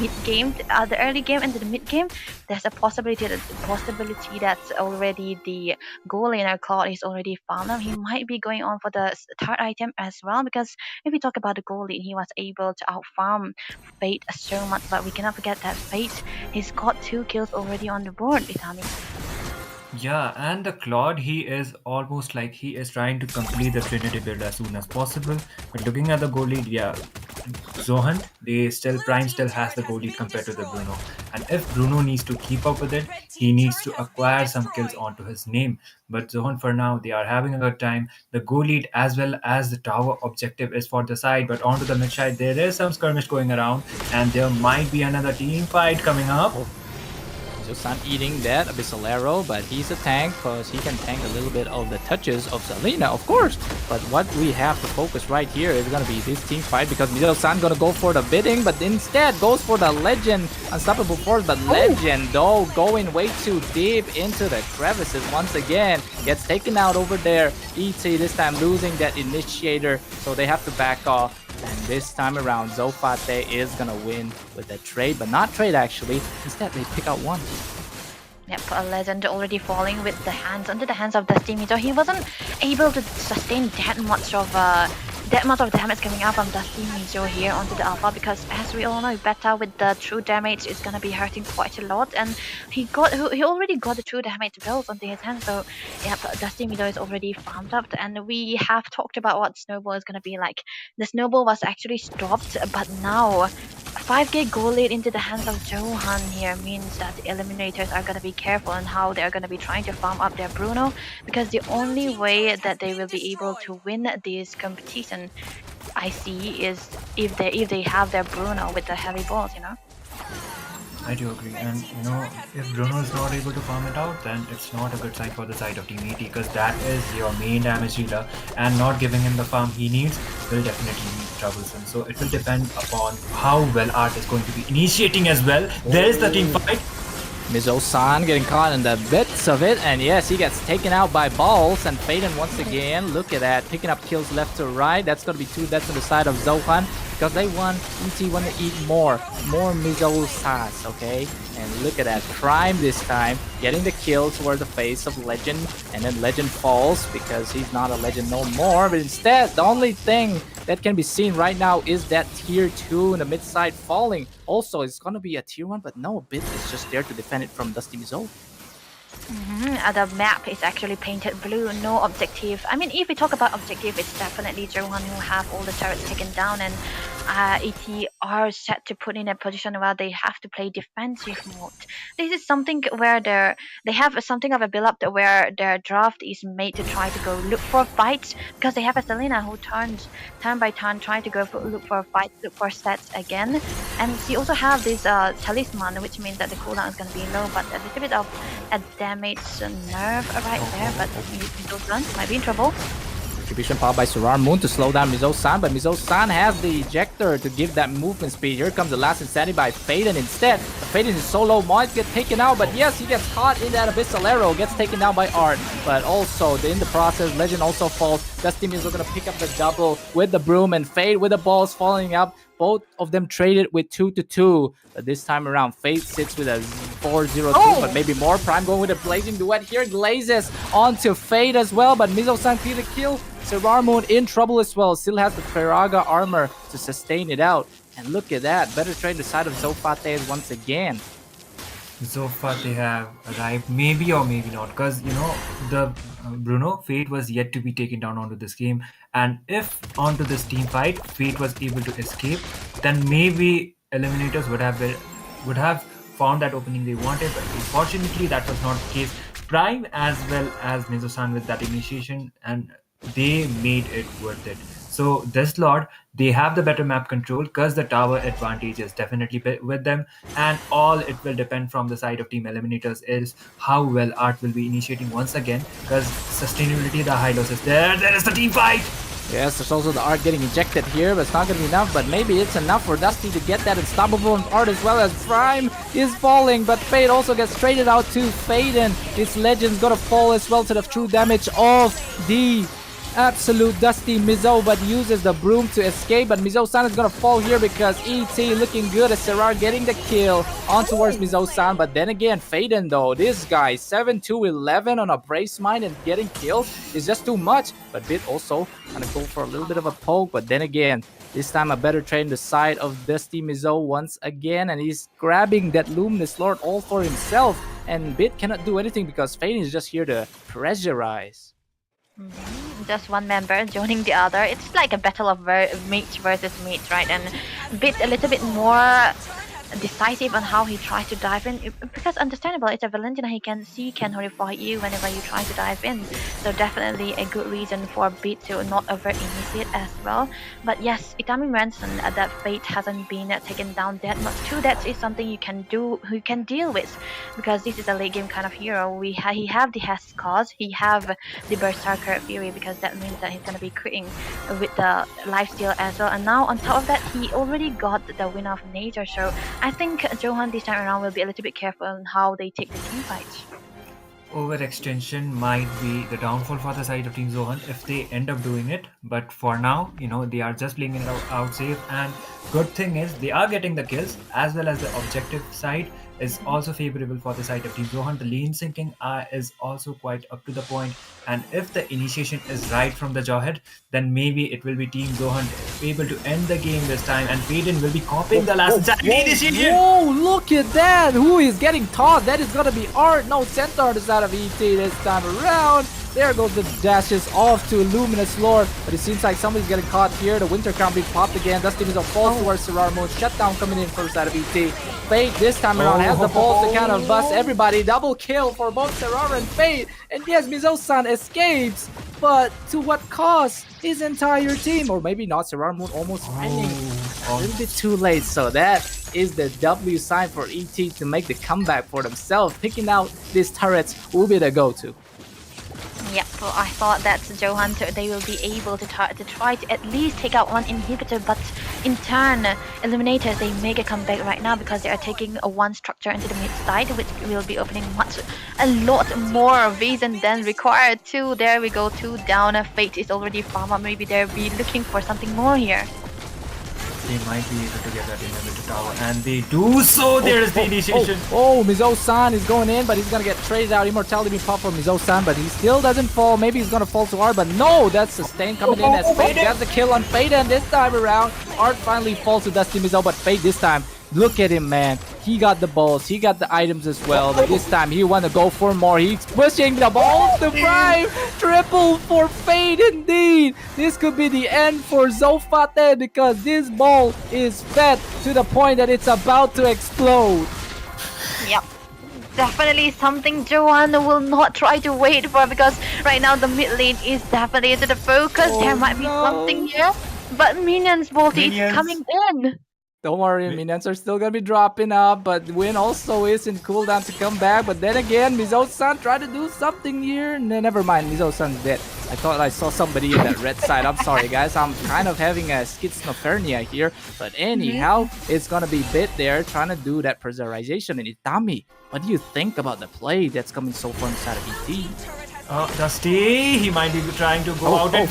E: mid game, the early game into the mid game. There's a possibility that already the goal laner Claude is already found him. He might be going on for the third item as well, because if we talk about the goal lead, he was able to outfarm Fate so much, but we cannot forget that Fate, he's got 2 kills already on the board, Itami.
D: Yeah, and the Claude, he is almost like he is trying to complete the Trinity build as soon as possible. But looking at the goal lead, yeah, Zohan, Prime still has the goal lead compared to the Bruno. And if Bruno needs to keep up with it, he needs to acquire some kills onto his name. But Zohan, for now, they are having a good time. The goal lead as well as the tower objective is for the side, but onto the mid side, there is some skirmish going around, and there might be another team fight coming up.
B: Mizo-san eating that Abyssal Arrow, but he's a tank because he can tank a little bit of the touches of Selena, of course. But what we have to focus right here is going to be this team fight, because Mizo-san going to go for the bidding, but instead goes for the Legend Unstoppable Force. But Legend, though, going way too deep into the crevices once again. Gets taken out over there. ET this time losing that initiator, so they have to back off. And this time around, Zofate is gonna win with a trade, but not trade actually. Instead, they pick out one.
E: Yep, a Legend already falling with the hands under the hands of Dusty Mizo. He wasn't able to sustain that much of damage coming out from Dusty Mizo here onto the Alpha, because as we all know, Beta with the true damage is gonna be hurting quite a lot, and he already got the true damage builds onto his hands. So yeah, Dusty Mizo is already farmed up, and we have talked about what Snowball is gonna be like. The Snowball was actually stopped, but now 5k goal lead into the hands of Johan here means that the Eliminators are gonna be careful on how they're gonna be trying to farm up their Bruno, because the only way that they will be able to win this competition, I see, is if they have their Bruno with the heavy balls,
D: I do agree, and if Bruno is not able to farm it out, then it's not a good sign for the side of Team ET, because that is your main damage dealer, and not giving him the farm he needs will definitely be troublesome. So it will depend upon how well Art is going to be initiating as well. There is the team fight.
B: Mizo-san getting caught in the bits of it, and yes, he gets taken out by balls, and Faden once again, look at that, picking up kills left to right. That's going to be 2 deaths on the side of Zohan, because they want, ET want to eat more Mizo-sans, okay? And look at that, Prime this time, getting the kill toward the face of Legend, and then Legend falls, because he's not a Legend no more, but instead, the only thing that can be seen right now is that tier 2 in the mid side falling. Also, it's gonna be a tier 1, but no, Bit is just there to defend it from Dusty Mizo.
E: The map is actually painted blue, no objective. I mean, if we talk about objective, it's definitely Johan who have all the turrets taken down, and ET are set to put in a position where they have to play defensive mode. This is something where they have something of a build-up where their draft is made to try to go look for fights, because they have a Selena who turns turn by turn trying to go look for fights, look for stats again, and she also have this talisman, which means that the cooldown is going to be low, but a little bit of a damage nerve right there, but Mizo-san might be in trouble.
B: Distribution powered by Surar Moon to slow down Mizo-san, but Mizo-san has the ejector to give that movement speed. Here comes the last insanity by Faden instead. Faden is so low, might get taken out, but yes, he gets caught in that Abyssal Arrow, gets taken down by Art, but also in the process, Legend also falls. Dusty Mizo gonna pick up the double with the broom, and Fade with the balls falling up. Both of them traded with 2-2, but this time around, Fade sits with a 4-0-2, but maybe more. Prime going with a blazing duet here, glazes onto Fade as well, but Mizo-san clear the kill. Surar Moon in trouble as well, still has the Feraga armor to sustain it out. And look at that, better trade the side of Zofate once again.
D: Zofa they have arrived, maybe or maybe not, because you know the Bruno Fate was yet to be taken down onto this game, and if onto this team fight Fate was able to escape, then maybe Eliminators would have found that opening they wanted, but unfortunately that was not the case. Prime as well as Mizo-san with that initiation, and they made it worth it. So this Lord, they have the better map control because the tower advantage is definitely with them, and all it will depend from the side of Team Eliminators is how well Art will be initiating once again, because sustainability, the high loss is there. There is the team fight!
B: Yes, there's also the Art getting ejected here, but it's not going to be enough, but maybe it's enough for Dusty to get that unstoppable Art as well, as Prime is falling, but Fade also gets traded out to Faden. His Legend's going to fall as well to the true damage of the absolute Dusty Mizo, but uses the broom to escape, but Mizo-san is gonna fall here because ET looking good as Serrar getting the kill on towards Mizo-san, but then again, Faden though, this guy 7-2-11 on a Brave Smite and getting killed is just too much, but Bit also gonna go for a little bit of a poke, but then again, this time a better trade in the side of Dusty Mizo once again, and he's grabbing that Luminous Lord all for himself, and Bit cannot do anything because Faden is just here to pressurize.
E: Just one member joining the other. It's like a battle of mates versus mates, right? And a bit a little bit more decisive on how he tries to dive in, because understandable, it's a Valentina, he can horrify you whenever you try to dive in, so definitely a good reason for Beat to not over initiate as well. But yes, Itami mentioned that Fate hasn't been taken down that much too. That is something you can deal with, because this is a late game kind of hero. He have the Hest Cause, he have the Berserker Fury, because that means that he's gonna be critting with the lifesteal as well, and now on top of that he already got the Win of Nature, so I think Johan this time around will be a little bit careful on how they take the team fights.
D: Overextension might be the downfall for the side of Team Zohan if they end up doing it, but for now, you know, they are just playing it out safe, and good thing is they are getting the kills, as well as the objective side is also favorable for the side of Team Zohan. The lane syncing is also quite up to the point, and if the initiation is right from the Jawhead, then maybe it will be Team Zohan able to end the game this time, and Faden will be copying the last initiation.
B: Whoa, look at that! Who is getting tossed? That is gonna be Art. No, Centaur is out of ET this time around. There goes the dashes off to Luminous Lord, but it seems like somebody's getting caught here. The Winter Crown being popped again. Dusty Mizo falls towards Serrar Moon. Shutdown coming in from the side of ET. Fate this time around has the balls to kind of bust everybody. Double kill for both Serrar and Fate. And yes, Mizo-san escapes, but to what cost? His entire team, or maybe not. Serrar Moon almost finding a little bit too late. So that is the W sign for ET to make the comeback for themselves. Picking out these turrets will be the go-to.
E: Yep, well, I thought that Johan, they will be able to try to at least take out one inhibitor, but in turn, Eliminators, they make a comeback right now because they are taking one structure into the mid side, which will be opening a lot more vision than required. Two, there we go, two down. Fate is already farm up. Maybe they'll be looking for something more here.
D: They might be able to get that inhibitor tower, and they do so. There's the initiation.
B: Mizo-san is going in, but he's gonna get traded out. Immortality being popped for Mizo-san, but he still doesn't fall. Maybe he's gonna fall to Art, but no, that's Sustain coming in as Fate gets the kill on Fate, and this time around, Art finally falls to Dusty Mizo, but Fate this time, look at him, man. He got the balls, he got the items as well, but this time he want to go for more. He's pushing the balls to Prime. Triple for Fate indeed. This could be the end for Zofate because this ball is fed to the point that it's about to explode.
E: Yep. Definitely something Johan will not try to wait for, because right now the mid lane is definitely into the focus. There might be something here, but minions voltage coming in.
B: Don't worry, minions are still gonna be dropping up, but Win also is in cooldown to come back. But then again, Mizo-san tried to do something here. No, never mind, Mizo-san's dead. I thought I saw somebody in that red side. I'm sorry, guys. I'm kind of having a schizophrenia here. But anyhow, it's gonna be Bit there trying to do that pressurization. And Itami, what do you think about the play that's coming so far inside of ET?
D: Dusty, he might be trying to go out and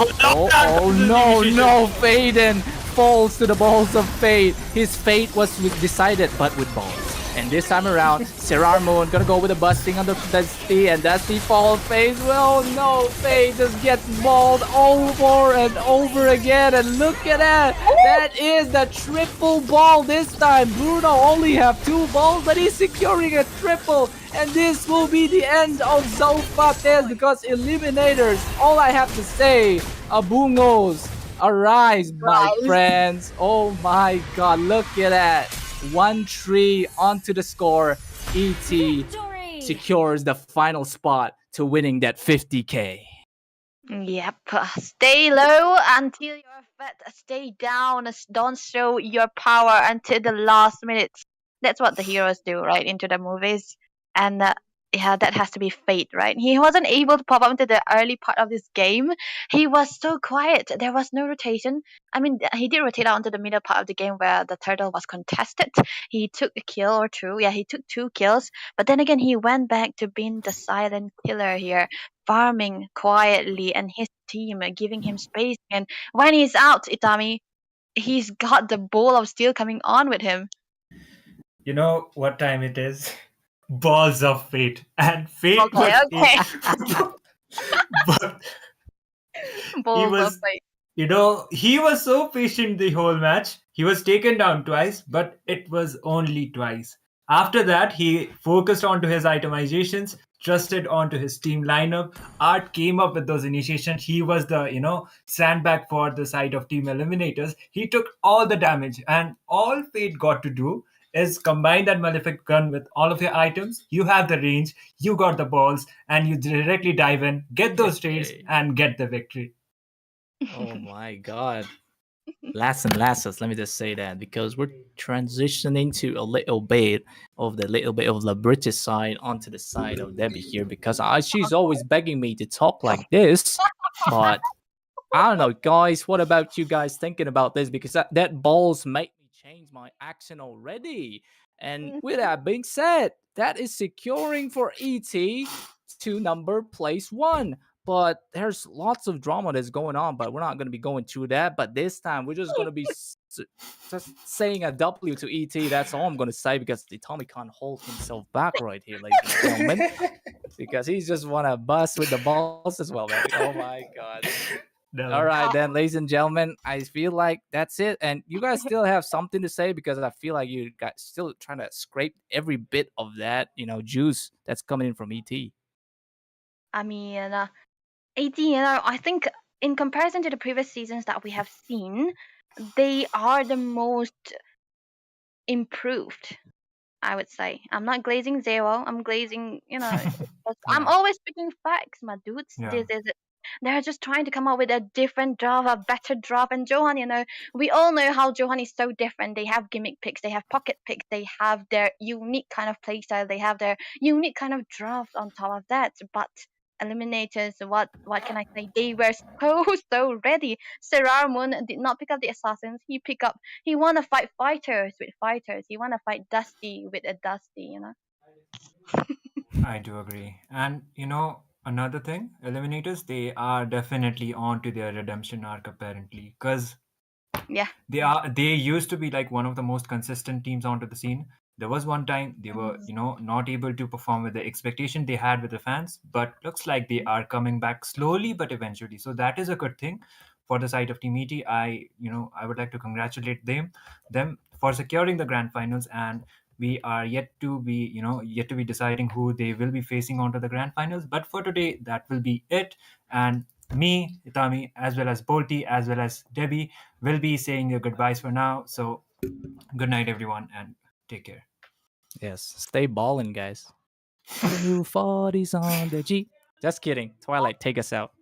B: no, Faden falls to the balls of Fate. His fate was decided, but with balls. And this time around, Sirar Moon gonna go with a busting on the Dusty, and Dusty falls face. Well, no, Fate just gets balled over and over again, and look at that. That is the triple ball this time. Bruno only have 2 balls, but he's securing a triple. And this will be the end of Zofate because Eliminators, all I have to say, Abungos, arise, my friends. Oh my god, look at that. 1-3 onto the score. ET secures the final spot to winning that 50k.
E: Yep. Stay low until you're fed. Stay down. Don't show your power until the last minutes. That's what the heroes do, right? Into the movies. And yeah, that has to be Fate, right? He wasn't able to pop up into the early part of this game. He was so quiet. There was no rotation. I mean, he did rotate out into the middle part of the game where the turtle was contested. He took a kill or 2. Yeah, he took 2 kills. But then again, he went back to being the silent killer here, farming quietly, and his team giving him space. And when he's out, Itami, he's got the ball of steel coming on with him.
D: You know what time it is? Balls of Fate. And Fate
E: Okay.
D: but
E: Balls of Fate.
D: You know, he was so patient the whole match. He was taken down twice, but it was only twice. After that, he focused onto his itemizations, trusted onto his team lineup. Art came up with those initiations. He was the, sandbag for the side of team eliminators. He took all the damage, and all Fate got to do is combine that Malefic gun with all of your items. You have the range, you got the balls, and you directly dive in, get those trades, and get the victory.
B: Oh my god. Last and lastest, let me just say that because we're transitioning to a little bit of the British side onto the side of Debbie here because she's always begging me to talk like this. But I don't know, guys. What about you guys thinking about this? Because that balls make me change my accent already. And with that being said, that is securing for ET to number place 1. But there's lots of drama that's going on, but we're not going to be going through that. But this time, we're just going to be just saying a W to ET. That's all I'm going to say because the Tommy can't hold himself back right here, ladies and gentlemen. Because he's just want to bust with the balls as well, man. Oh my God. No. All right, then, ladies and gentlemen, I feel like that's it. And you guys still have something to say because I feel like you guys still trying to scrape every bit of that, juice that's coming in from ET.
E: I mean, AT, I think in comparison to the previous seasons that we have seen, they are the most improved, I would say. I'm not glazing zero. I'm glazing, I'm always speaking facts, my dudes.
D: Yeah.
E: They're just trying to come up with a different draft, a better draft. And Johan, we all know how Johan is so different. They have gimmick picks, they have pocket picks, they have their unique kind of playstyle, they have their unique kind of draft on top of that. But eliminators, what can I say? They were so ready. Sirar Moon did not pick up the assassins. He wanna fight fighters with fighters. He wanna fight Dusty with a Dusty.
D: I do agree. And another thing, eliminators, they are definitely on to their redemption arc apparently. Because
E: Yeah.
D: they used to be like one of the most consistent teams onto the scene. There was one time they were,
E: Mm.
D: not able to perform with the expectation they had with the fans, but looks like they are coming back slowly but eventually. So that is a good thing for the side of Team ET. I would like to congratulate them for securing the grand finals, and we are yet to be deciding who they will be facing onto the grand finals. But for today, that will be it. And me, Itami, as well as Bolti, as well as Debbie, will be saying your goodbyes for now. So, good night, everyone, and take care.
B: Yes, stay balling, guys. New 40s on the G. Just kidding. Twilight, take us out.